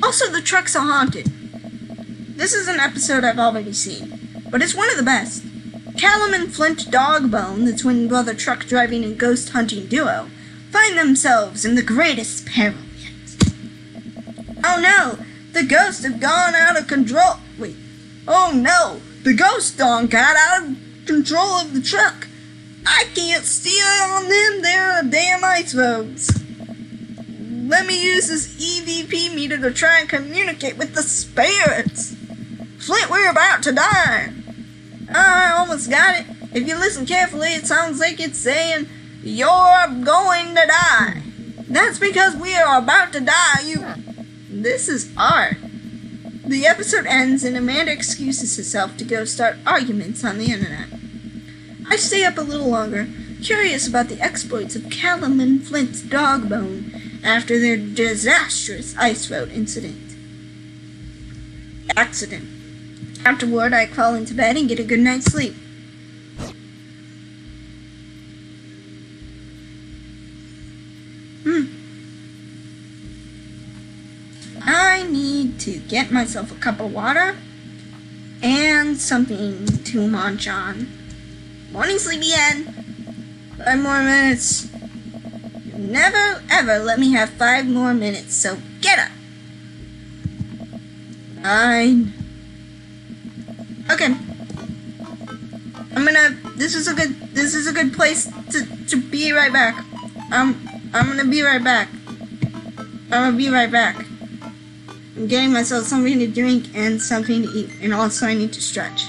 Also, the trucks are haunted. This is an episode I've already seen, but it's one of the best. Callum and Flint Dogbone, the twin brother truck driving and ghost hunting duo, find themselves in the greatest peril yet. Oh no! The ghosts have gone out of control. Wait. Oh no! The ghost dog got out of control of the truck. I can't steer on them. They're damn ice roads. Let me use this EVP meter to try and communicate with the spirits. Flint, we're about to die. I almost got it. If you listen carefully, it sounds like it's saying, "You're going to die." That's because we are about to die. This is art. The episode ends and Amanda excuses herself to go start arguments on the internet. I stay up a little longer, curious about the exploits of Callum and Flint's Dogbone after their disastrous ice road accident. Afterward, I crawl into bed and get a good night's sleep. I need to get myself a cup of water and something to munch on. Morning, sleepyhead. 5 more minutes. You never ever let me have 5 more minutes, so get up. 9. Okay. This is a good place to be right back. I'm gonna be right back. I'm getting myself something to drink and something to eat, and also I need to stretch.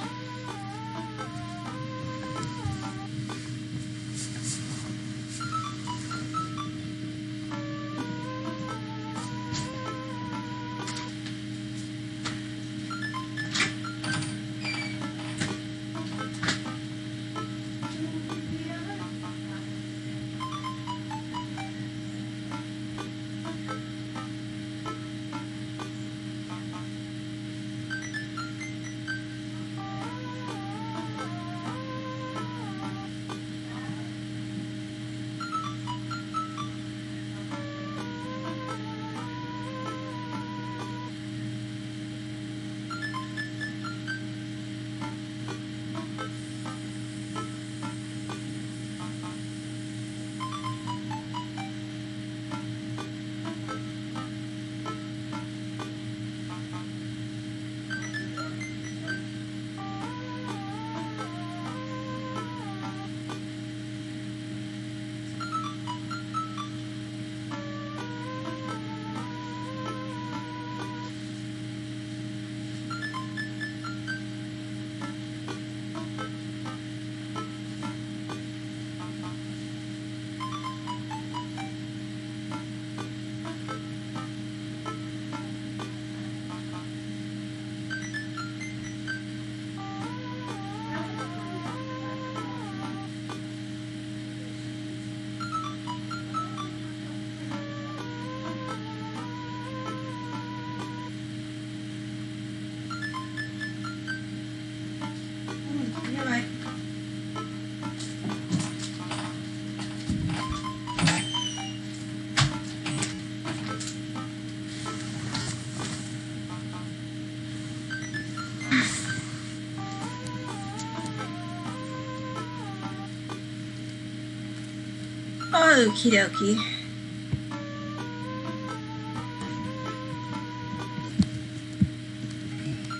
Okie dokie.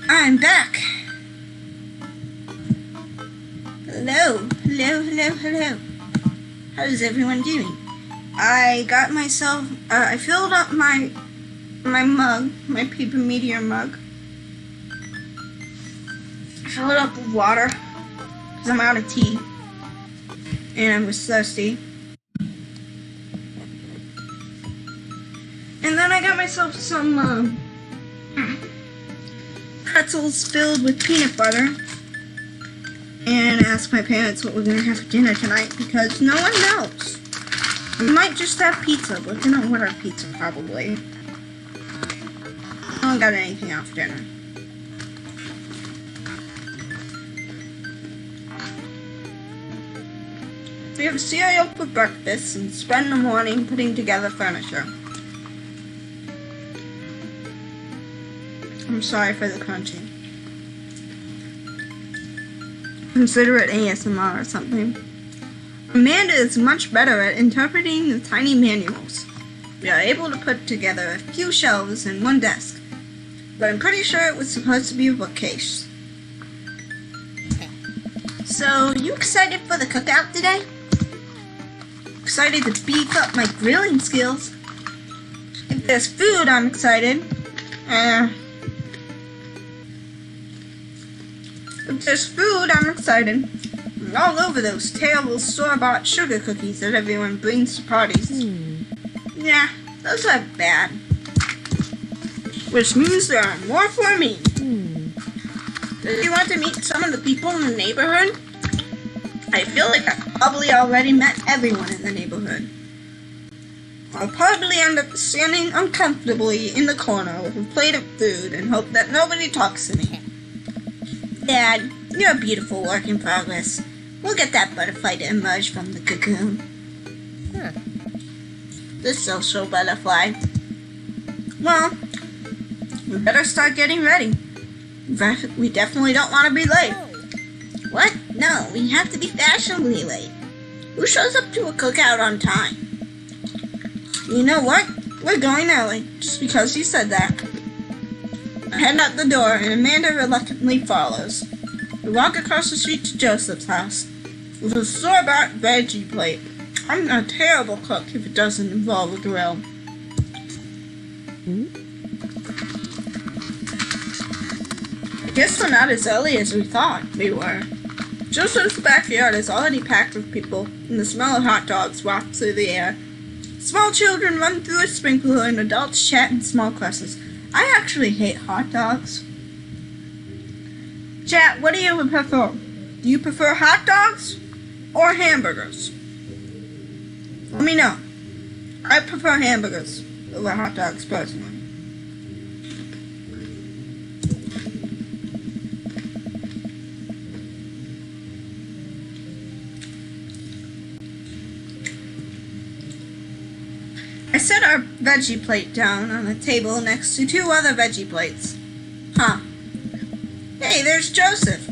I'm back. Hello. How's everyone doing? I got myself, I filled up my mug, my paper meteor mug. I filled it up with water, because I'm out of tea. And I was thirsty. And then I got myself some pretzels filled with peanut butter. And asked my parents what we're going to have for dinner tonight because no one knows. We might just have pizza. We're going to order pizza probably. I don't got anything out for dinner. We have cereal for breakfast and spend the morning putting together furniture. I'm sorry for the crunching. consider it ASMR or something. Amanda is much better at interpreting the tiny manuals. We are able to put together a few shelves and one desk, but I'm pretty sure it was supposed to be a bookcase. So, you excited for the cookout today? Excited to beef up my grilling skills? If there's food, I'm excited. If there's food, I'm excited. I'm all over those terrible store-bought sugar cookies that everyone brings to parties. Yeah, those are bad. Which means there are more for me. Do you want to meet some of the people in the neighborhood? I feel like I've probably already met everyone in the neighborhood. I'll probably end up standing uncomfortably in the corner with a plate of food and hope that nobody talks to me. Dad, you're a beautiful work in progress. We'll get that butterfly to emerge from the cocoon. The social butterfly. Well, we better start getting ready. We definitely don't want to be late. What? No, we have to be fashionably late. Who shows up to a cookout on time? You know what? We're going early, just because you said that. I head out the door, and Amanda reluctantly follows. We walk across the street to Joseph's house, with a store-bought veggie plate. I'm a terrible cook if it doesn't involve a grill. I guess we're not as early as we thought we were. Joseph's backyard is already packed with people, and the smell of hot dogs wafts through the air. Small children run through a sprinkler, and adults chat in small classes. I actually hate hot dogs. Chat, what do you prefer? Do you prefer hot dogs or hamburgers? Let me know. I prefer hamburgers over hot dogs personally. I set our veggie plate down on a table next to two other veggie plates. Huh. Hey, there's Joseph.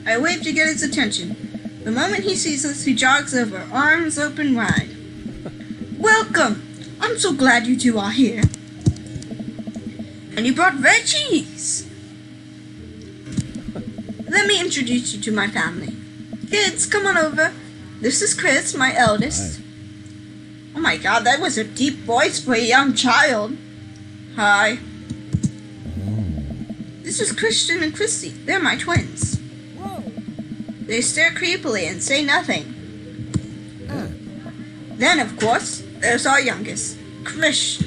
I wave to get his attention. The moment he sees us, he jogs over, arms open wide. Welcome! I'm so glad you two are here. And you brought veggies! Let me introduce you to my family. Kids, come on over. This is Chris, my eldest. Oh my god, that was a deep voice for a young child. Hi. This is Christian and Christy. They're my twins. They stare creepily and say nothing. Then, of course, there's our youngest, Krish.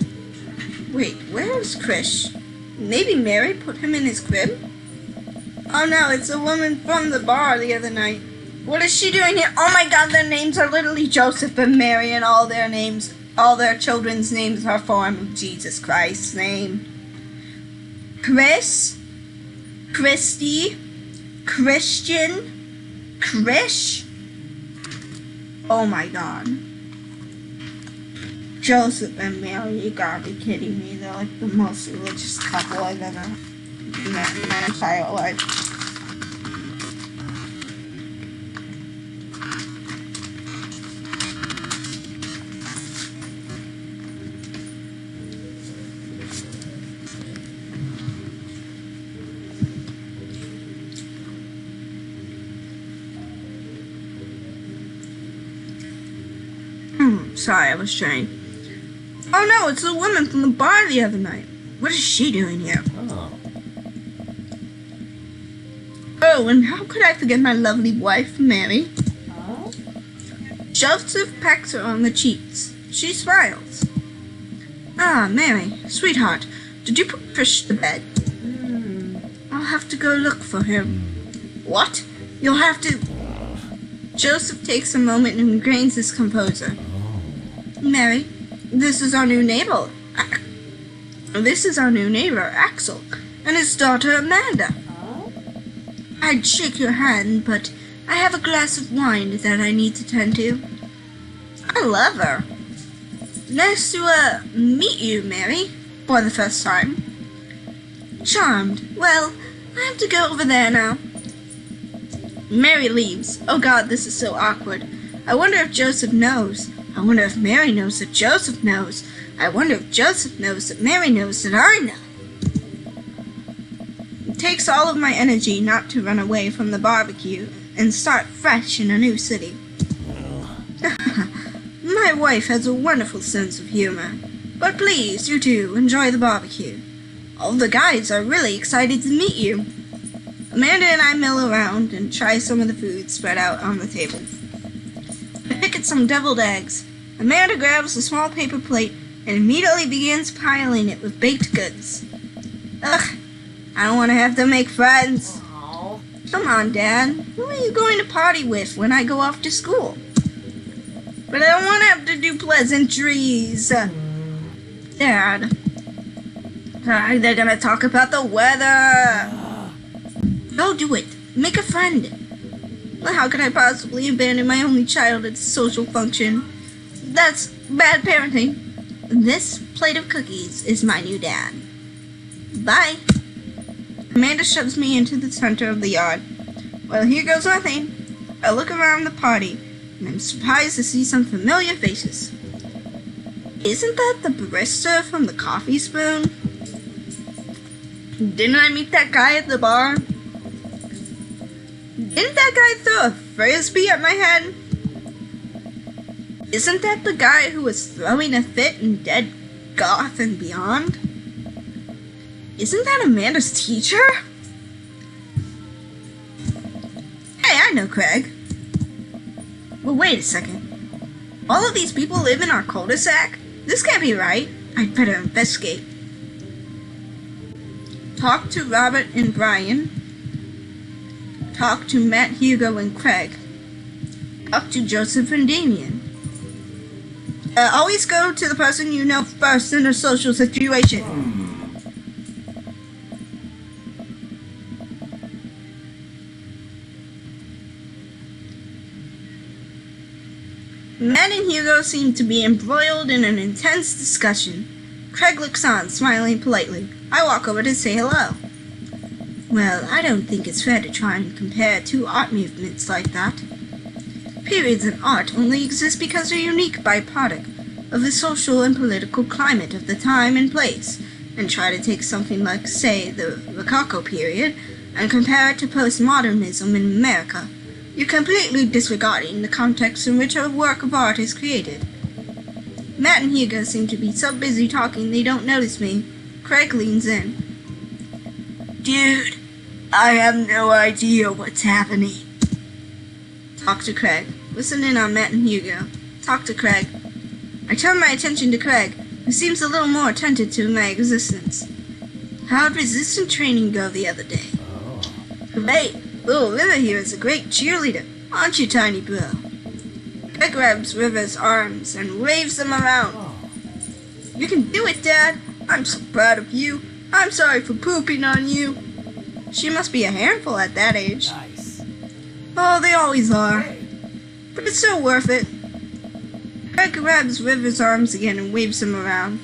Wait, where is Krish? Maybe Mary put him in his crib? Oh no, it's a woman from the bar the other night. What is she doing here? Oh my god, their names are literally Joseph and Mary, and all their children's names are form of Jesus Christ's name. Chris, Christy, Christian, Krish. Oh my god. Joseph and Mary, you gotta be kidding me. They're like the most religious couple I've ever met in my entire life. Sorry, I was trying. Oh no, it's the woman from the bar the other night. What is she doing here? Oh, and how could I forget my lovely wife, Mary? Joseph pecks her on the cheeks. She smiles. Ah, Mary, sweetheart, did you put Krish to bed? I'll have to go look for him. What? You'll have to... Joseph takes a moment and regains his composure. Mary, this is our new neighbor. Axel, and his daughter, Amanda. I'd shake your hand, but I have a glass of wine that I need to tend to. I love her. Nice to, meet you, Mary, for the first time. Charmed. Well, I have to go over there now. Mary leaves. Oh God, this is so awkward. I wonder if Joseph knows. I wonder if Mary knows that Joseph knows. I wonder if Joseph knows that Mary knows that I know. It takes all of my energy not to run away from the barbecue and start fresh in a new city. My wife has a wonderful sense of humor. But please, you two, enjoy the barbecue. All the guys are really excited to meet you. Amanda and I mill around and try some of the food spread out on the table. I pick at some deviled eggs. Amanda grabs a small paper plate and immediately begins piling it with baked goods. Ugh, I don't want to have to make friends. Aw. Come on, Dad. Who are you going to party with when I go off to school? But I don't want to have to do pleasantries. Dad. They're gonna talk about the weather. Go do it. Make a friend. Well, how could I possibly abandon my only child at a social function? That's bad parenting. This plate of cookies is my new dad. Bye. Amanda shoves me into the center of the yard. Well, here goes nothing. I look around the party, and I'm surprised to see some familiar faces. Isn't that the barista from the Coffee Spoon? Didn't I meet that guy at the bar? Didn't that guy throw a frisbee at my head? Isn't that the guy who was throwing a fit in Dead Goth and Beyond? Isn't that Amanda's teacher? Hey, I know Craig. Well, wait a second. All of these people live in our cul-de-sac? This can't be right. I'd better investigate. Talk to Robert and Brian. Talk to Matt, Hugo, and Craig. Talk to Joseph and Damien. Always go to the person you know first in a social situation. Matt and Hugo seem to be embroiled in an intense discussion. Craig looks on, smiling politely. I walk over to say hello. Well, I don't think it's fair to try and compare two art movements like that. Periods in art only exist because they're unique byproduct of the social and political climate of the time and place, and try to take something like, say, the Rococo period, and compare it to postmodernism in America. You're completely disregarding the context in which a work of art is created. Matt and Hugo seem to be so busy talking they don't notice me. Craig leans in. Dude, I have no idea what's happening. Talk to Craig. Listen in on Matt and Hugo. Talk to Craig. I turn my attention to Craig, who seems a little more attentive to my existence. How'd resistance training go the other day? Great. Little River here is a great cheerleader, aren't you, tiny bro? Craig grabs River's arms and waves them around. You can do it, Dad. I'm so proud of you. I'm sorry for pooping on you. She must be a handful at that age. Nice. Oh, they always are. But it's so worth it. Craig grabs River's arms again and waves him around.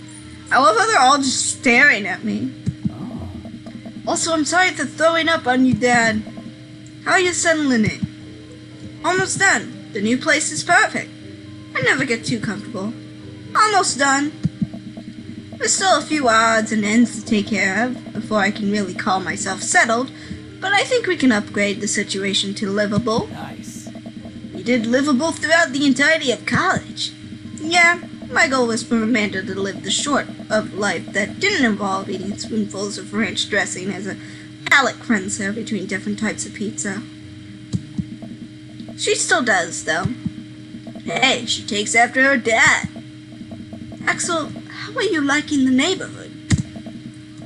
I love how they're all just staring at me. Also, I'm sorry for throwing up on you, Dad. How are you settling it? Almost done. The new place is perfect. I never get too comfortable. Almost done. There's still a few odds and ends to take care of before I can really call myself settled, but I think we can upgrade the situation to livable. Nice. We did livable throughout the entirety of college. Yeah, my goal was for Amanda to live the short of life that didn't involve eating spoonfuls of ranch dressing as a palate cleanser between different types of pizza. She still does, though. Hey, she takes after her dad. Axel, how are you liking the neighborhood?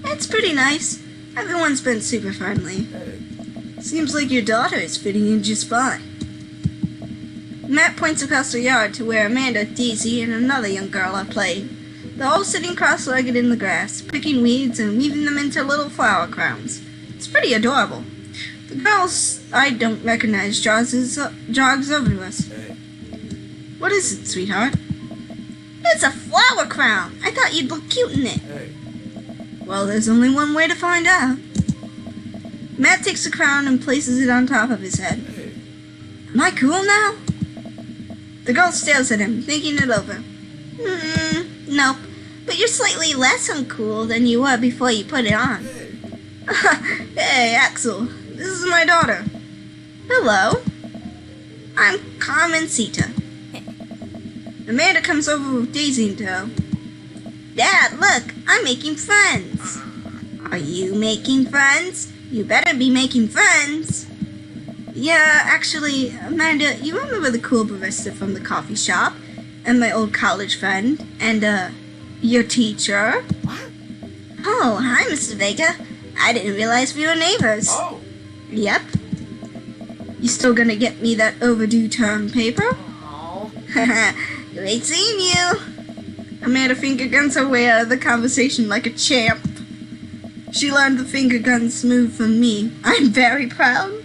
It's pretty nice. Everyone's been super friendly. Seems like your daughter is fitting in just fine. Matt points across the yard to where Amanda, Daisy, and another young girl are playing. They're all sitting cross-legged in the grass, picking weeds and weaving them into little flower crowns. It's pretty adorable. The girls I don't recognize jogs over us. What is it, sweetheart? It's a flower crown. I thought you'd look cute in it. Well, there's only one way to find out. Matt takes the crown and places it on top of his head. Am I cool now? The girl stares at him, thinking it over. Nope. But you're slightly less uncool than you were before you put it on. Hey, Axel. This is my daughter. Hello. I'm Carmencita. Amanda comes over with Daisy in tow. Dad, look, I'm making friends. Are you making friends? You better be making friends. Yeah, actually, Amanda, you remember the cool barista from the coffee shop? And my old college friend? And, your teacher? What? Oh, hi, Mr. Vega. I didn't realize we were neighbors. Oh. Yep. You still gonna get me that overdue term paper? Oh. Great seeing you. Amanda finger guns her way out of the conversation like a champ. She learned the finger guns move from me. I'm very proud.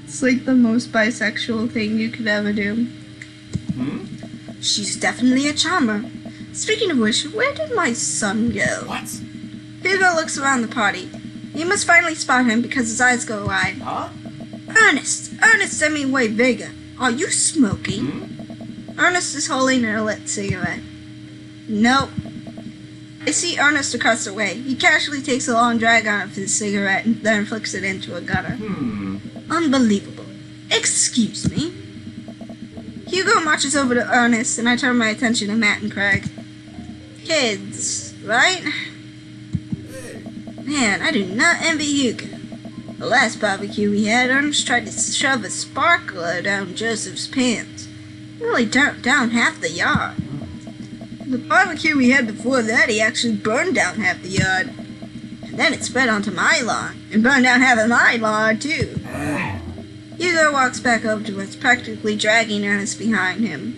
It's like the most bisexual thing you could ever do. She's definitely a charmer. Speaking of which, where did my son go? What? Hugo looks around the party. You must finally spot him because his eyes go wide. Huh? Ernest Hemingway Vega, are you smoking? Ernest is holding a lit cigarette. Nope. I see Ernest across the way. He casually takes a long drag on of his cigarette and then flicks it into a gutter. Unbelievable. Excuse me. Hugo marches over to Ernest and I turn my attention to Matt and Craig. Kids, right? Man, I do not envy Hugo. The last barbecue we had, Ernest tried to shove a sparkler down Joseph's pants. Nearly turned down half the yard. The barbecue we had before that, he actually burned down half the yard. And then it spread onto my lawn, and burned down half of my lawn, too. Hugo walks back over to us, practically dragging Ernest behind him.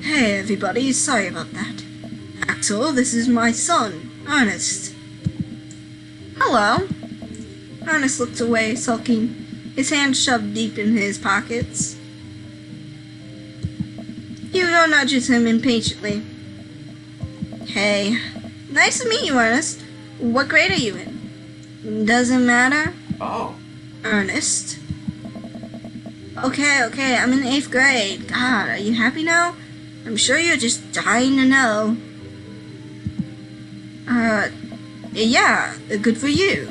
Hey, everybody, sorry about that. Axel, this is my son, Ernest. Hello. Ernest looks away, sulking, his hands shoved deep in his pockets. Hugo nudges him impatiently. Hey. Nice to meet you, Ernest. What grade are you in? Doesn't matter. Oh. Ernest. Okay, I'm in 8th grade. God, are you happy now? I'm sure you're just dying to know. Yeah, good for you.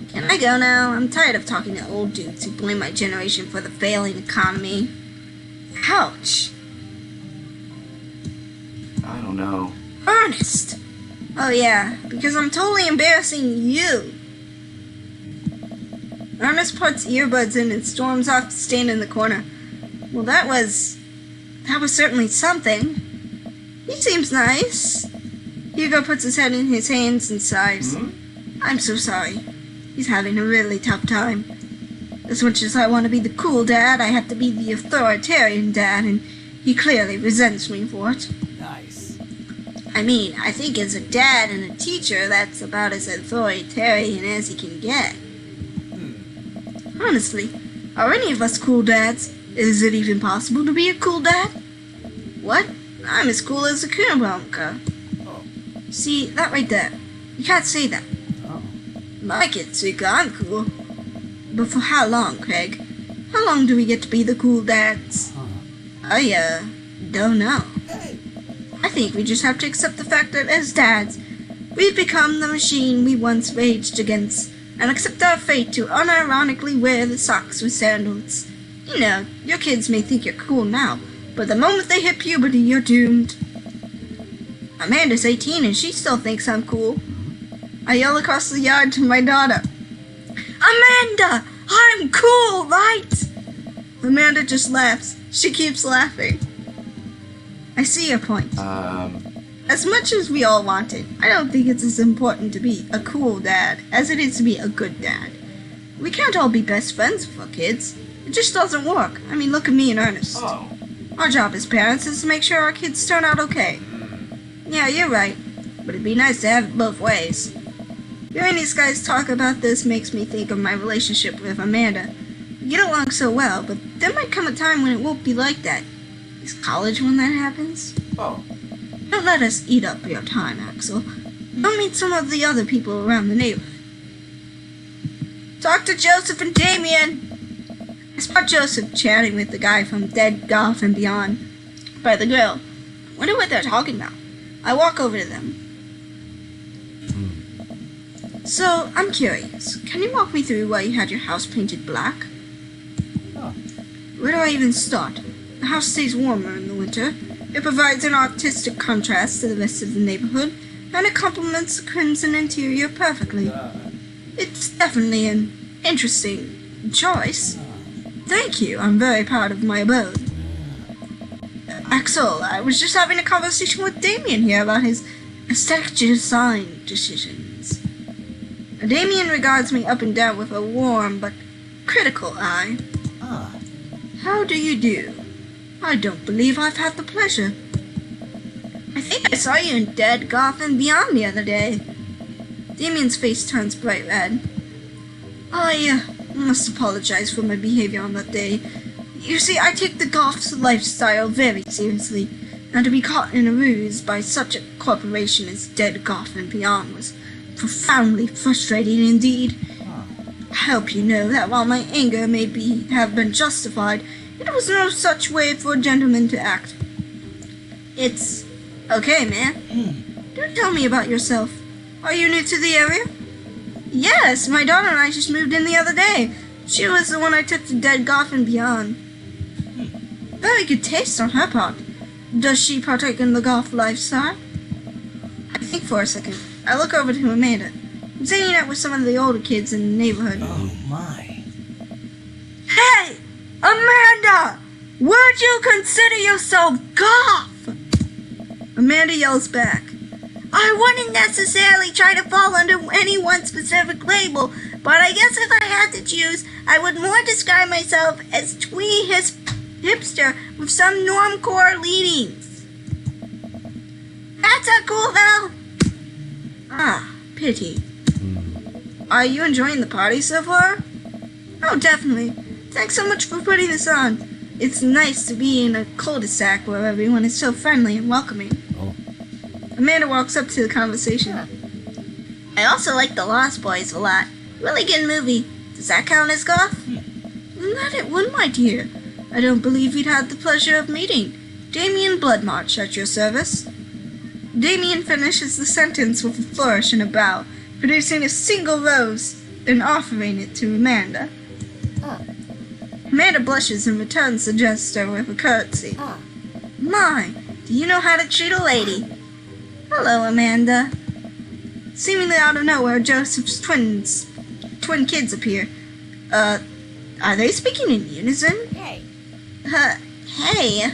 Can I go now? I'm tired of talking to old dudes who blame my generation for the failing economy. Ouch. I don't know. Ernest! Oh yeah, because I'm totally embarrassing you. Ernest puts earbuds in and storms off to stand in the corner. Well, that was certainly something. He seems nice. Hugo puts his head in his hands and sighs. I'm so sorry. He's having a really tough time. As much as I want to be the cool dad, I have to be the authoritarian dad, and he clearly resents me for it. Nice. I mean, I think as a dad and a teacher, that's about as authoritarian as he can get. Honestly, are any of us cool dads? Is it even possible to be a cool dad? What? I'm as cool as a Kunabanka. See, that right there. You can't say that. My kids think I'm cool. But for how long, Craig? How long do we get to be the cool dads? I don't know. I think we just have to accept the fact that as dads, we've become the machine we once raged against, and accept our fate to unironically wear the socks with sandals. You know, your kids may think you're cool now, but the moment they hit puberty, you're doomed. Amanda's 18 and she still thinks I'm cool. I yell across the yard to my daughter. Amanda! I'm cool, right? Amanda just laughs. She keeps laughing. I see your point. As much as we all want it, I don't think it's as important to be a cool dad as it is to be a good dad. We can't all be best friends with our kids. It just doesn't work. I mean, look at me and Ernest. Oh. Our job as parents is to make sure our kids turn out okay. Yeah, you're right, but it'd be nice to have it both ways. Hearing these guys talk about this makes me think of my relationship with Amanda. We get along so well, but there might come a time when it won't be like that. Is college when that happens? Oh. Don't let us eat up your time, Axel. Go meet some of the other people around the neighborhood. Dr. Joseph and Damien! I spot Joseph chatting with the guy from Dead Golf and Beyond by the grill. Wonder what they're talking about. I walk over to them. So, I'm curious. Can you walk me through why you had your house painted black? Oh. Where do I even start? The house stays warmer in the winter. It provides an artistic contrast to the rest of the neighborhood, and it complements the crimson interior perfectly. It's definitely an interesting choice. Thank you. I'm very proud of my abode. Axel, I was just having a conversation with Damien here about his aesthetic design decisions. Damien regards me up and down with a warm but critical eye. How do you do? I don't believe I've had the pleasure. I think I saw you in Dead Golf and Beyond the other day. Damien's face turns bright red. I must apologize for my behavior on that day. You see, I take the golf's lifestyle very seriously, and to be caught in a ruse by such a corporation as Dead Golf and Beyond was profoundly frustrating indeed. I hope you know that while my anger may have been justified, it was no such way for a gentleman to act. It's okay, man. Do tell me about yourself. Are you new to the area? Yes, my daughter and I just moved in the other day. She was the one I took to Dead Golf and Beyond. Very good taste on her part. Does she partake in the golf lifestyle? I think for a second. I look over to Amanda. I'm hanging out with some of the older kids in the neighborhood. Oh my. Hey! Amanda! Would you consider yourself golf? Amanda yells back. I wouldn't necessarily try to fall under any one specific label, but I guess if I had to choose, I would more describe myself as twee hipster with some normcore leanings. That's a cool, Val. Ah, pity. Are you enjoying the party so far? Oh, definitely. Thanks so much for putting this on. It's nice to be in a cul-de-sac where everyone is so friendly and welcoming. Oh. Amanda walks up to the conversation. I also like the Lost Boys a lot. Really good movie. Does that count as golf? That it would, my dear. I don't believe you'd had the pleasure of meeting Damien Bloodmarch at your service. Damien finishes the sentence with a flourish and a bow, producing a single rose and offering it to Amanda. Amanda blushes and returns the gesture with a curtsy. My, do you know how to treat a lady? Hello, Amanda. Seemingly out of nowhere, Joseph's twin kids appear. Are they speaking in unison? Hey. Hey,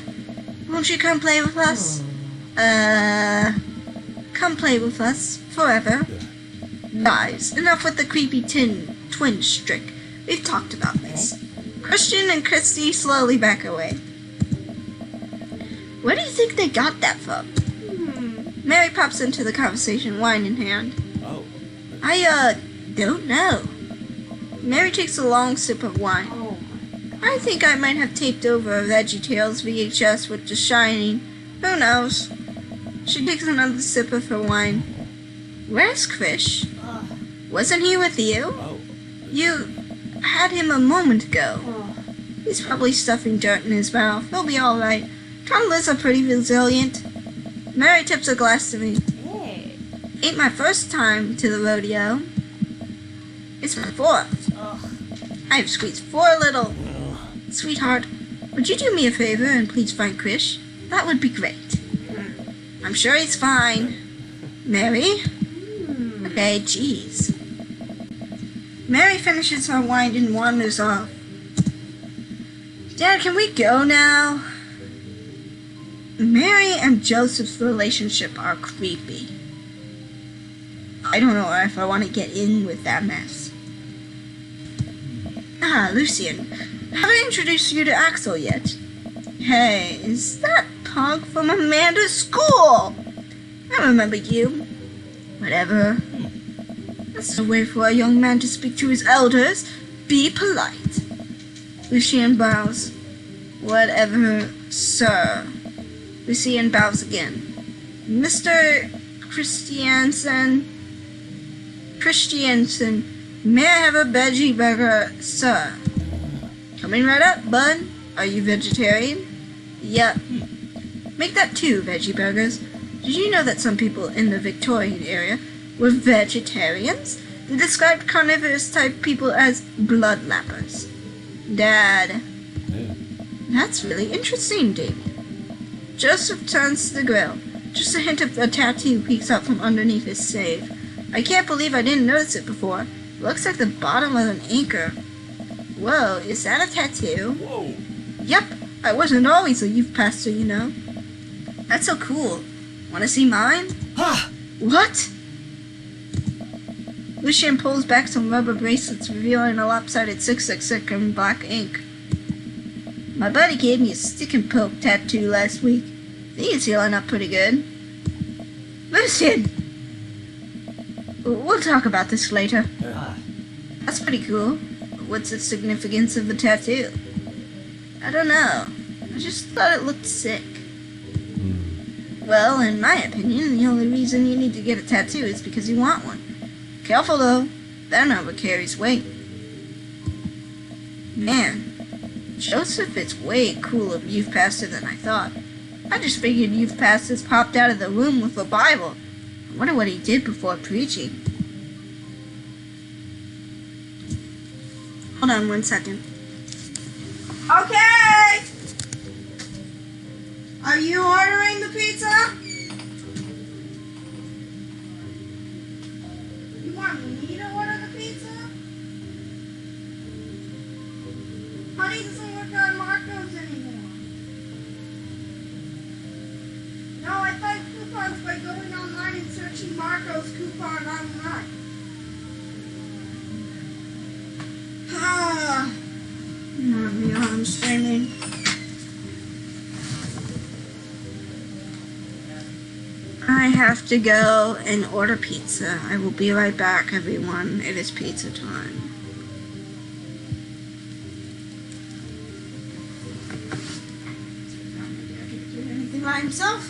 won't you come play with us? Come play with us forever. Guys, enough with the creepy twin trick. We've talked about this. Christian and Christy slowly back away. Where do you think they got that from? Mary pops into the conversation, wine in hand. Oh. I don't know. Mary takes a long sip of wine. I think I might have taped over a VeggieTales VHS with The Shining. Who knows? She takes another sip of her wine. Where's Krish? Wasn't he with you? Oh. You had him a moment ago. He's probably stuffing dirt in his mouth. He'll be alright. Toddlers are pretty resilient. Mary tips a glass to me. Hey. Ain't my first time to the rodeo. It's my fourth. I've squeezed 4 little. Sweetheart, would you do me a favor and please find Krish? That would be great. I'm sure he's fine. Mary? Okay, jeez. Mary finishes her wine and wanders off. Dad, can we go now? Mary and Joseph's relationship are creepy. I don't know if I want to get in with that mess. Ah, Lucian. Have I introduced you to Axel yet? Hey, is that punk from Amanda's school? I remember you. Whatever. That's a way for a young man to speak to his elders. Be polite. Lucian bows. Whatever, sir. Lucian bows again. Mr. Christiansen, May I have a veggie burger, sir? Coming right up, bud. Are you vegetarian? Yep. Make that 2 veggie burgers. Did you know that some people in the Victorian area were vegetarians? They described carnivorous type people as bloodlappers. Dad. Yeah. That's really interesting, Damien. Joseph turns to the grill. Just a hint of a tattoo peeks out from underneath his save. I can't believe I didn't notice it before. It looks like the bottom of an anchor. Whoa, is that a tattoo? Whoa. Yep, I wasn't always a youth pastor, you know. That's so cool. Wanna see mine? Ha! What? Lucien pulls back some rubber bracelets, revealing a lopsided 666 in black ink. My buddy gave me a stick and poke tattoo last week. I think it's healing up pretty good. Lucien! We'll talk about this later. That's pretty cool. What's the significance of the tattoo? I don't know. I just thought it looked sick. Well, in my opinion, the only reason you need to get a tattoo is because you want one. Careful though, that number carries weight. Man, Joseph is way cooler youth pastor than I thought. I just figured youth pastors popped out of the room with a Bible. I wonder what he did before preaching. Hold on 1 second. Okay! Are you ordering the pizza? You want me to order the pizza? Honey doesn't work on Marco's anymore. No, I find coupons by going online and searching Marco's coupon online. I'm streaming. I have to go and order pizza. I will be right back, everyone. It is pizza time. Do anything by himself?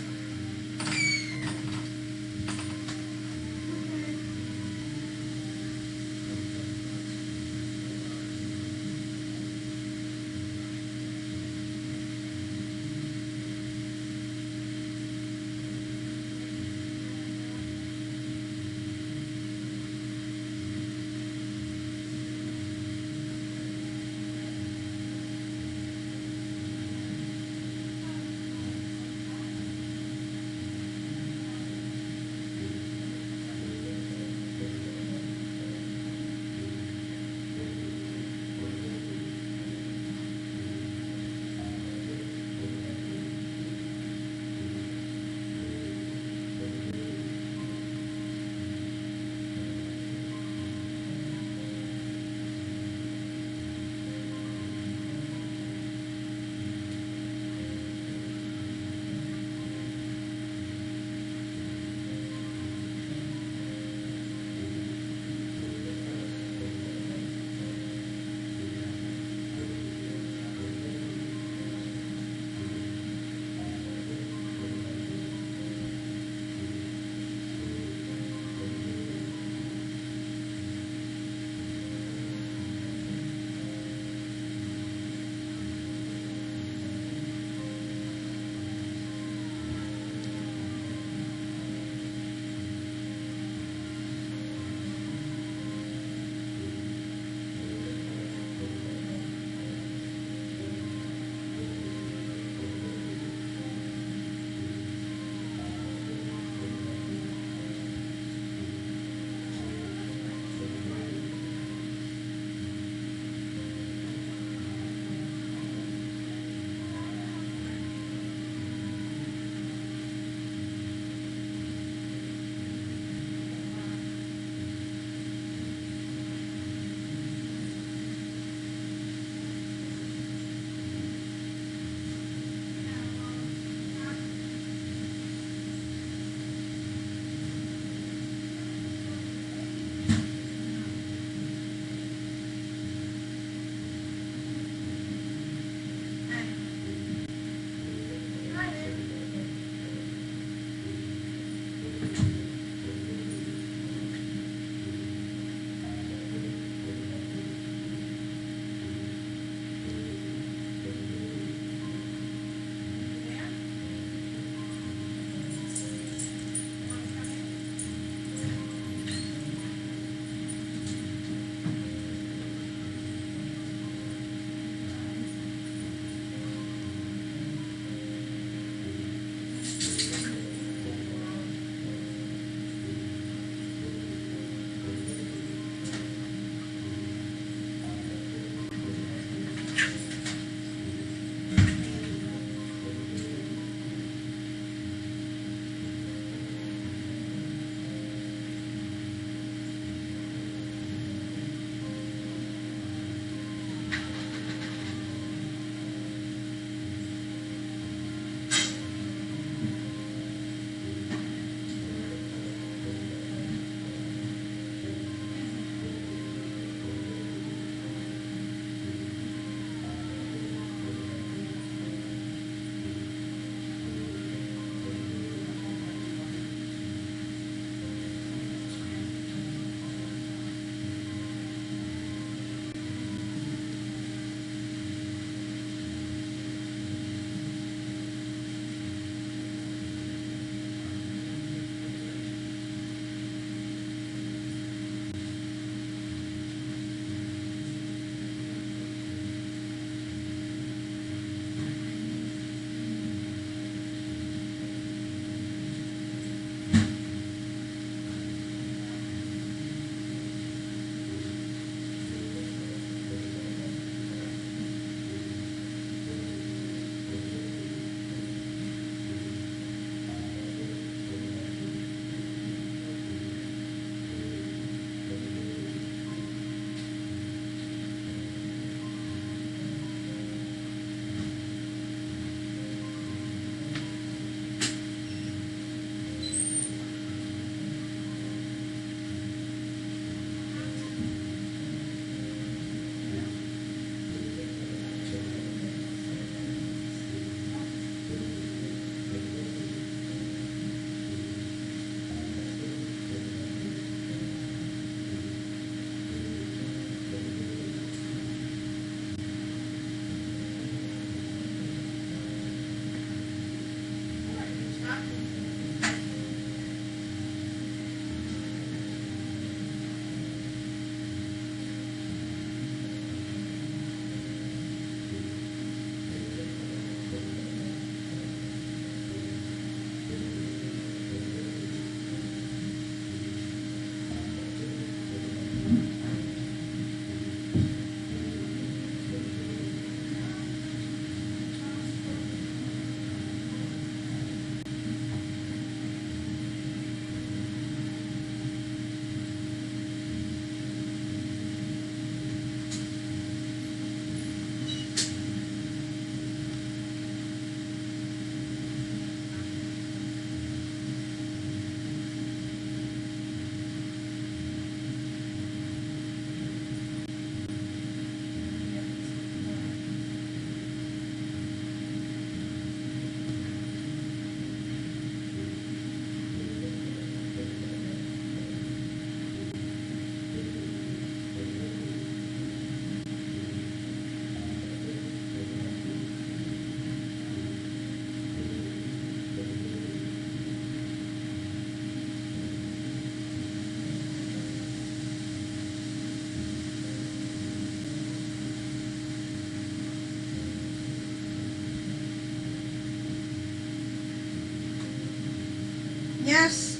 Yes.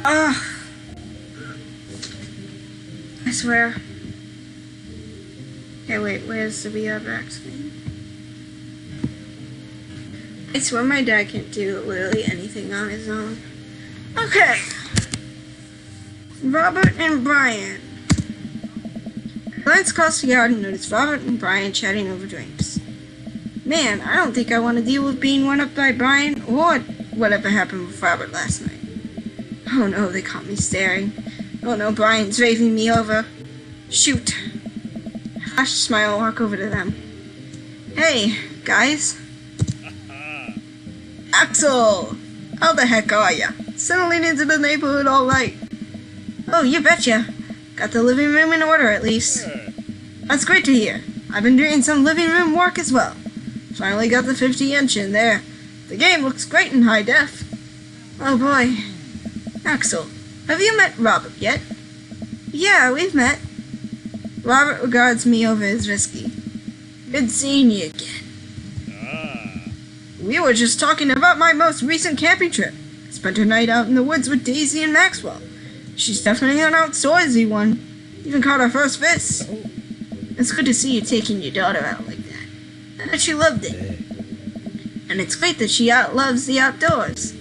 Ugh. I swear. Okay, wait, where's the BiBerryMuffin thing? I swear my dad can't do literally anything on his own. Okay. Robert and Brian. I glanced across the yard and noticed Robert and Brian chatting over drinks. Man, I don't think I want to deal with being run up by Brian or whatever happened with Robert last night. Oh no, they caught me staring. Oh no, Brian's waving me over. Shoot. I flash a smile and walk over to them. Hey, guys. Axel! How the heck are ya? Settling into the neighborhood all right? Oh, you betcha. Got the living room in order at least. That's great to hear. I've been doing some living room work as well. Finally got the 50-inch in there. The game looks great in high def. Oh boy. Axel, have you met Robert yet? Yeah, we've met. Robert regards me over his whiskey. Good seeing you again. We were just talking about my most recent camping trip. I spent a night out in the woods with Daisy and Maxwell. She's definitely an outdoorsy one. Even caught her first fish. It's good to see you taking your daughter out like that. I bet she loved it. And it's great that she loves the outdoors.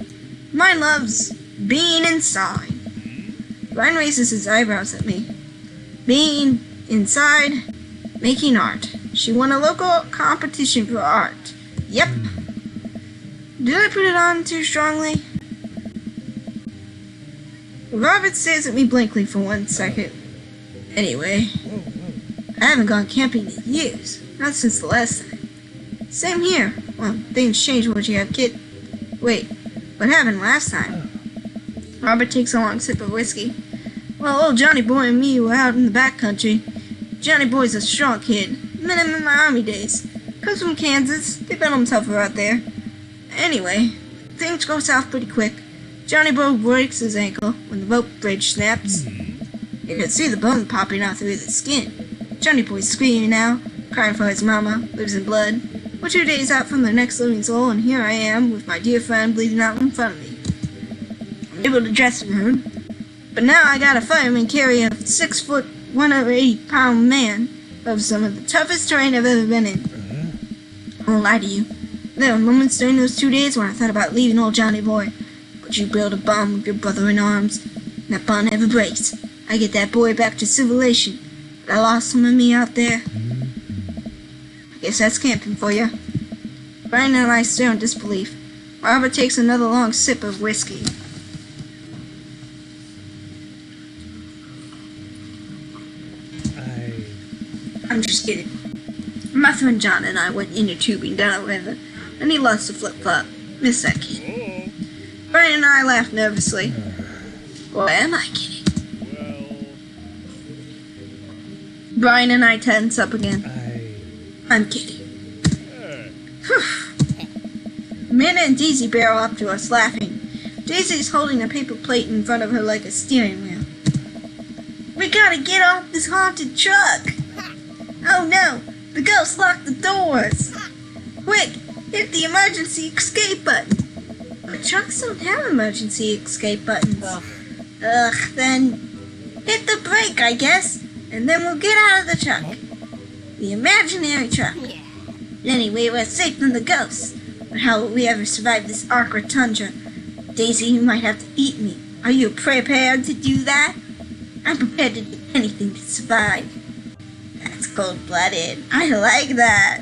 Mine loves being inside. Ryan raises his eyebrows at me. Being inside, making art. She won a local competition for art. Yep. Did I put it on too strongly? Robert stares at me blankly for 1 second. Anyway, I haven't gone camping in years. Not since the last time. Same here. Well, things change once you have kids. Wait, what happened last time? Robert takes a long sip of whiskey. Well, old Johnny Boy and me were out in the backcountry. Johnny Boy's a strong kid. Met him in my army days. Comes from Kansas. They built him tougher out there. Anyway, things go south pretty quick. Johnny Boy breaks his ankle when the rope bridge snaps. You can see the bone popping out through the skin. Johnny Boy's screaming now, crying for his mama, lives in blood. We're 2 days out from the next living soul, and here I am with my dear friend bleeding out in front of me. I'm able to dress the wound, but now I gotta fireman carry a 6-foot, 180-pound man of some of the toughest terrain I've ever been in. I won't lie to you. There were moments during those 2 days when I thought about leaving old Johnny Boy. But you build a bond with your brother in arms, and that bond never breaks. I get that boy back to civilization, but I lost some of me out there. I guess that's camping for you. Brian and I stare in disbelief. Robert takes another long sip of whiskey. I'm just kidding. My friend John and I went inner tubing down a river, and he lost a flip-flop. Miss that kid. Brian and I laughed nervously. Or am I kidding? Brian and I tense up again. I'm kidding. Amanda and Daisy barrel up to us, laughing. Daisy's holding a paper plate in front of her like a steering wheel. We gotta get off this haunted truck! Oh no! The ghost locked the doors! Quick! Hit the emergency escape button! But trucks don't have emergency escape buttons. Then hit the brake, I guess, and then we'll get out of the truck. The imaginary truck. Anyway, we're safe from the ghosts. But how will we ever survive this awkward tundra? Daisy, you might have to eat me. Are you prepared to do that? I'm prepared to do anything to survive. That's cold-blooded. I like that.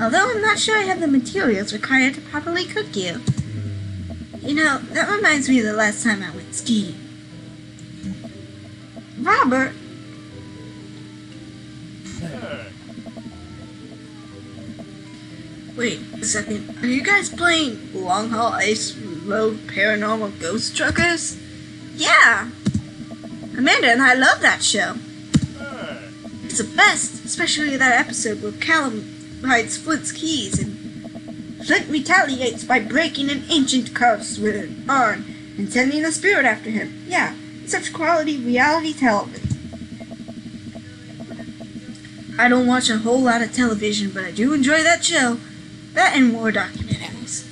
Although I'm not sure I have the materials required to properly cook you. You know, that reminds me of the last time I went skiing. Robert? Wait a second. Are you guys playing Long Haul Ice Road Paranormal Ghost Truckers? Yeah! Amanda and I love that show. It's the best, especially that episode where Callum hides Flint's keys and Flint retaliates by breaking an ancient curse with an urn and sending a spirit after him. Yeah, such quality reality television. I don't watch a whole lot of television, but I do enjoy that show. That and war documentaries.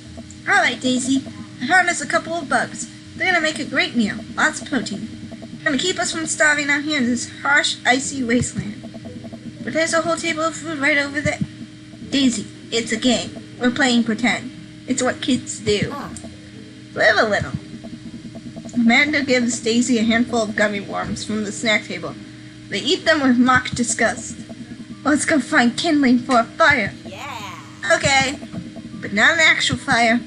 Alright, Daisy. I found us a couple of bugs. They're gonna make a great meal. Lots of protein. Gonna keep us from starving out here in this harsh, icy wasteland. But there's a whole table of food right over there. Daisy, it's a game. We're playing pretend. It's what kids do. Live a little. Amanda gives Daisy a handful of gummy worms from the snack table. They eat them with mock disgust. Let's go find kindling for a fire. Yeah. Okay, but not an actual fire.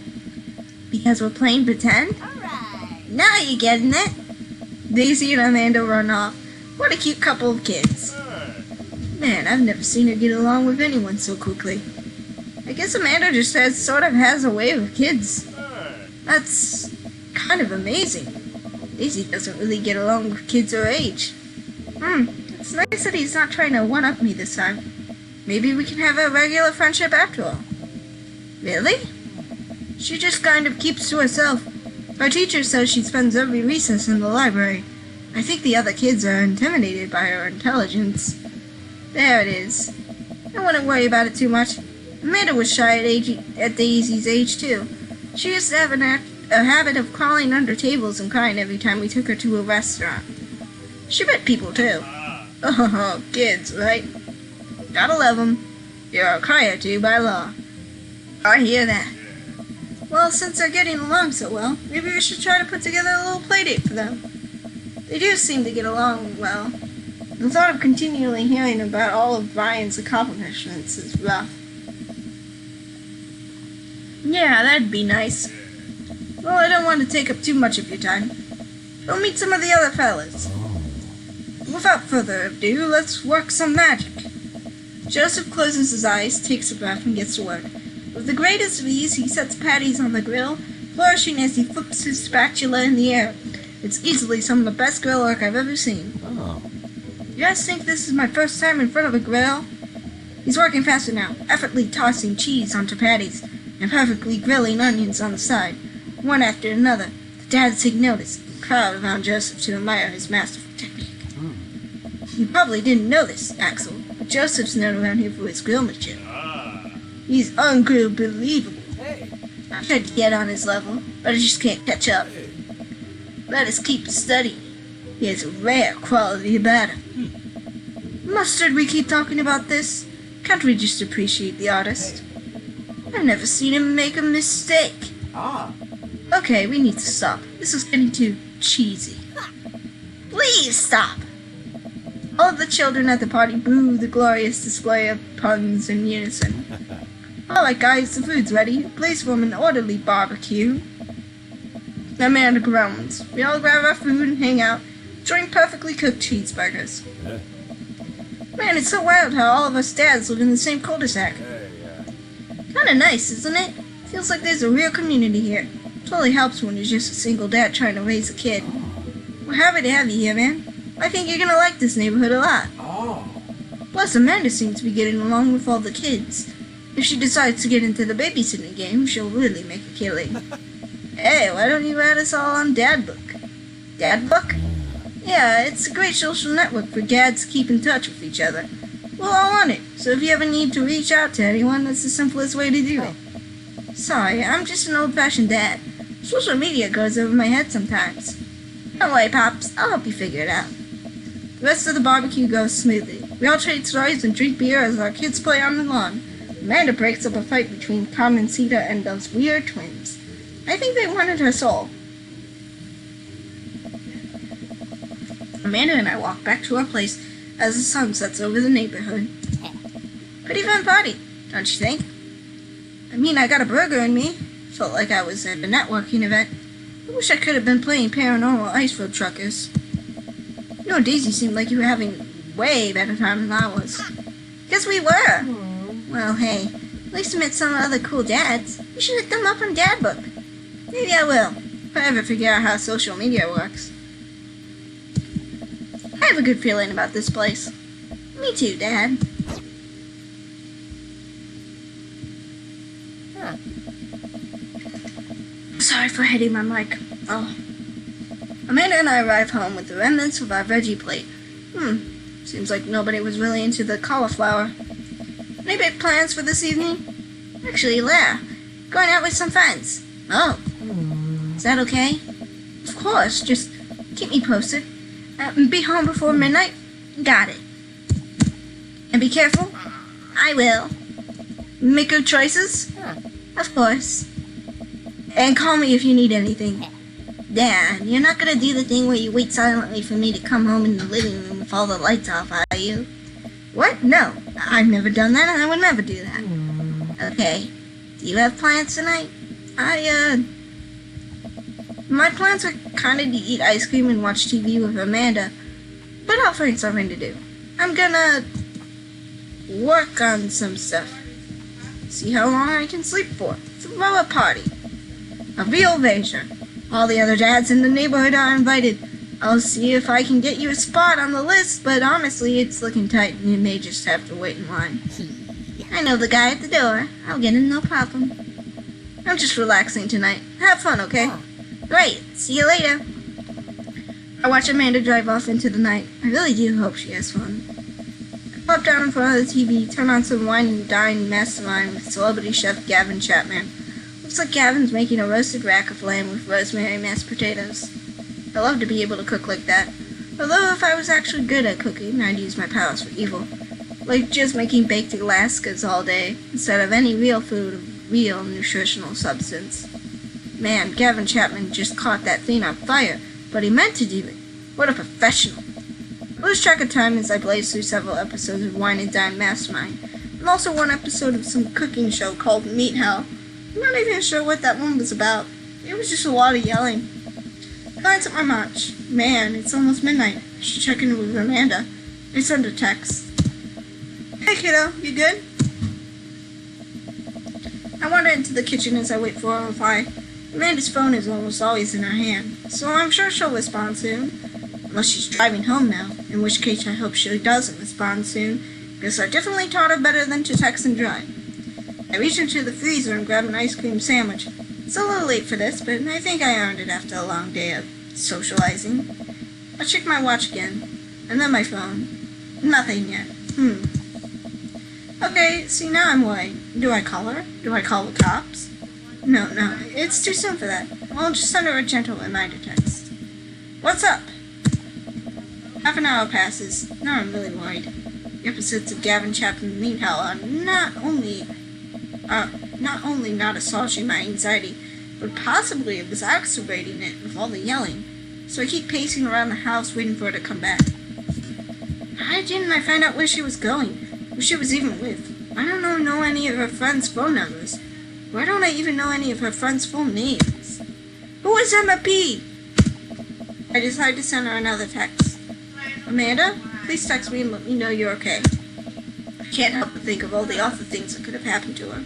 Because we're playing pretend? Alright. Now you're getting it. Daisy and Amanda run off. What a cute couple of kids. Man, I've never seen her get along with anyone so quickly. I guess Amanda just sort of has a way with kids. That's kind of amazing. Daisy doesn't really get along with kids her age. It's nice that he's not trying to one-up me this time. Maybe we can have a regular friendship after all. Really? She just kind of keeps to herself. Our teacher says she spends every recess in the library. I think the other kids are intimidated by her intelligence. There it is. I wouldn't worry about it too much. Amanda was shy at Daisy's age, too. She used to have a habit of crawling under tables and crying every time we took her to a restaurant. She bit people, too. Oh, kids, right? Gotta love 'em. You're a crier, too, by law. I hear that. Well, since they're getting along so well, maybe we should try to put together a little playdate for them. They do seem to get along well. The thought of continually hearing about all of Brian's accomplishments is rough. Yeah, that'd be nice. Well, I don't want to take up too much of your time. Go meet some of the other fellas. Without further ado, let's work some magic. Joseph closes his eyes, takes a breath, and gets to work. With the greatest of ease, he sets patties on the grill, flourishing as he flips his spatula in the air. It's easily some of the best grill work I've ever seen. Oh. You guys think this is my first time in front of a grill? He's working faster now, effortlessly tossing cheese onto patties, and perfectly grilling onions on the side, one after another. The dads take notice, crowd around Joseph to admire his masterful technique. You probably didn't know this, Axel, but Joseph's known around here for his grillmanship. He's unbelievable. I tried to get on his level, but I just can't catch up. Let us keep studying. He has a rare quality about him. Mustard, we keep talking about this. Can't we just appreciate the artist? I've never seen him make a mistake. Okay, we need to stop. This is getting too cheesy. Please stop. All of the children at the party boo the glorious display of puns in unison. Alright guys, the food's ready. Place for an orderly barbecue. Amanda groans. We all grab our food and hang out, enjoying perfectly cooked cheeseburgers. Man, it's so wild how all of us dads live in the same cul-de-sac. Kinda nice, isn't it? Feels like there's a real community here. Totally helps when you're just a single dad trying to raise a kid. We're happy to have you here, man. I think you're gonna like this neighborhood a lot. Plus, Amanda seems to be getting along with all the kids. If she decides to get into the babysitting game, she'll really make a killing. Hey, why don't you add us all on Dadbook? Dadbook? Yeah, it's a great social network for dads to keep in touch with each other. We're all on it, so if you ever need to reach out to anyone, that's the simplest way to do it. Sorry, I'm just an old-fashioned dad. Social media goes over my head sometimes. Don't worry, Pops, I'll help you figure it out. The rest of the barbecue goes smoothly. We all trade stories and drink beer as our kids play on the lawn. Amanda breaks up a fight between Carmencita and those weird twins. I think they wanted her soul. Amanda and I walk back to our place as the sun sets over the neighborhood. Pretty fun party, don't you think? I mean, I got a burger in me. Felt like I was at a networking event. I wish I could have been playing paranormal ice road truckers. You know, Daisy seemed like you were having way better time than I was. Because we were. Well, hey, at least I met some other cool dads. You should hit them up on Dadbook. Maybe I will, if I ever figure out how social media works. I have a good feeling about this place. Me too, Dad. Sorry for hitting my mic. Oh. Amanda and I arrive home with the remnants of our veggie plate. Seems like nobody was really into the cauliflower. Any big plans for this evening? Actually, yeah. Going out with some friends. Oh. Is that okay? Of course, just keep me posted. Be home before midnight? Got it. And be careful? I will. Make good choices? Of course. And call me if you need anything. Dad, you're not gonna do the thing where you wait silently for me to come home in the living room with all the lights off, are you? What? No. I've never done that, and I would never do that. Okay. Do you have plans tonight? My plans are kinda to eat ice cream and watch TV with Amanda, but I'll find something to do. I'm gonna work on some stuff. See how long I can sleep for. Throw a party. A real vacation. All the other dads in the neighborhood are invited. I'll see if I can get you a spot on the list, but honestly, it's looking tight and you may just have to wait in line. I know the guy at the door. I'll get in, no problem. I'm just relaxing tonight. Have fun, okay? Great. See you later. I watch Amanda drive off into the night. I really do hope she has fun. I pop down in front of the TV, turn on some wine and dine mastermind with celebrity chef Gavin Chapman. Looks like Gavin's making a roasted rack of lamb with rosemary mashed potatoes. I love to be able to cook like that. Although if I was actually good at cooking, I'd use my powers for evil. Like just making baked Alaskas all day, instead of any real food of real nutritional substance. Man, Gavin Chapman just caught that thing on fire, but he meant to do it. What a professional. I lose track of time as I blaze through several episodes of Wine and Dine Mastermind, and also one episode of some cooking show called Meat Hell. I'm not even sure what that one was about. It was just a lot of yelling. I glance at my watch. Man, it's almost midnight. I should check in with Amanda. I send a text. Hey kiddo, you good? I wander into the kitchen as I wait for a reply. Amanda's phone is almost always in her hand, so I'm sure she'll respond soon. Unless she's driving home now, in which case I hope she doesn't respond soon, because I definitely taught her better than to text and drive. I reach into the freezer and grab an ice cream sandwich. It's a little late for this, but I think I earned it after a long day of socializing. I check my watch again, and then my phone. Nothing yet. Okay, see now I'm worried. Do I call her? Do I call the cops? No, it's too soon for that. I'll just send her a gentle reminder text. What's up? Half an hour passes. Now I'm really worried. The episodes of Gavin Chapman Meat Hell are not only not assuaging my anxiety, but possibly exacerbating it with all the yelling. So I keep pacing around the house waiting for her to come back. Why didn't I find out where she was going? Who she was even with? I don't know any of her friends' phone numbers. Why don't I even know any of her friends' full names? Who is Emma P? I decide to send her another text. Amanda, please text me and let me know you're okay. I can't help but think of all the awful things that could have happened to her.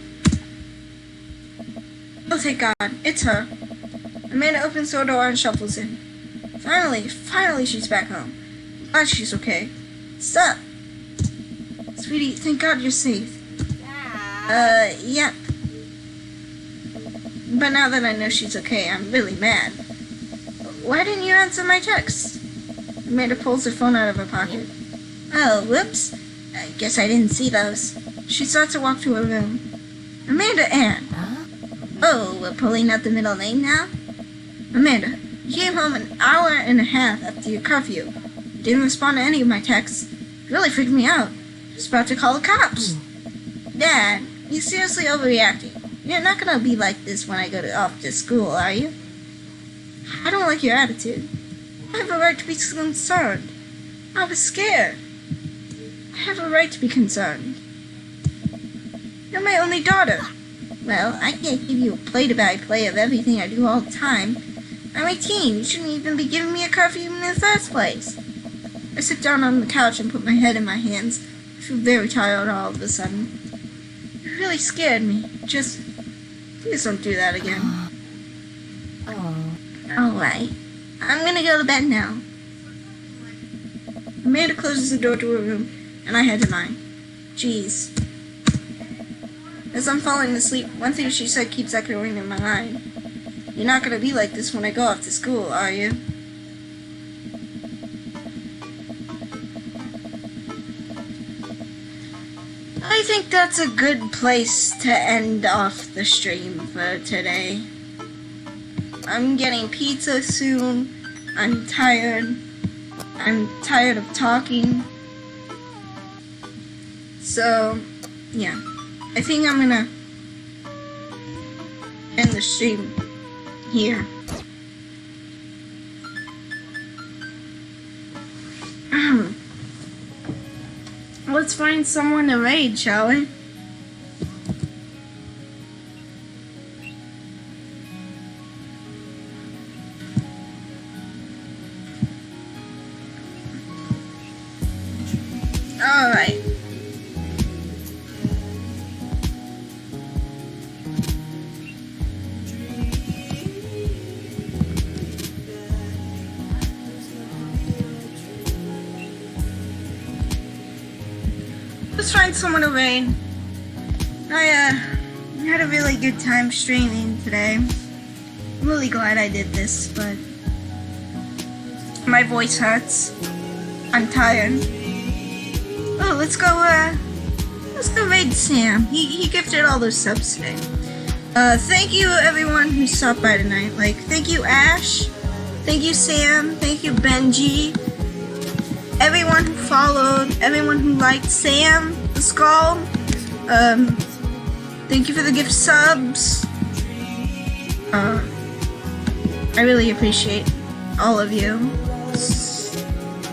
Oh, thank God, it's her. Amanda opens her door and shuffles in. Finally she's back home. I'm glad she's okay. Stop. Sweetie, thank God you're safe. Yep. But now that I know she's okay, I'm really mad. Why didn't you answer my text? Amanda pulls her phone out of her pocket. Oh, whoops. I guess I didn't see those. She starts to walk to her room. Amanda Ann. Oh, we're pulling out the middle name now? Amanda, you came home an hour and a half after your curfew. You didn't respond to any of my texts. It really freaked me out. I was about to call the cops. Dad, you're seriously overreacting. You're not gonna be like this when I go off to school, are you? I don't like your attitude. I have a right to be concerned. I was scared. I have a right to be concerned. You're my only daughter. Well, I can't give you a play-by-play of everything I do all the time. I'm 18. You shouldn't even be giving me a curfew in the first place. I sit down on the couch and put my head in my hands. I feel very tired all of a sudden. You really scared me. Just, please don't do that again. Alright. I'm gonna go to bed now. Amanda closes the door to her room, and I head to mine. Jeez. As I'm falling asleep, one thing she said keeps echoing in my mind. You're not gonna be like this when I go off to school, are you? I think that's a good place to end off the stream for today. I'm getting pizza soon. I'm tired. I'm tired of talking. So, yeah. I think I'm gonna end the stream here. Let's find someone to raid, shall we? Alright. Let's find someone to raid. I had a really good time streaming today. I'm really glad I did this, but my voice hurts. I'm tired. Oh, let's go raid Sam. He gifted all those subs today. Thank you everyone who stopped by tonight. Like, thank you Ash. Thank you Sam. Thank you Benji. Everyone who followed, everyone who liked Sam, the Skull. Thank you for the gift subs. I really appreciate all of you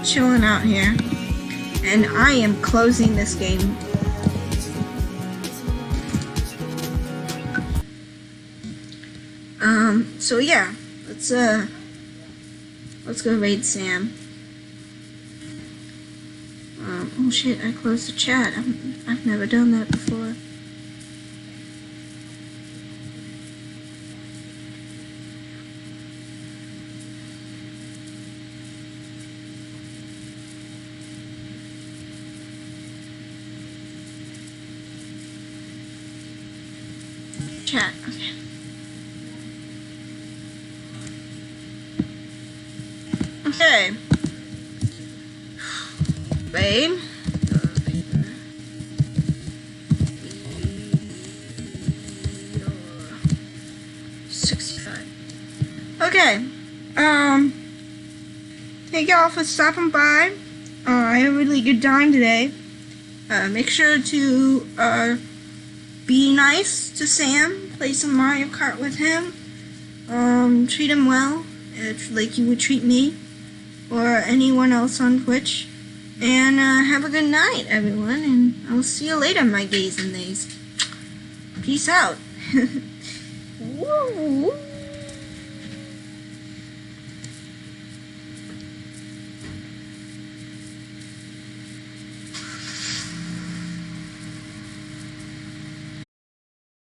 chilling out here. And I am closing this game. So yeah, let's go raid Sam. Oh shit, I closed the chat. I've never done that before. Chat, okay. Okay. Raid. 65. Okay. Thank y'all for stopping by. I had a really good time today. Make sure to be nice to Sam. Play some Mario Kart with him. Treat him well, like you would treat me or anyone else on Twitch. And have a good night, everyone. And I'll see you later, my gays and theys. Peace out. Woo!